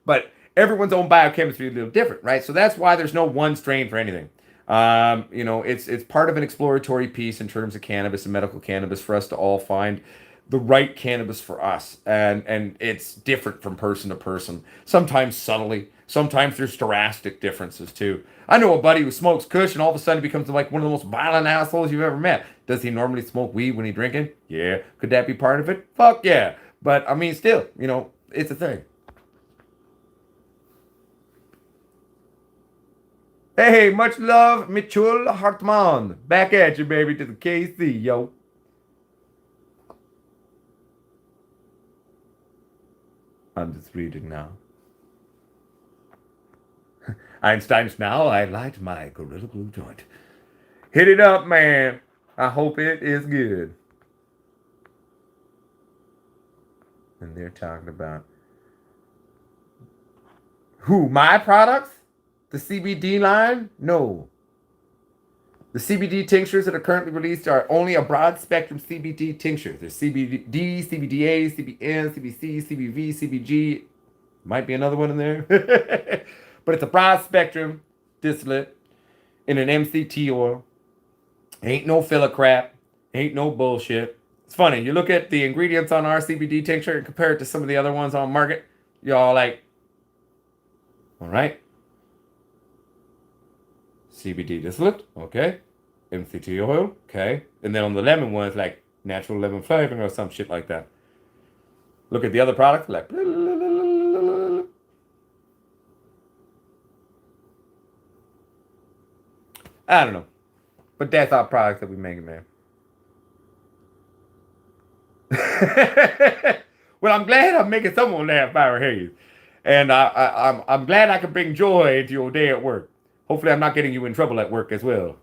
But everyone's own biochemistry is a little different, right? So that's why there's no one strain for anything. You know, it's part of an exploratory piece in terms of cannabis and medical cannabis for us to all find the right cannabis for us, and it's different from person to person. Sometimes subtly, sometimes there's drastic differences too. I know a buddy who smokes Kush, and all of a sudden becomes like one of the most violent assholes you've ever met. Does he normally smoke weed when he's drinking? Yeah. Could that be part of it? Fuck yeah. But I mean, still, you know, it's a thing. Hey, much love, Mitchell Hartman. Back at you, baby, to the KC, yo. I'm just reading now. Einstein's now, I light my Gorilla Glue joint. Hit it up, man. I hope it is good. And they're talking about who? My products? The CBD line? No. The CBD tinctures that are currently released are only a broad spectrum CBD tincture. There's CBD, CBDA, CBN, CBC, CBV, CBG. Might be another one in there. But it's a broad spectrum distillate in an MCT oil. Ain't no filler crap. Ain't no bullshit. It's funny. You look at the ingredients on our CBD tincture and compare it to some of the other ones on market. Y'all like, all right. CBD distillate, okay. MCT oil, okay. And then on the lemon one, it's like natural lemon flavoring or some shit like that. Look at the other products, like, I don't know. But that's our product that we make, man. Well, I'm glad I'm making someone laugh, Byron Hayes. And I'm glad I can bring joy into your day at work. Hopefully, I'm not getting you in trouble at work as well.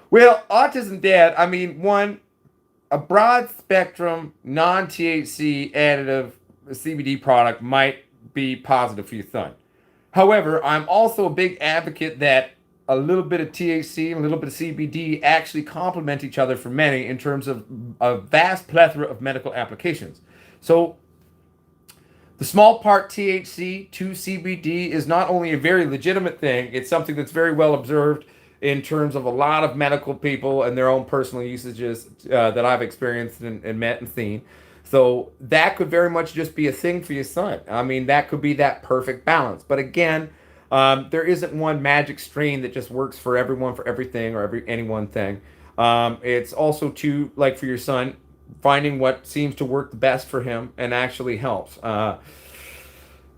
Well, autism dad, I mean, one, a broad spectrum non THC additive CBD product might be positive for your son. However, I'm also a big advocate that a little bit of THC and a little bit of CBD actually complement each other for many in terms of a vast plethora of medical applications. So, the small part THC to CBD is not only a very legitimate thing, it's something that's very well observed in terms of a lot of medical people and their own personal usages that I've experienced and met and seen. So that could very much just be a thing for your son. I mean, that could be that perfect balance. But again, there isn't one magic strain that just works for everyone, for everything, or any one thing. It's also too, like for your son, finding what seems to work the best for him and actually helps.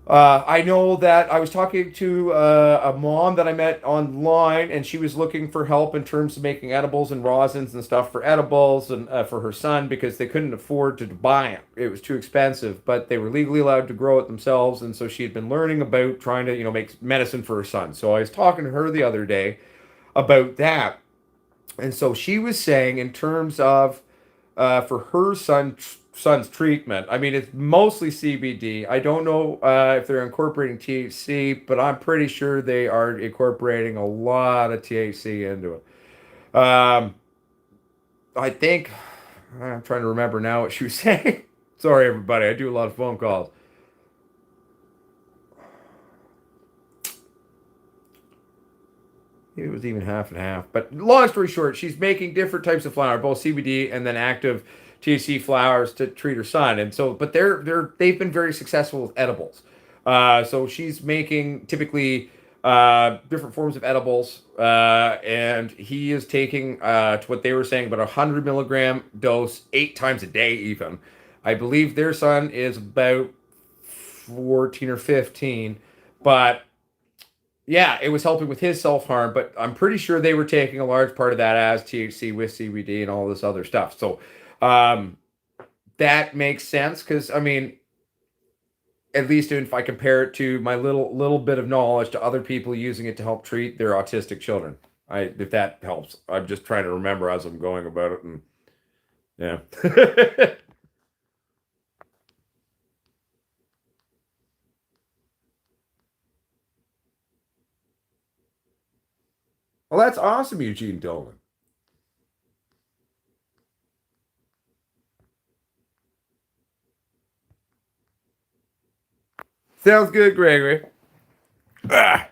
I know that I was talking to a mom that I met online, and she was looking for help in terms of making edibles and rosins and stuff for edibles and for her son because they couldn't afford to buy it. It was too expensive, but they were legally allowed to grow it themselves, and so she had been learning about trying to, make medicine for her son. So I was talking to her the other day about that, and so she was saying in terms of for her son's treatment. I mean, it's mostly CBD. I don't know if they're incorporating THC, but I'm pretty sure they are incorporating a lot of THC into it. I think I'm trying to remember now what she was saying. Sorry, everybody. I do a lot of phone calls. It was even half and half. But long story short, she's making different types of flower, both CBD and then active THC flowers to treat her son. And so, but they've been very successful with edibles. So she's making typically different forms of edibles, and he is taking to what they were saying about 100 milligram dose 8 times a day. Even I believe their son is about 14 or 15, but yeah, it was helping with his self harm, but I'm pretty sure they were taking a large part of that as THC with CBD and all this other stuff. So um, that makes sense because I mean, at least if I compare it to my little bit of knowledge to other people using it to help treat their autistic children, if that helps. I'm just trying to remember as I'm going about it, and yeah. Well, that's awesome, Eugene Dolan. Sounds good, Gregory. Ah.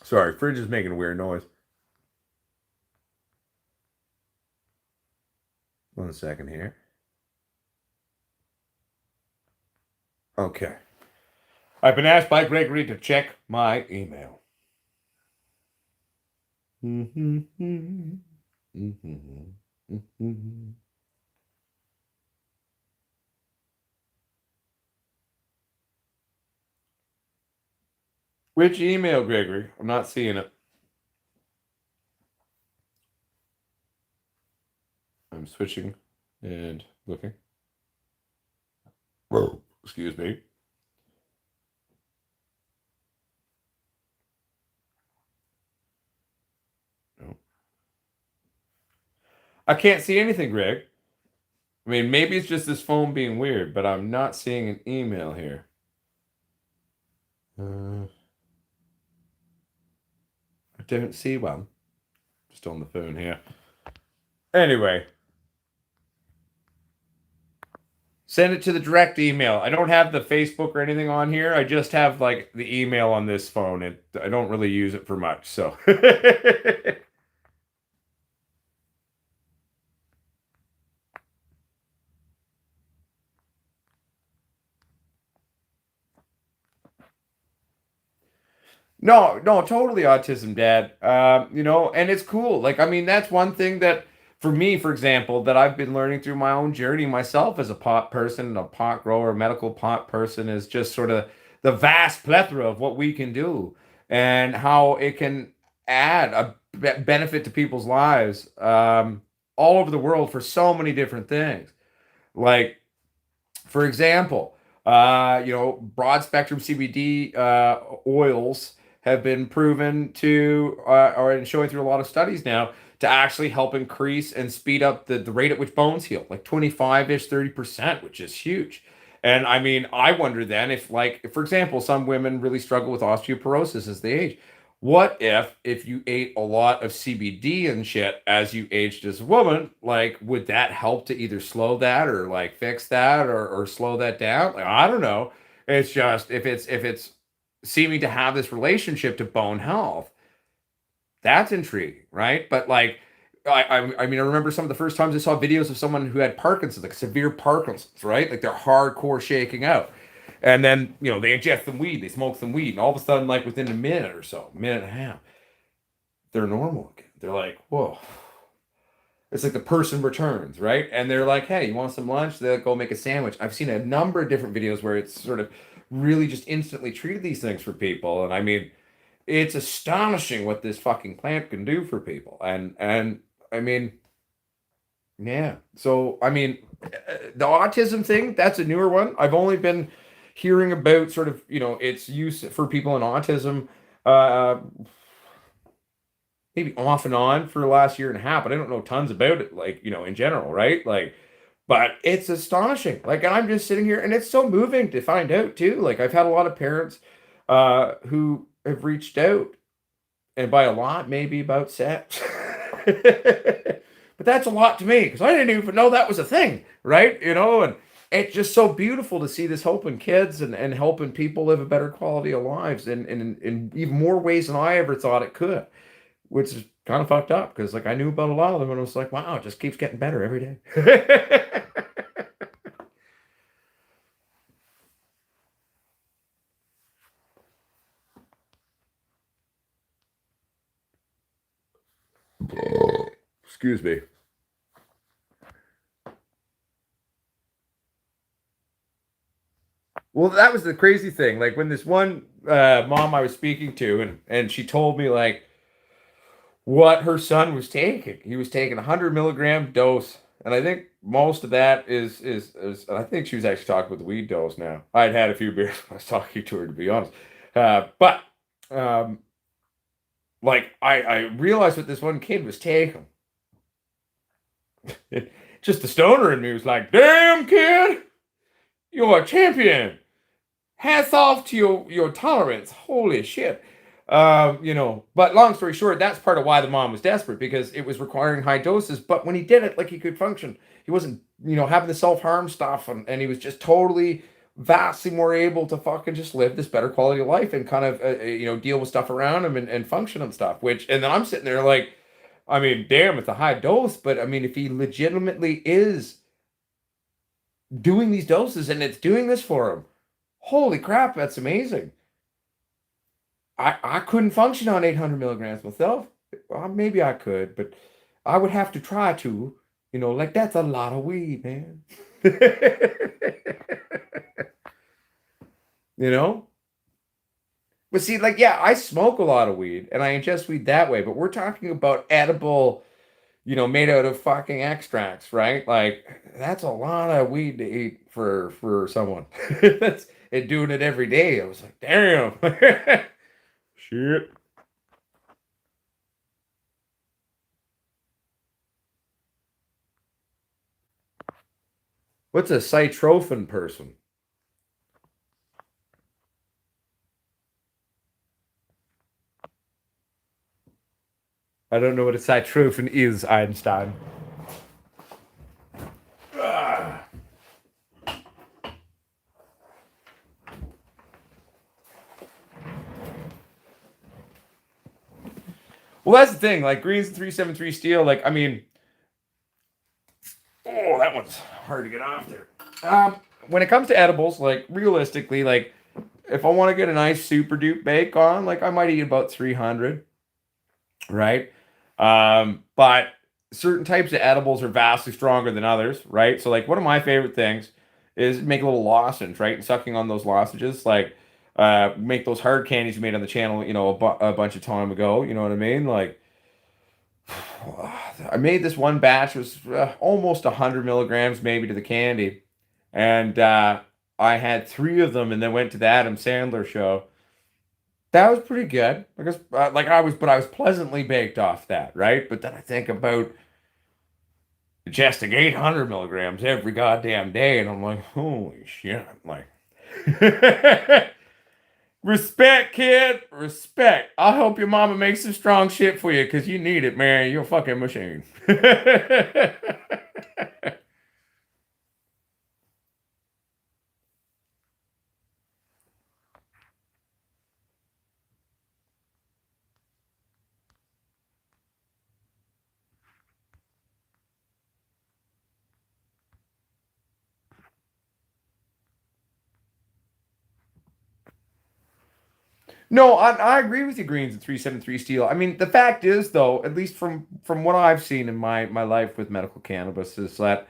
Sorry, fridge is making a weird noise. 1 second here. Okay. I've been asked by Gregory to check my email. Which email, Gregory? I'm not seeing it. I'm switching and looking. Whoa, excuse me. No. I can't see anything, Greg. I mean, maybe it's just this phone being weird, but I'm not seeing an email here. I don't see one. Just on the phone here. Anyway, send it to the direct email. I don't have the Facebook or anything on here. I just have like the email on this phone. I don't really use it for much, so. No, no, totally autism, Dad. And it's cool. Like, I mean, that's one thing that, for me, for example, that I've been learning through my own journey myself as a pot person, a pot grower, medical pot person, is just sort of the vast plethora of what we can do and how it can add a benefit to people's lives all over the world for so many different things. Like, for example, broad spectrum CBD oils have been proven to, or showing through a lot of studies now, to actually help increase and speed up the rate at which bones heal, like 25-ish, 30%, which is huge. And I mean, I wonder then if, like, for example, some women really struggle with osteoporosis as they age. What if you ate a lot of CBD and shit as you aged as a woman, like would that help to either slow that or like fix that or slow that down? Like, I don't know. It's just if it's seeming to have this relationship to bone health, that's intriguing, right? But like I mean I remember some of the first times I saw videos of someone who had Parkinson's, like severe Parkinson's, right? Like they're hardcore shaking out. And then, they ingest some weed, they smoke some weed, and all of a sudden, like within a minute or so, minute and a half, they're normal again. They're like, whoa. It's like the person returns, right? And they're like, hey, you want some lunch? They'll go make a sandwich. I've seen a number of different videos where it's sort of really just instantly treated these things for people. And I mean, it's astonishing what this fucking plant can do for people. And I mean, yeah. So, I mean, the autism thing, that's a newer one. I've only been hearing about sort of, its use for people in autism, uh, maybe off and on for the last year and a half, but I don't know tons about it, like, in general, right? Like, but it's astonishing. Like, and I'm just sitting here and it's so moving to find out too. Like, I've had a lot of parents who have reached out, and by a lot, maybe about sex. But that's a lot to me because I didn't even know that was a thing, right? And it's just so beautiful to see this hope in kids and helping people live a better quality of lives in even more ways than I ever thought it could, which is kind of fucked up because like I knew about a lot of them and I was like, wow, it just keeps getting better every day. Excuse me. Well, that was the crazy thing. Like when this one mom I was speaking to, and she told me like what her son was taking. He was taking a 100 milligram dose, and I think most of that is. I think she was actually talking about the weed dose. Now I'd had a few beers when I was talking to her, to be honest, but um, like I realized what this one kid was taking. Just the stoner in me was like, "Damn kid, you're a champion. Hats off to your tolerance. Holy shit." But long story short, that's part of why the mom was desperate because it was requiring high doses. But when he did it, like he could function, he wasn't, having the self-harm stuff, and he was just totally vastly more able to fucking just live this better quality of life and kind of, deal with stuff around him and function and stuff. And then I'm sitting there like, I mean, damn, it's a high dose, but I mean, if he legitimately is doing these doses and it's doing this for him, holy crap, that's amazing. I couldn't function on 800 milligrams myself. Well, maybe I could, but I would have to try to. Like that's a lot of weed, man. you know? But see, like, yeah, I smoke a lot of weed and I ingest weed that way, but we're talking about edible, made out of fucking extracts, right? Like, that's a lot of weed to eat for someone. That's and doing it every day. I was like, damn. Shit. What's a cytrophin person? I don't know what a cytrophin is, Einstein. Ah. Well, that's the thing. Like greens and 373 steel. Like, I mean, oh, that one's hard to get off there. When it comes to edibles, like realistically, like if I want to get a nice super dupe bake on, like I might eat about 300, right? But certain types of edibles are vastly stronger than others, right? So like one of my favorite things is make a little lozenge, right? And sucking on those lozenges, like make those hard candies you made on the channel, a bunch of time ago. You know what I mean? Like I made this one batch, it was almost 100 milligrams maybe to the candy, and I had three of them, and then went to the Adam Sandler show. That was pretty good because, but I was pleasantly baked off that, right? But then I think about ingesting 800 milligrams every goddamn day, and I'm like, holy shit! I'm like, respect, kid, respect. I hope your mama makes some strong shit for you because you need it, man. You're a fucking machine. No, I agree with you, Greens and 373 steel. I mean, the fact is, though, at least from what I've seen in my life with medical cannabis, is that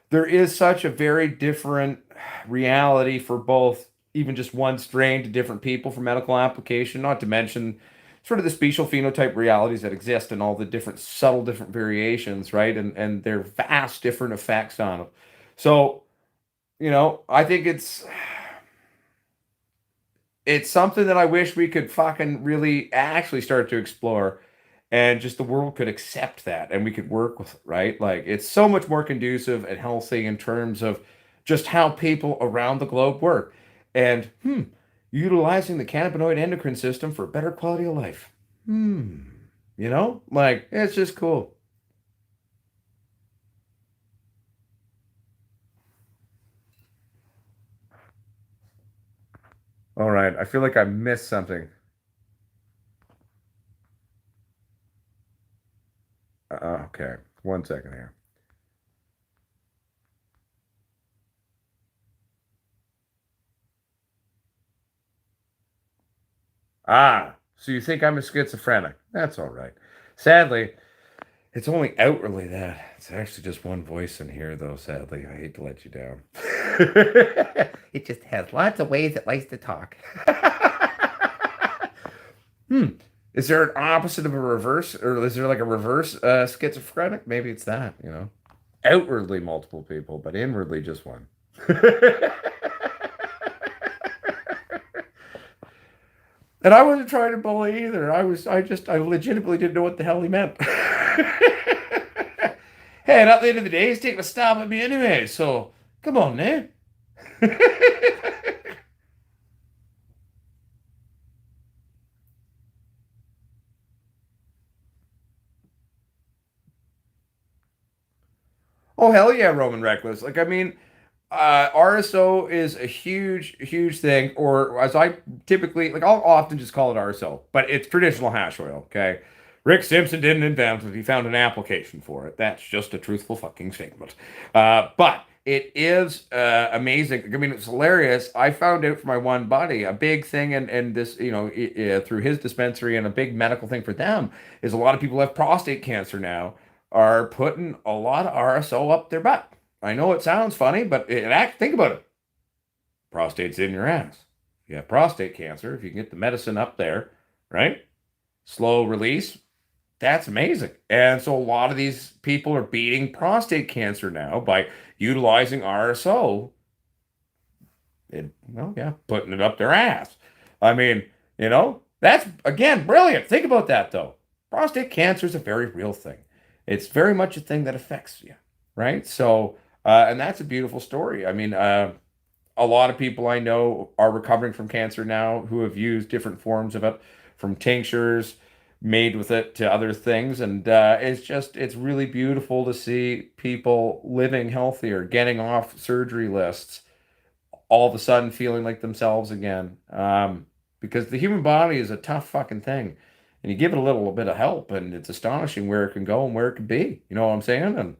there is such a very different reality for both, even just one strain to different people for medical application, not to mention sort of the special phenotype realities that exist and all the different subtle different variations, right? And their vast different effects on them. So, I think it's something that I wish we could fucking really actually start to explore and just the world could accept that and we could work with it, right? Like it's so much more conducive and healthy in terms of just how people around the globe work and utilizing the cannabinoid endocrine system for a better quality of life. Like it's just cool. All right, I feel like I missed something. Okay, 1 second here. Ah, so you think I'm a schizophrenic? That's all right. Sadly, it's only outwardly that. It's actually just one voice in here, though, sadly. I hate to let you down. It just has lots of ways it likes to talk. hmm. Is there an opposite of a reverse, or is there like a reverse schizophrenic? Maybe it's that. Outwardly multiple people, but inwardly just one. And I wasn't trying to bully either. I legitimately didn't know what the hell he meant. Hey, and at the end of the day, he's taking a stab at me anyway, so come on, man. Oh, hell yeah, Roman Reckless. Like, I mean, RSO is a huge, huge thing, or as I typically, like, I'll often just call it RSO, but it's traditional hash oil, okay? Rick Simpson didn't invent it, he found an application for it. That's just a truthful fucking statement. But it is amazing. I mean, it's hilarious. I found out from my one buddy a big thing, and this, through his dispensary, and a big medical thing for them is a lot of people who have prostate cancer now are putting a lot of RSO up their butt. I know it sounds funny, but think about it. Prostate's in your ass. You have prostate cancer. If you can get the medicine up there, right? Slow release, that's amazing. And so a lot of these people are beating prostate cancer now by utilizing RSO and, well, yeah, putting it up their ass. I mean, that's again brilliant. Think about that though. Prostate cancer is a very real thing. It's very much a thing that affects you, right? So, and that's a beautiful story. I mean, a lot of people I know are recovering from cancer now who have used different forms of it, from tinctures made with it to other things. And it's really beautiful to see people living healthier, getting off surgery lists, all of a sudden feeling like themselves again. Because the human body is a tough fucking thing. And you give it a little bit of help, and it's astonishing where it can go and where it can be. You know what I'm saying? And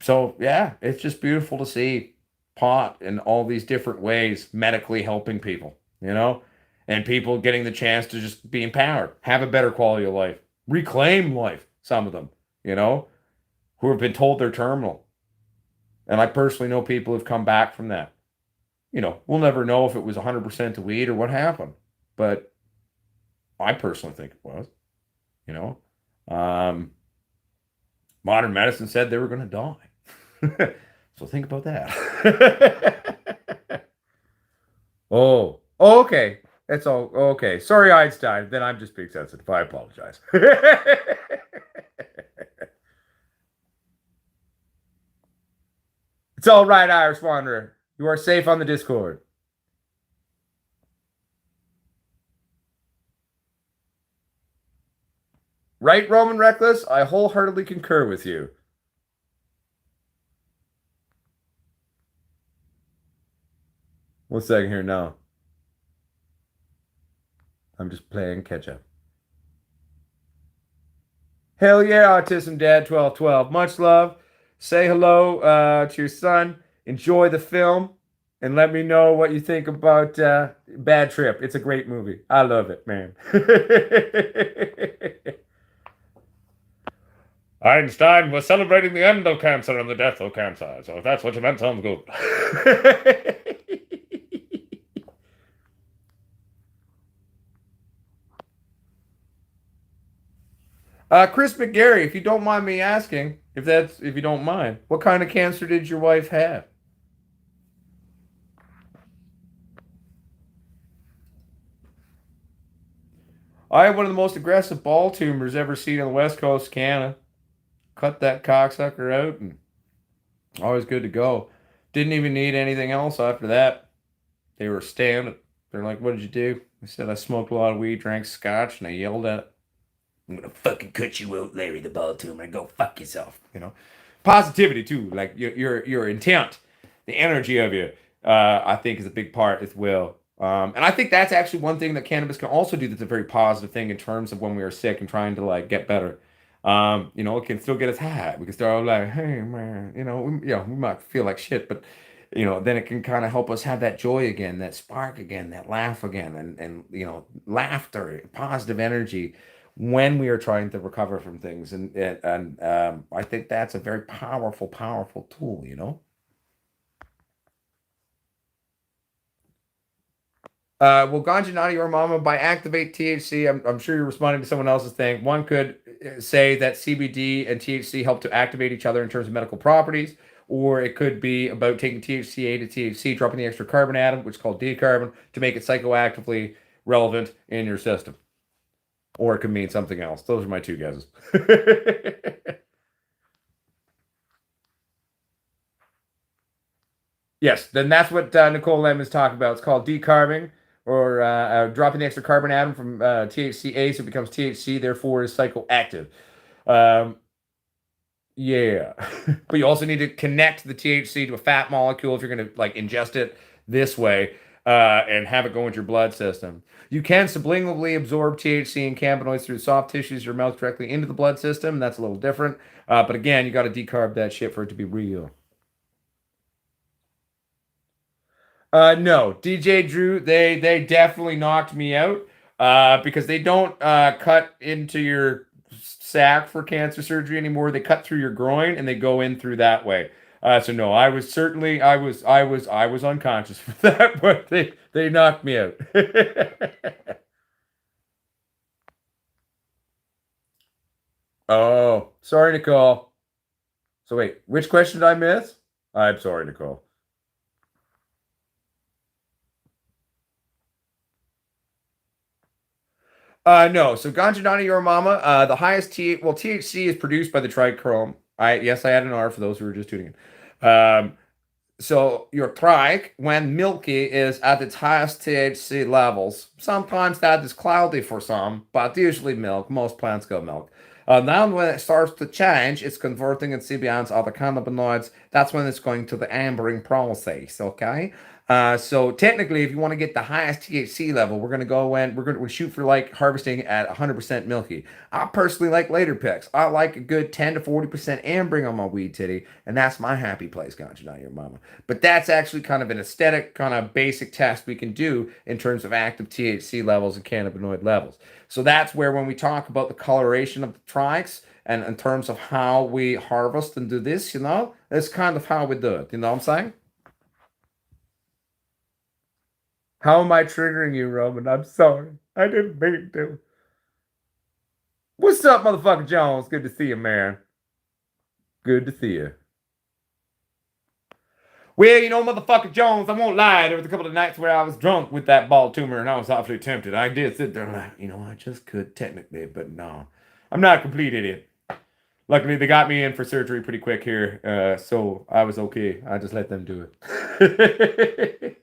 so, yeah, it's just beautiful to see pot in all these different ways medically helping people, and people getting the chance to just be empowered, have a better quality of life, reclaim life, some of them, who have been told they're terminal. And I personally know people who've come back from that. We'll never know if it was 100% the weed or what happened, but I personally think it was, you know. Um, Modern medicine said they were going to die. So think about that. Oh, okay. That's all. Okay. Sorry, Einstein. Then I'm just being sensitive. I apologize. It's all right, Irish Wanderer. You are safe on the Discord. Right, Roman Reckless? I wholeheartedly concur with you. One second here now. I'm just playing catch up. Hell yeah, Autism Dad 1212. Much love. Say hello to your son. Enjoy the film. And let me know what you think about Bad Trip. It's a great movie. I love it, man. Einstein was celebrating the end of cancer and the death of cancer. So if that's what you meant, sounds good. Chris McGarry, if you don't mind me asking, if you don't mind, what kind of cancer did your wife have? I had one of the most aggressive ball tumors ever seen on the west coast of Canada. Cut that cocksucker out and always good to go. Didn't even need anything else after that. They were standing. They're like, "What did you do?" I said, "I smoked a lot of weed, drank scotch," and I yelled at it. "I'm gonna fucking cut you out, Larry the ball tumor, and go fuck yourself." Positivity too, like your intent, the energy of you. I think is a big part as well. And I think that's actually one thing that cannabis can also do that's a very positive thing in terms of when we are sick and trying to like get better. It can still get us high. We can start like, "Hey man," we might feel like shit, but then it can kind of help us have that joy again, that spark again, that laugh again, and laughter, positive energy when we are trying to recover from things. And I think that's a very powerful, powerful tool. Well, Ganja Nani or Mama, by activate THC, I'm sure you're responding to someone else's thing. One could say that CBD and THC help to activate each other in terms of medical properties, or it could be about taking THCA to THC, dropping the extra carbon atom, which is called decarbon, to make it psychoactively relevant in your system. Or it could mean something else. Those are my two guesses. Yes, then that's what Nicole Lem is talking about. It's called decarbing, or dropping the extra carbon atom from THCA so it becomes THC, therefore is psychoactive. Um, yeah. But you also need to connect the THC to a fat molecule if you're going to like ingest it this way and have it go into your blood system. You can sublingually absorb THC and cannabinoids through soft tissues of your mouth directly into the blood system. That's a little different. But again, you got to decarb that shit for it to be real. No, DJ Drew, they definitely knocked me out because they don't cut into your sac for cancer surgery anymore. They cut through your groin and they go in through that way. So no, I was certainly I was unconscious for that, but they knocked me out. Oh, sorry, Nicole. So wait, which question did I miss? I'm sorry, Nicole. No. So Ganjanani or Mama, the highest THC is produced by the trichrome. I had an R for those who were just tuning in. So your trike, when milky, is at its highest THC levels. Sometimes that is cloudy for some, but usually milk. Most plants go milk. Now when it starts to change, it's converting amphibians, other cannabinoids. That's when it's going to the ambering process. Okay. So technically, if you want to get the highest THC level, we're gonna go in. We shoot for like harvesting at 100% milky. I personally like later picks. I like a good 10 to 40% ambering on my weed titty, and that's my happy place, ganja, not your mama. But that's actually kind of an aesthetic, kind of basic test we can do in terms of active THC levels and cannabinoid levels. So that's where when we talk about the coloration of the trikes and in terms of how we harvest and do this, that's kind of how we do it. You know what I'm saying? How am I triggering you, Roman? I'm sorry. I didn't mean to. What's up, motherfucker Jones? Good to see you, man. Good to see you. Well, motherfucker Jones, I won't lie. There was a couple of nights where I was drunk with that ball tumor and I was awfully tempted. I did sit there like, I just could technically, but no. I'm not a complete idiot. Luckily, they got me in for surgery pretty quick here, so I was okay. I just let them do it.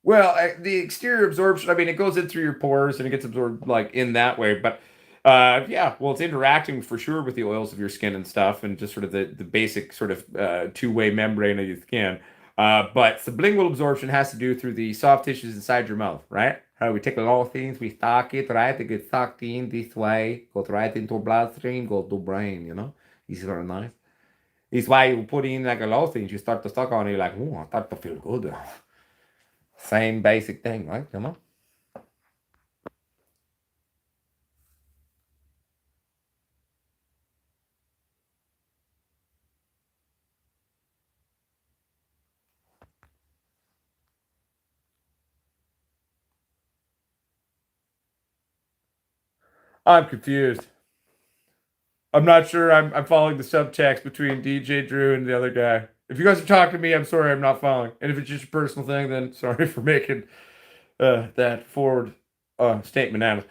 Well, the exterior absorption, I mean, it goes in through your pores and it gets absorbed like in that way. But yeah, well, it's interacting for sure with the oils of your skin and stuff, and just sort of the basic sort of two-way membrane of your skin. But sublingual absorption has to do through the soft tissues inside your mouth, right? How we take a lot of things, we stock it, right? It gets sucked in this way, goes right into bloodstream, goes to brain. It's very nice. It's why you put in like a lot of things, you start to suck on it, you're like, oh, I start to feel good. Same basic thing, right? Come on. I'm confused. I'm not sure I'm following the subtext between DJ Drew and the other guy. If you guys are talking to me, I'm sorry I'm not following. And if it's just a personal thing, then sorry for making that forward statement out.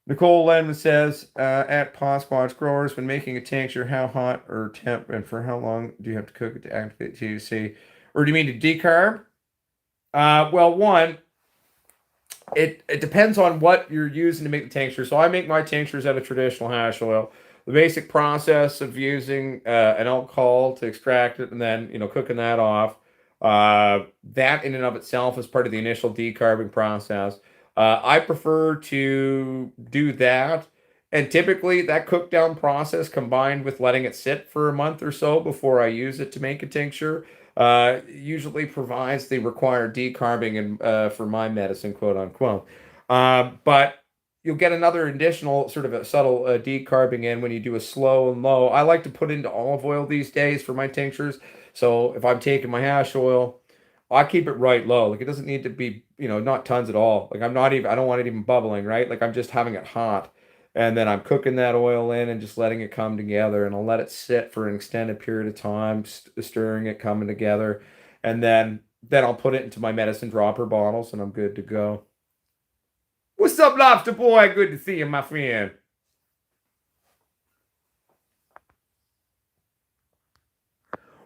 Nicole Lenman says, at Potsquatch Growers, when making a tincture, how hot or temp and for how long do you have to cook it to activate THC? Or do you mean to decarb? Well, one, it depends on what you're using to make the tincture. So I make my tinctures out of traditional hash oil. The basic process of using an alcohol to extract it and then cooking that off. That in and of itself is part of the initial decarbing process. I prefer to do that, and typically that cook down process combined with letting it sit for a month or so before I use it to make a tincture usually provides the required decarbing and for my medicine, quote unquote. But you'll get another additional sort of a subtle decarbing in when you do a slow and low. I like to put into olive oil these days for my tinctures. So if I'm taking my hash oil, I keep it right low. Like it doesn't need to be, not tons at all. Like I don't want it even bubbling, right? Like I'm just having it hot. And then I'm cooking that oil in and just letting it come together. And I'll let it sit for an extended period of time, stirring it, coming together. And then I'll put it into my medicine dropper bottles and I'm good to go. What's up, Lobster Boy? Good to see you, my friend.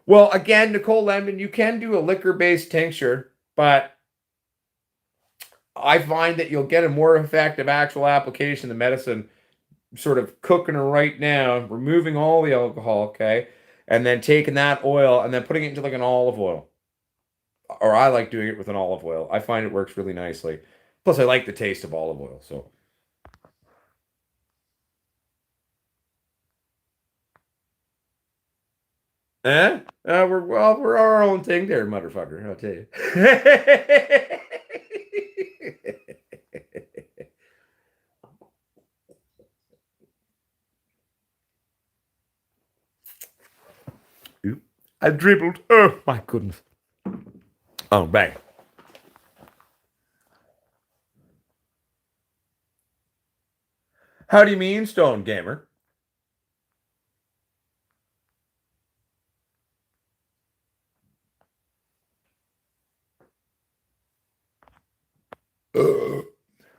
Well, again, Nicole Lemon, you can do a liquor-based tincture, but I find that you'll get a more effective actual application of the medicine, sort of cooking her right now, removing all the alcohol, okay, and then taking that oil and then putting it into like an olive oil. Or I like doing it with an olive oil. I find it works really nicely. Plus, I like the taste of olive oil, so. Eh? We're our own thing there, motherfucker. I'll tell you. I dribbled. Oh my goodness. Oh, bang. How do you mean, Stone Gamer?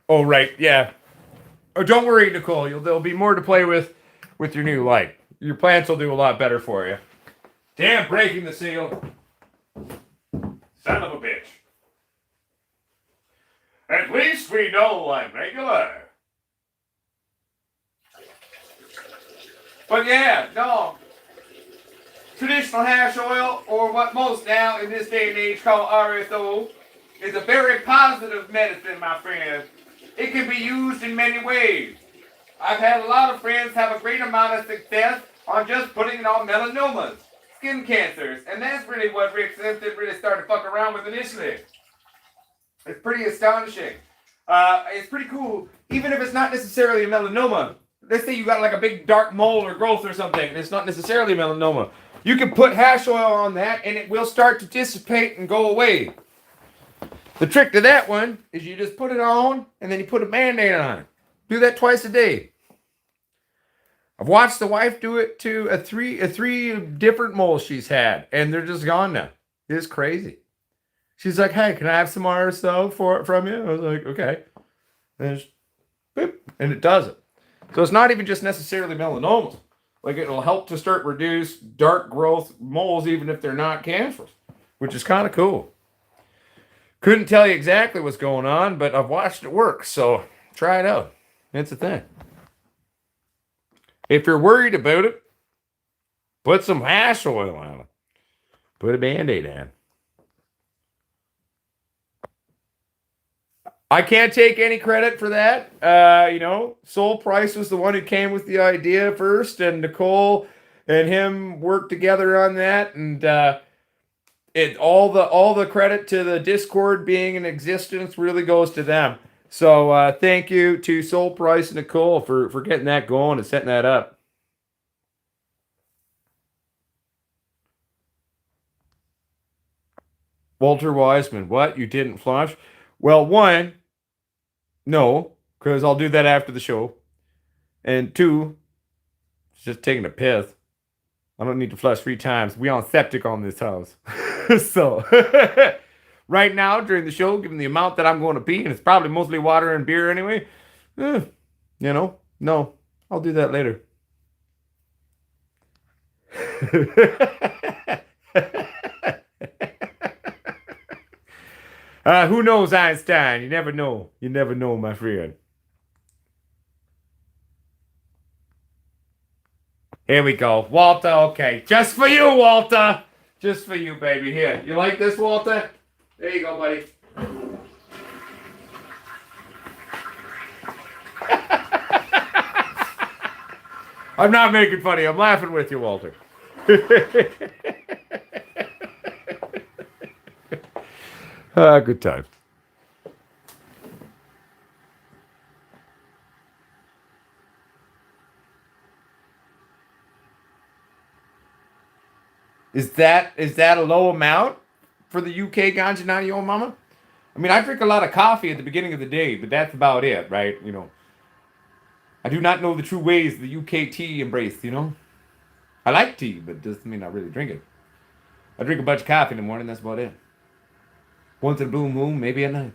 Oh, right. Yeah. Oh, don't worry, Nicole. There'll be more to play with your new light. Your plants will do a lot better for you. Damn, breaking the seal. Son of a bitch. At least we know I'm regular. But yeah, no. Traditional hash oil, or what most now in this day and age call RSO, is a very positive medicine, my friend. It can be used in many ways. I've had a lot of friends have a great amount of success on just putting it on melanomas, skin cancers, and that's really what Rick Simpson really started to fuck around with initially. It's pretty astonishing. It's pretty cool, even if it's not necessarily a melanoma. Let's say you got like a big dark mole or growth or something, and it's not necessarily melanoma. You can put hash oil on that, and it will start to dissipate and go away. The trick to that one is you just put it on, and then you put a Band-Aid on it. Do that twice a day. I've watched the wife do it to a three different moles she's had, and they're just gone now. It's crazy. She's like, "Hey, can I have some RSO from you?" I was like, "Okay." And it's boop, and it does it. So it's not even just necessarily melanoma. Like it'll help to start reduce dark growth moles even if they're not cancerous, which is kind of cool. Couldn't tell you exactly what's going on, but I've watched it work, so try it out. It's a thing. If you're worried about it, put some hash oil on it. Put a Band-Aid on. I can't take any credit for that. Soul Price was the one who came with the idea first, and Nicole and him worked together on that, and all the credit to the Discord being in existence really goes to them. So thank you to Soul Price and Nicole for getting that going and setting that up. Walter Wiseman, what? You didn't flush? Well, one, no, because I'll do that after the show. And two, it's just taking a piss. I don't need to flush 3 times. We on septic on this house. So right now during the show, given the amount that I'm going to pee, and it's probably mostly water and beer anyway, no, I'll do that later. Who knows, Einstein? You never know. You never know, my friend. Here we go. Walter, okay. Just for you, Walter. Just for you, baby. Here. You like this, Walter? There you go, buddy. I'm not making fun of you. I'm laughing with you, Walter. Good time. Is that a low amount for the UK ganja nani, old mama? I mean, I drink a lot of coffee at the beginning of the day, but that's about it, right? I do not know the true ways the UK tea embrace. I like tea, but it doesn't mean I really drink it. I drink a bunch of coffee in the morning, that's about it. Once in a blue moon, maybe at night.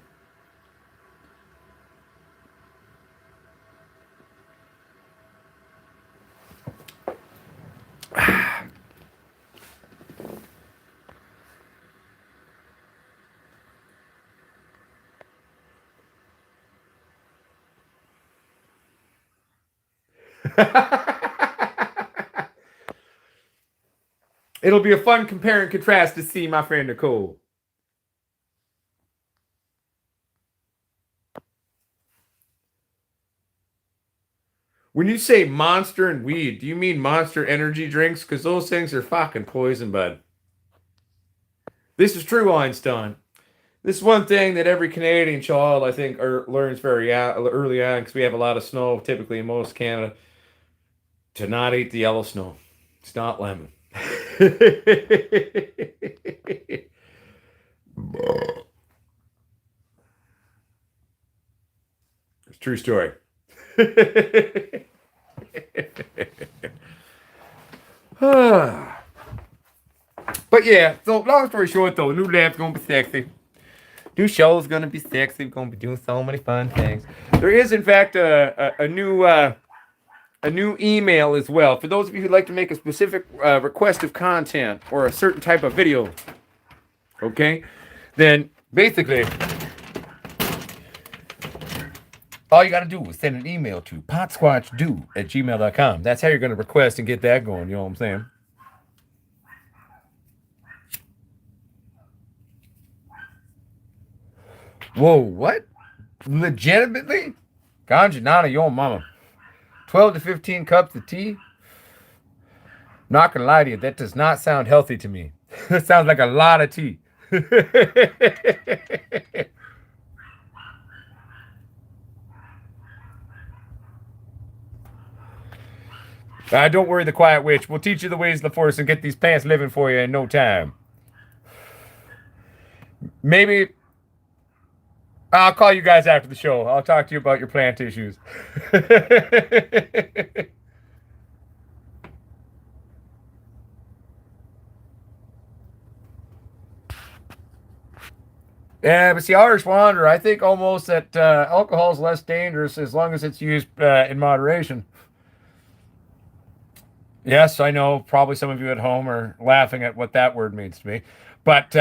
It'll be a fun compare and contrast to see my friend Nicole. When you say monster and weed, do you mean monster energy drinks? Because those things are fucking poison, bud. This is true, Einstein. This is one thing that every Canadian child, I think, learns very early on, because we have a lot of snow, typically in most Canada, to not eat the yellow snow. It's not lemon. It's a true story. But yeah, so long story short, though, new lab's gonna be sexy. New show's gonna be sexy. We're gonna be doing so many fun things. There is, in fact, a new email as well for those of you who'd like to make a specific request of content or a certain type of video. Okay, then basically, all you got to do is send an email to potsquatchdo@gmail.com. That's how you're going to request and get that going. You know what I'm saying? Whoa, what? Legitimately? Ganja, nana, your mama. 12 to 15 cups of tea? Not gonna lie to you, that does not sound healthy to me. That sounds like a lot of tea. Don't worry, the quiet witch. We'll teach you the ways of the force and get these plants living for you in no time. Maybe I'll call you guys after the show. I'll talk to you about your plant issues. Yeah, but see, Irish Wanderer, I think almost that alcohol is less dangerous as long as it's used in moderation. Yes, I know. Probably some of you at home are laughing at what that word means to me. But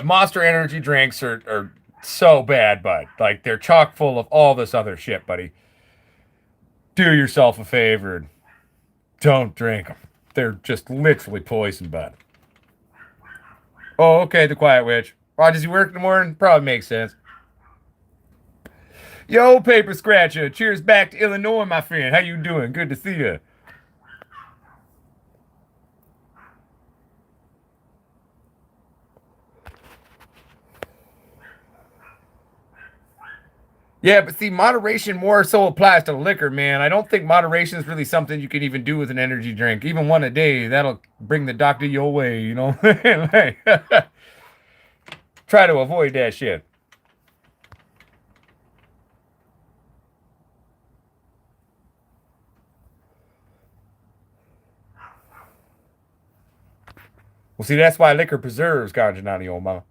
Monster energy drinks are so bad, bud. Like, they're chock full of all this other shit, buddy. Do yourself a favor and don't drink them. They're just literally poison, bud. Oh, okay, the quiet witch. Why does he work in the morning? Probably makes sense. Yo, paper scratcher. Cheers back to Illinois, my friend. How you doing? Good to see you. Yeah, but see, moderation more so applies to liquor, man. I don't think moderation is really something you can even do with an energy drink. Even one a day, that'll bring the doctor your way, you know? Like, try to avoid that shit. Well, see, that's why liquor preserves ganja nani, your mama.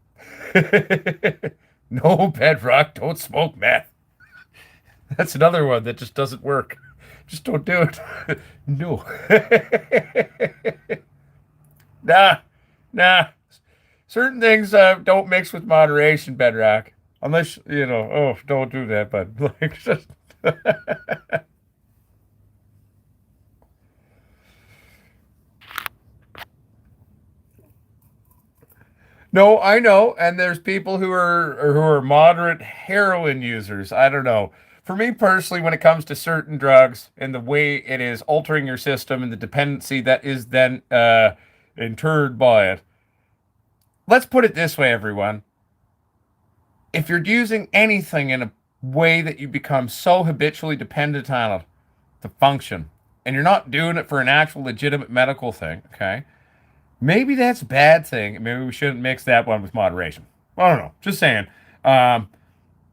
No bedrock, don't smoke meth. That's another one that just doesn't work. Just don't do it. No. Nah, nah. Certain things don't mix with moderation, bedrock. Unless, oh, don't do that, but like, just. No, I know, and there's people who are moderate heroin users. I don't know. For me personally, when it comes to certain drugs and the way it is altering your system and the dependency that is then interred by it, let's put it this way, everyone. If you're using anything in a way that you become so habitually dependent on it to function, and you're not doing it for an actual legitimate medical thing, okay? Maybe that's a bad thing. Maybe we shouldn't mix that one with moderation. I don't know. Just saying.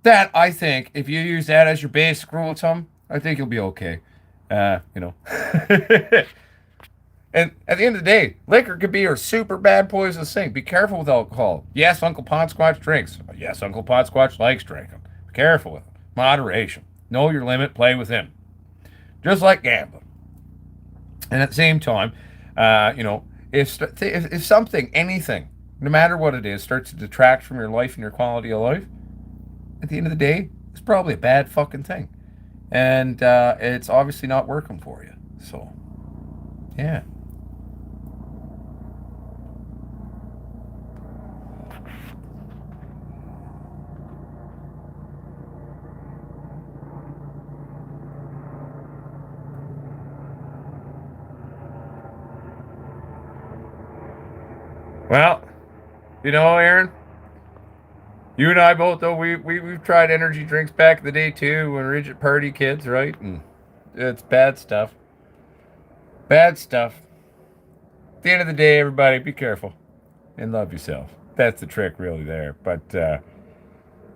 That, I think, if you use that as your basic rule of thumb, I think you'll be okay. And at the end of the day, liquor could be a super bad poisonous thing. Be careful with alcohol. Yes, Uncle Potsquatch drinks. Yes, Uncle Potsquatch likes drinking. Be careful with it. Moderation. Know your limit. Play within. Just like gambling. And at the same time, if something, anything, no matter what it is, starts to detract from your life and your quality of life, at the end of the day, it's probably a bad fucking thing. And it's obviously not working for you. So, yeah. Well, Aaron, you and I both though we've tried energy drinks back in the day too when we were at party kids, right? And it's bad stuff. Bad stuff. At the end of the day, everybody, be careful and love yourself. That's the trick, really. There, but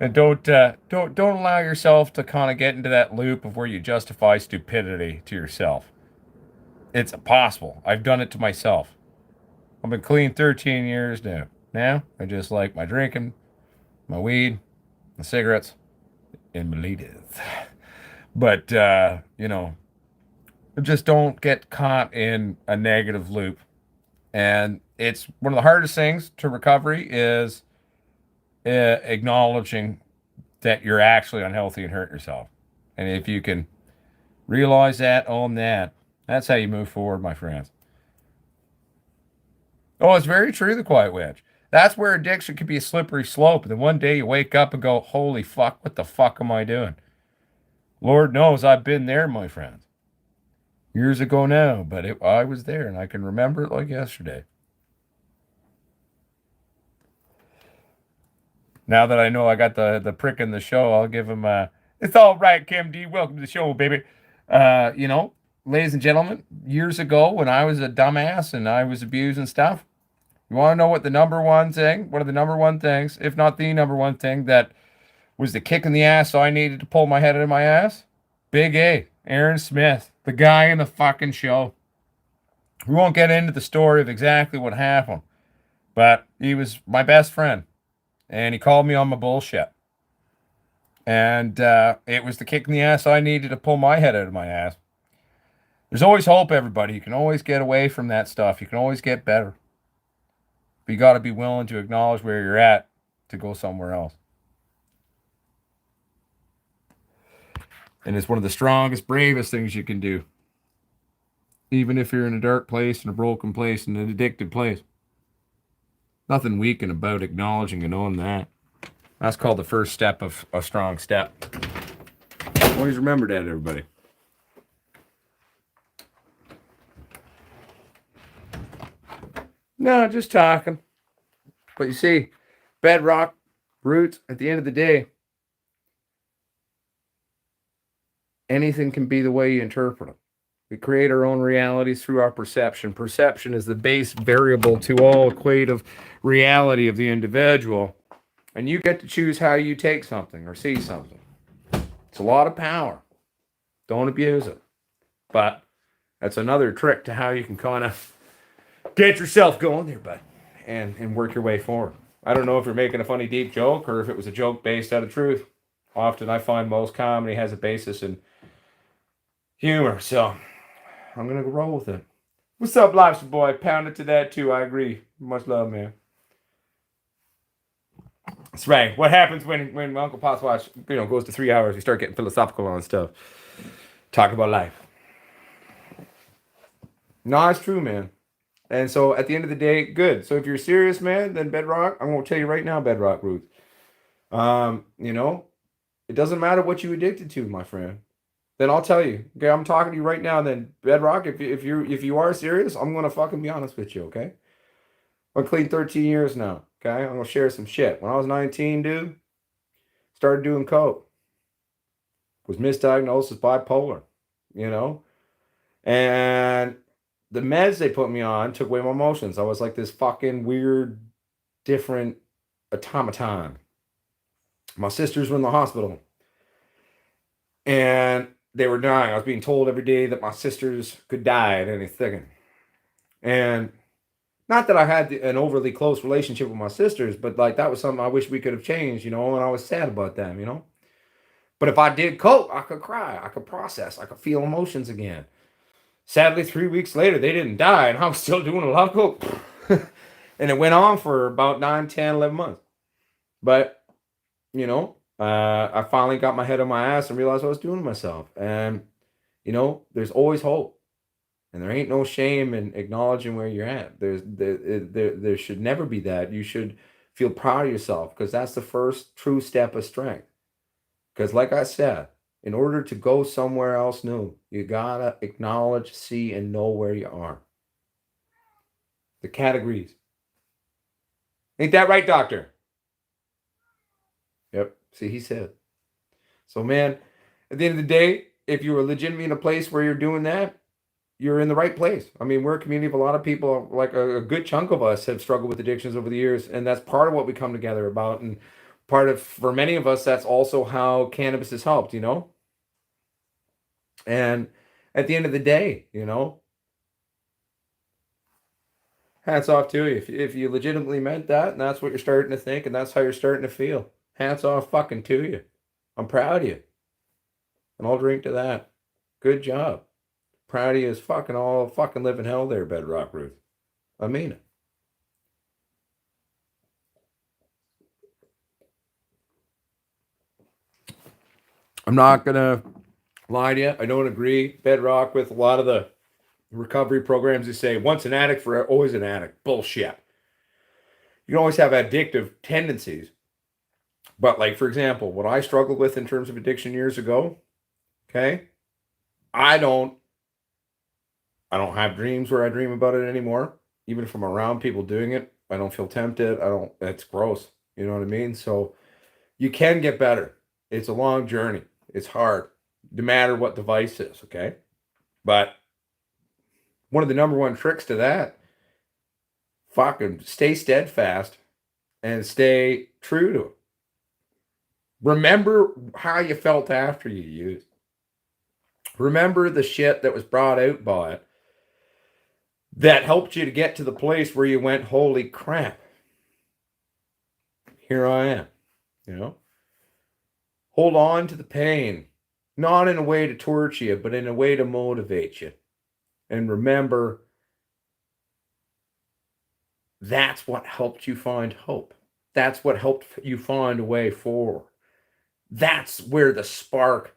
and don't allow yourself to kind of get into that loop of where you justify stupidity to yourself. It's impossible. I've done it to myself. I've been clean 13 years now. Now I just like my drinking, my weed, my cigarettes, and my ladies. But just don't get caught in a negative loop. And it's one of the hardest things to recovery is acknowledging that you're actually unhealthy and hurting yourself. And if you can realize that, own that, that's how you move forward, my friends. Oh, it's very true, the quiet witch. That's where addiction can be a slippery slope. And then one day you wake up and go, holy fuck, what the fuck am I doing? Lord knows I've been there, my friends. Years ago now, but I was there and I can remember it like yesterday. Now that I know I got the prick in the show, I'll give him a. It's all right, Kim D. Welcome to the show, baby. Ladies and gentlemen, years ago when I was a dumbass and I was abusing stuff, you want to know what the number one thing, one of the number one things, if not the number one thing that was the kick in the ass so I needed to pull my head out of my ass? Big A, Aaron Smith, the guy in the fucking show. We won't get into the story of exactly what happened, but he was my best friend. And he called me on my bullshit. And it was the kick in the ass I needed to pull my head out of my ass. There's always hope, everybody. You can always get away from that stuff. You can always get better. But you got to be willing to acknowledge where you're at to go somewhere else. And it's one of the strongest, bravest things you can do. Even if you're in a dark place, in a broken place, in an addicted place. Nothing weakening about acknowledging and owning that. That's called the first step of a strong step. Always remember that, everybody. No, just talking. But you see, bedrock, roots, at the end of the day, anything can be the way you interpret it. We create our own realities through our perception. Perception is the base variable to all equative reality of the individual. And you get to choose how you take something or see something. It's a lot of power. Don't abuse it. But that's another trick to how you can kind of get yourself going there, bud, and work your way forward. I don't know if you're making a funny, deep joke or if it was a joke based out of truth. Often I find most comedy has a basis in humor, so I'm going to roll with it. What's up, Lobster Boy? Pound it to that, too. I agree. Much love, man. That's right. What happens when Uncle Potsquatch, goes to 3 hours? We start getting philosophical on stuff. Talk about life. No, it's true, man. And so at the end of the day, good. So if you're serious, man, then Bedrock, I'm going to tell you right now, Bedrock Ruth. It doesn't matter what you addicted to, my friend. Then I'll tell you. Okay, I'm talking to you right now. Then Bedrock, if you are serious, I'm going to fucking be honest with you, okay? I'm clean 13 years now. Okay, I'm gonna share some shit. When I was 19, dude, started doing coke. Was misdiagnosed as bipolar, and the meds they put me on took away my emotions. I was like this fucking weird, different automaton. My sisters were in the hospital, and they were dying. I was being told every day that my sisters could die at any second, and not that I had an overly close relationship with my sisters, but like that was something I wish we could have changed, and I was sad about them. But if I did coke, I could cry, I could process, I could feel emotions again. Sadly, 3 weeks later, they didn't die, and I was still doing a lot of coke. And it went on for about 9, 10, 11 months. But, I finally got my head on my ass and realized what I was doing to myself. And, there's always hope. And there ain't no shame in acknowledging where you're at. There should never be that. You should feel proud of yourself because that's the first true step of strength. Because like I said, in order to go somewhere else new, you gotta acknowledge, see, and know where you are. The categories. Ain't that right, doctor? Yep. See, he said. So, man, at the end of the day, if you are legitimately in a place where you're doing that, you're in the right place. I mean, we're a community of a lot of people, like a good chunk of us have struggled with addictions over the years, and that's part of what we come together about. And part of, for many of us, that's also how cannabis has helped, you know? And at the end of the day, you know, hats off to you. If you legitimately meant that, and that's what you're starting to think, and that's how you're starting to feel, hats off fucking to you. I'm proud of you. And I'll drink to that. Good job. Proud of you as fucking all fucking living hell there, Bedrock Ruth. I mean it. I'm not gonna lie to you. I don't agree, Bedrock, with a lot of the recovery programs. They say once an addict, for always an addict. Bullshit. You can always have addictive tendencies. But like, for example, what I struggled with in terms of addiction years ago, okay, I don't have dreams where I dream about it anymore. Even if I'm around people doing it, I don't feel tempted. I don't, it's gross. You know what I mean? So you can get better. It's a long journey. It's hard, no matter what device is, okay? But one of the number one tricks to that, fucking stay steadfast and stay true to it. Remember how you felt after you used. Remember the shit that was brought out by it that helped you to get to the place where you went, holy crap, here I am, you know? Hold on to the pain, not in a way to torture you, but in a way to motivate you. And remember, that's what helped you find hope. That's what helped you find a way forward. That's where the spark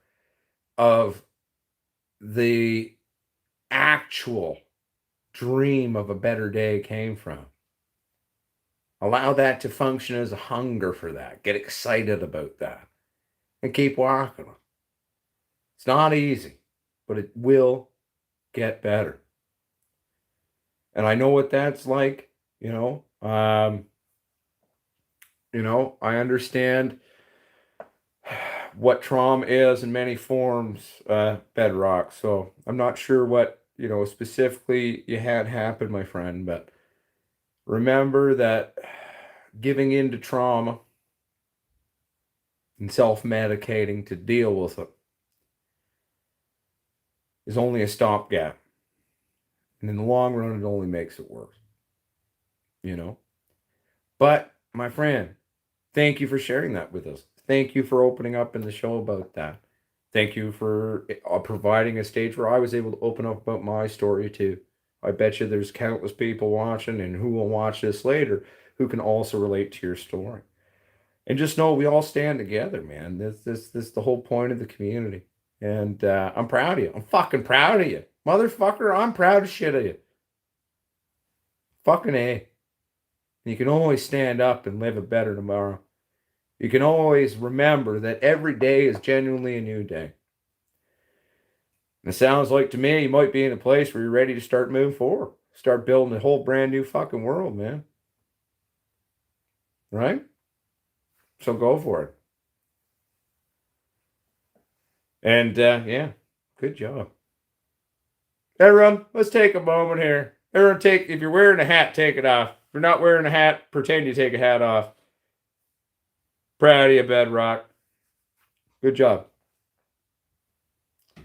of the actual dream of a better day came from. Allow that to function as a hunger for that. Get excited about that. And keep walking. It's not easy, but it will get better. And I know what that's like, you know. I understand what trauma is in many forms, Bedrock. So I'm not sure what, specifically you had happen, my friend, but remember that giving in to trauma and self-medicating to deal with it is only a stopgap. And in the long run, it only makes it worse. But, my friend, thank you for sharing that with us. Thank you for opening up in the show about that. Thank you for providing a stage where I was able to open up about my story too. I bet you there's countless people watching and who will watch this later who can also relate to your story. And just know we all stand together, man. This is the whole point of the community. And I'm proud of you. I'm fucking proud of you. Motherfucker, I'm proud of shit of you. Fucking A. You can always stand up and live a better tomorrow. You can always remember that every day is genuinely a new day. And it sounds like to me you might be in a place where you're ready to start moving forward. Start building a whole brand new fucking world, man. Right? So go for it. And yeah, good job. Everyone, let's take a moment here. Everyone, if you're wearing a hat, take it off. If you're not wearing a hat, pretend you take a hat off. Proud of you, Bedrock. Good job. I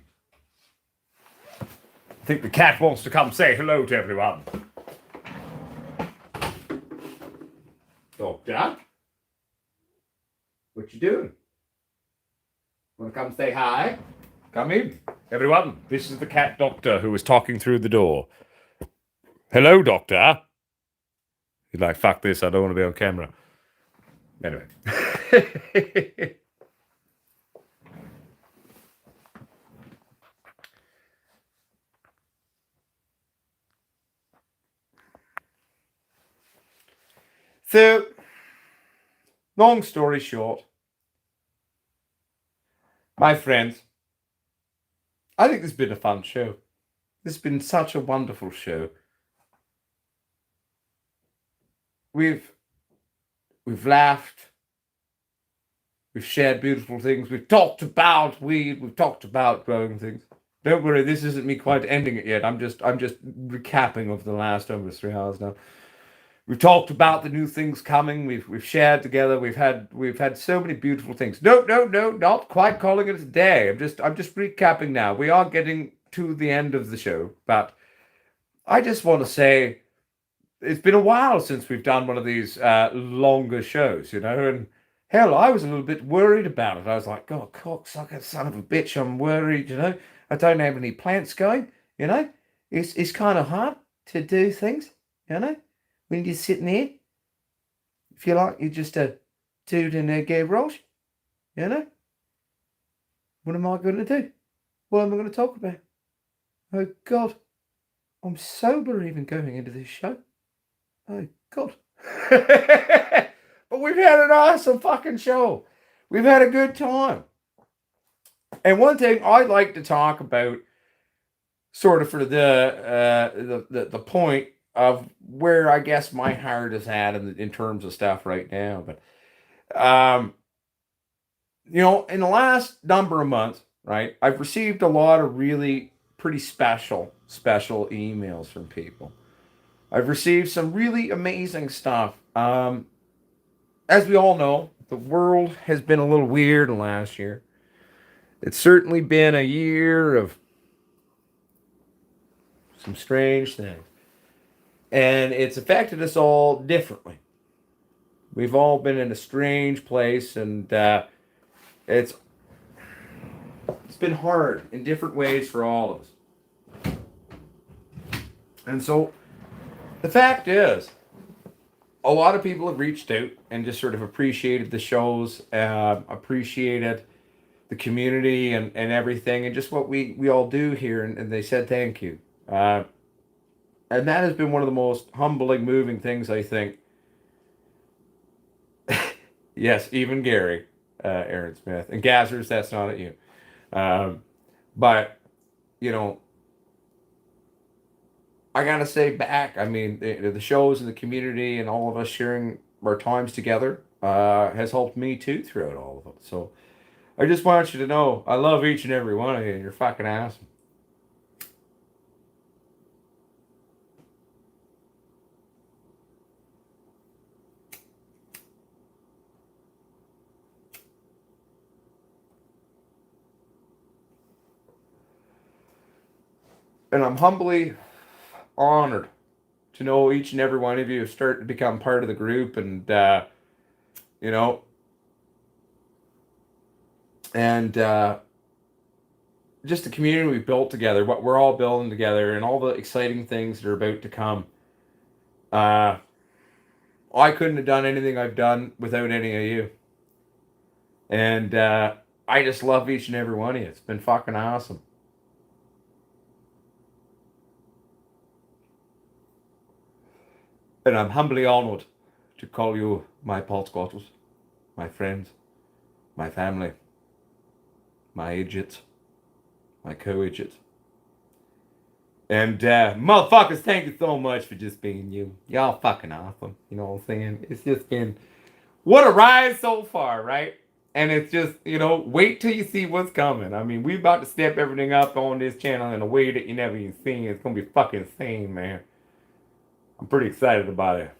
think the cat wants to come say hello to everyone. Doctor? What you doing? Want to come say hi? Come in. Everyone, this is the cat doctor who was talking through the door. Hello, doctor. He's like, fuck this, I don't want to be on camera. Anyway. So, long story short, my friends, I think this has been a fun show. This has been such a wonderful show. We've We've laughed. We've shared beautiful things. We've talked about weed. We've talked about growing things. Don't worry, this isn't me quite ending it yet. I'm just recapping of the last almost 3 hours now. We've talked about the new things coming. We've shared together. We've had so many beautiful things. No, not quite calling it a day. I'm just recapping now. We are getting to the end of the show, but I just want to say it's been a while since we've done one of these longer shows, and hell, I was a little bit worried about it. I was like, God, cocksucker, son of a bitch, I'm worried. I don't have any plants going, you know. It's kind of hard to do things, when you're sitting there. If you like, you're just a dude in a garage, you know. What am I going to do? What am I going to talk about? Oh, God, I'm sober even going into this show. Oh, God. But we've had an awesome fucking show. We've had a good time. And one thing I'd like to talk about, sort of for the point of where I guess my heart is at in terms of stuff right now. But in the last number of months, right, I've received a lot of really pretty special emails from people. I've received some really amazing stuff. As we all know, the world has been a little weird last year. It's certainly been a year of some strange things. And it's affected us all differently. We've all been in a strange place, and it's been hard in different ways for all of us. And so the fact is, a lot of people have reached out and just sort of appreciated the shows, appreciated the community and everything, and just what we all do here, and they said thank you. And that has been one of the most humbling, moving things, I think. Yes, even Gary, Aaron Smith. And Gazzers, that's not at you. But, I gotta say back, I mean, the shows and the community and all of us sharing our times together has helped me too throughout all of it. So I just want you to know I love each and every one of you, and you're fucking awesome. And I'm humbly honored to know each and every one of you have started to become part of the group, and just the community we've built together, what we're all building together, and all the exciting things that are about to come. I couldn't have done anything I've done without any of you. And I just love each and every one of you. It's been fucking awesome. And I'm humbly honored to call you my Potsquatchers, my friends, my family, my agents, my co-agents. And motherfuckers, thank you so much for just being you. Y'all fucking awesome. You know what I'm saying? It's just been what a ride so far, right? And it's just, wait till you see what's coming. I mean, we about to step everything up on this channel in a way that you never even seen. It's gonna be fucking insane, man. I'm pretty excited about it.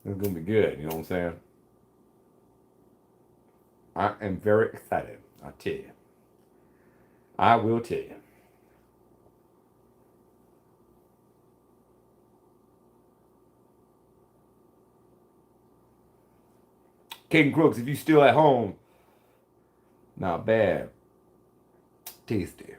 It's gonna be good, you know what I'm saying? I am very excited, I tell you. I will tell you. Caden Crooks, if you still at home, not bad. Tasty.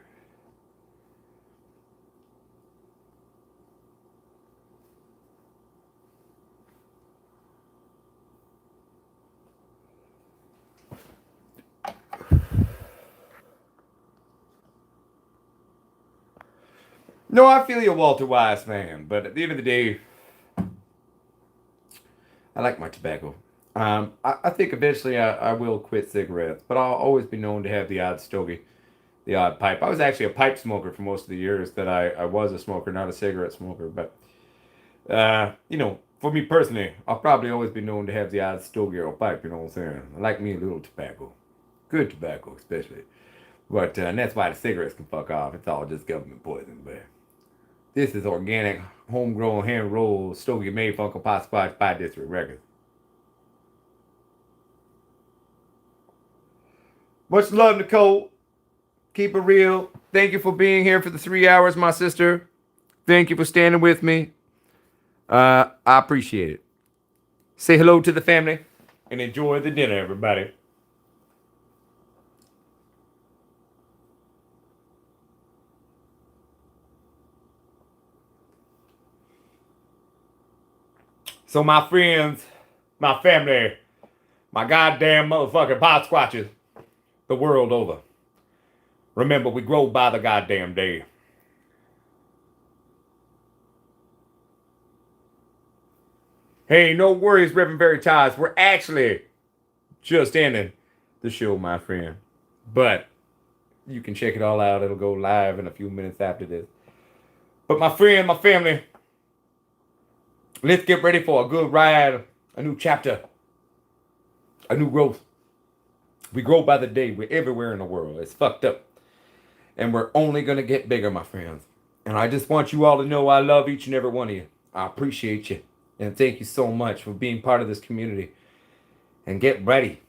No, I feel you're a Walter Wise man, but at the end of the day, I like my tobacco. I think eventually I will quit cigarettes, but I'll always be known to have the odd stogie, the odd pipe. I was actually a pipe smoker for most of the years that I was a smoker, not a cigarette smoker. But, for me personally, I'll probably always be known to have the odd stogie or pipe, you know what I'm saying? I like me a little tobacco. Good tobacco, especially. But and that's why the cigarettes can fuck off. It's all just government poison, but this is organic, homegrown, hand-rolled, stogie made from Potsquatch by District Records. Much love, Nicole. Keep it real. Thank you for being here for the 3 hours, my sister. Thank you for standing with me. I appreciate it. Say hello to the family and enjoy the dinner, everybody. So my friends, my family, my goddamn motherfucking pot squatches, the world over. Remember, we grow by the goddamn day. Hey, no worries, Reverend Veritas. We're actually just ending the show, my friend. But you can check it all out. It'll go live in a few minutes after this. But my friend, my family, let's get ready for a good ride, a new chapter, a new growth. We grow by the day. We're everywhere in the world. It's fucked up. And we're only going to get bigger, my friends. And I just want you all to know I love each and every one of you. I appreciate you. And thank you so much for being part of this community. And get ready,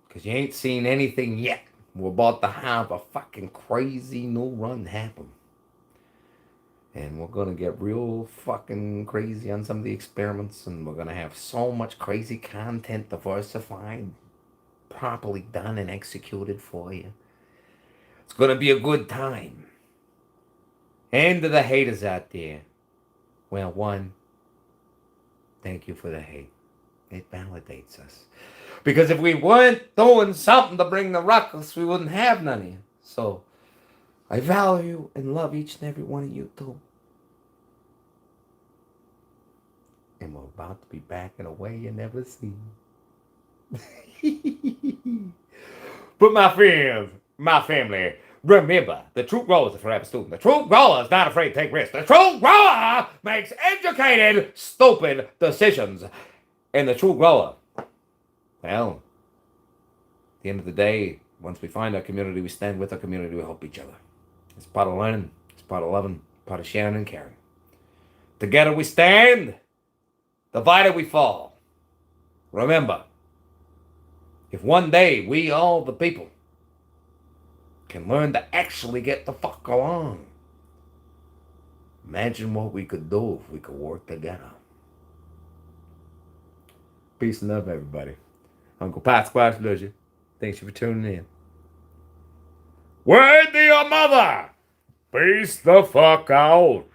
because you ain't seen anything yet. We're about to have a fucking crazy no run happen. And we're going to get real fucking crazy on some of the experiments. And we're going to have so much crazy content diversified, properly done and executed for you. It's going to be a good time. And to the haters out there, well, one, thank you for the hate. It validates us. Because if we weren't doing something to bring the ruckus, we wouldn't have none of you. So, I value and love each and every one of you too. And we're about to be back in a way you never seen. But my friends, my family, remember, the true grower is a forever student. The true grower is not afraid to take risks. The true grower makes educated, stupid decisions. And the true grower, well, at the end of the day, once we find our community, we stand with our community, we help each other. It's part of learning, it's part of loving, part of sharing and caring. Together we stand, divided we fall. Remember, if one day we, all the people, can learn to actually get the fuck along, imagine what we could do if we could work together. Peace and love, everybody. Uncle Potsquatch loves you. Thanks for tuning in. Word to your mother. Peace the fuck out.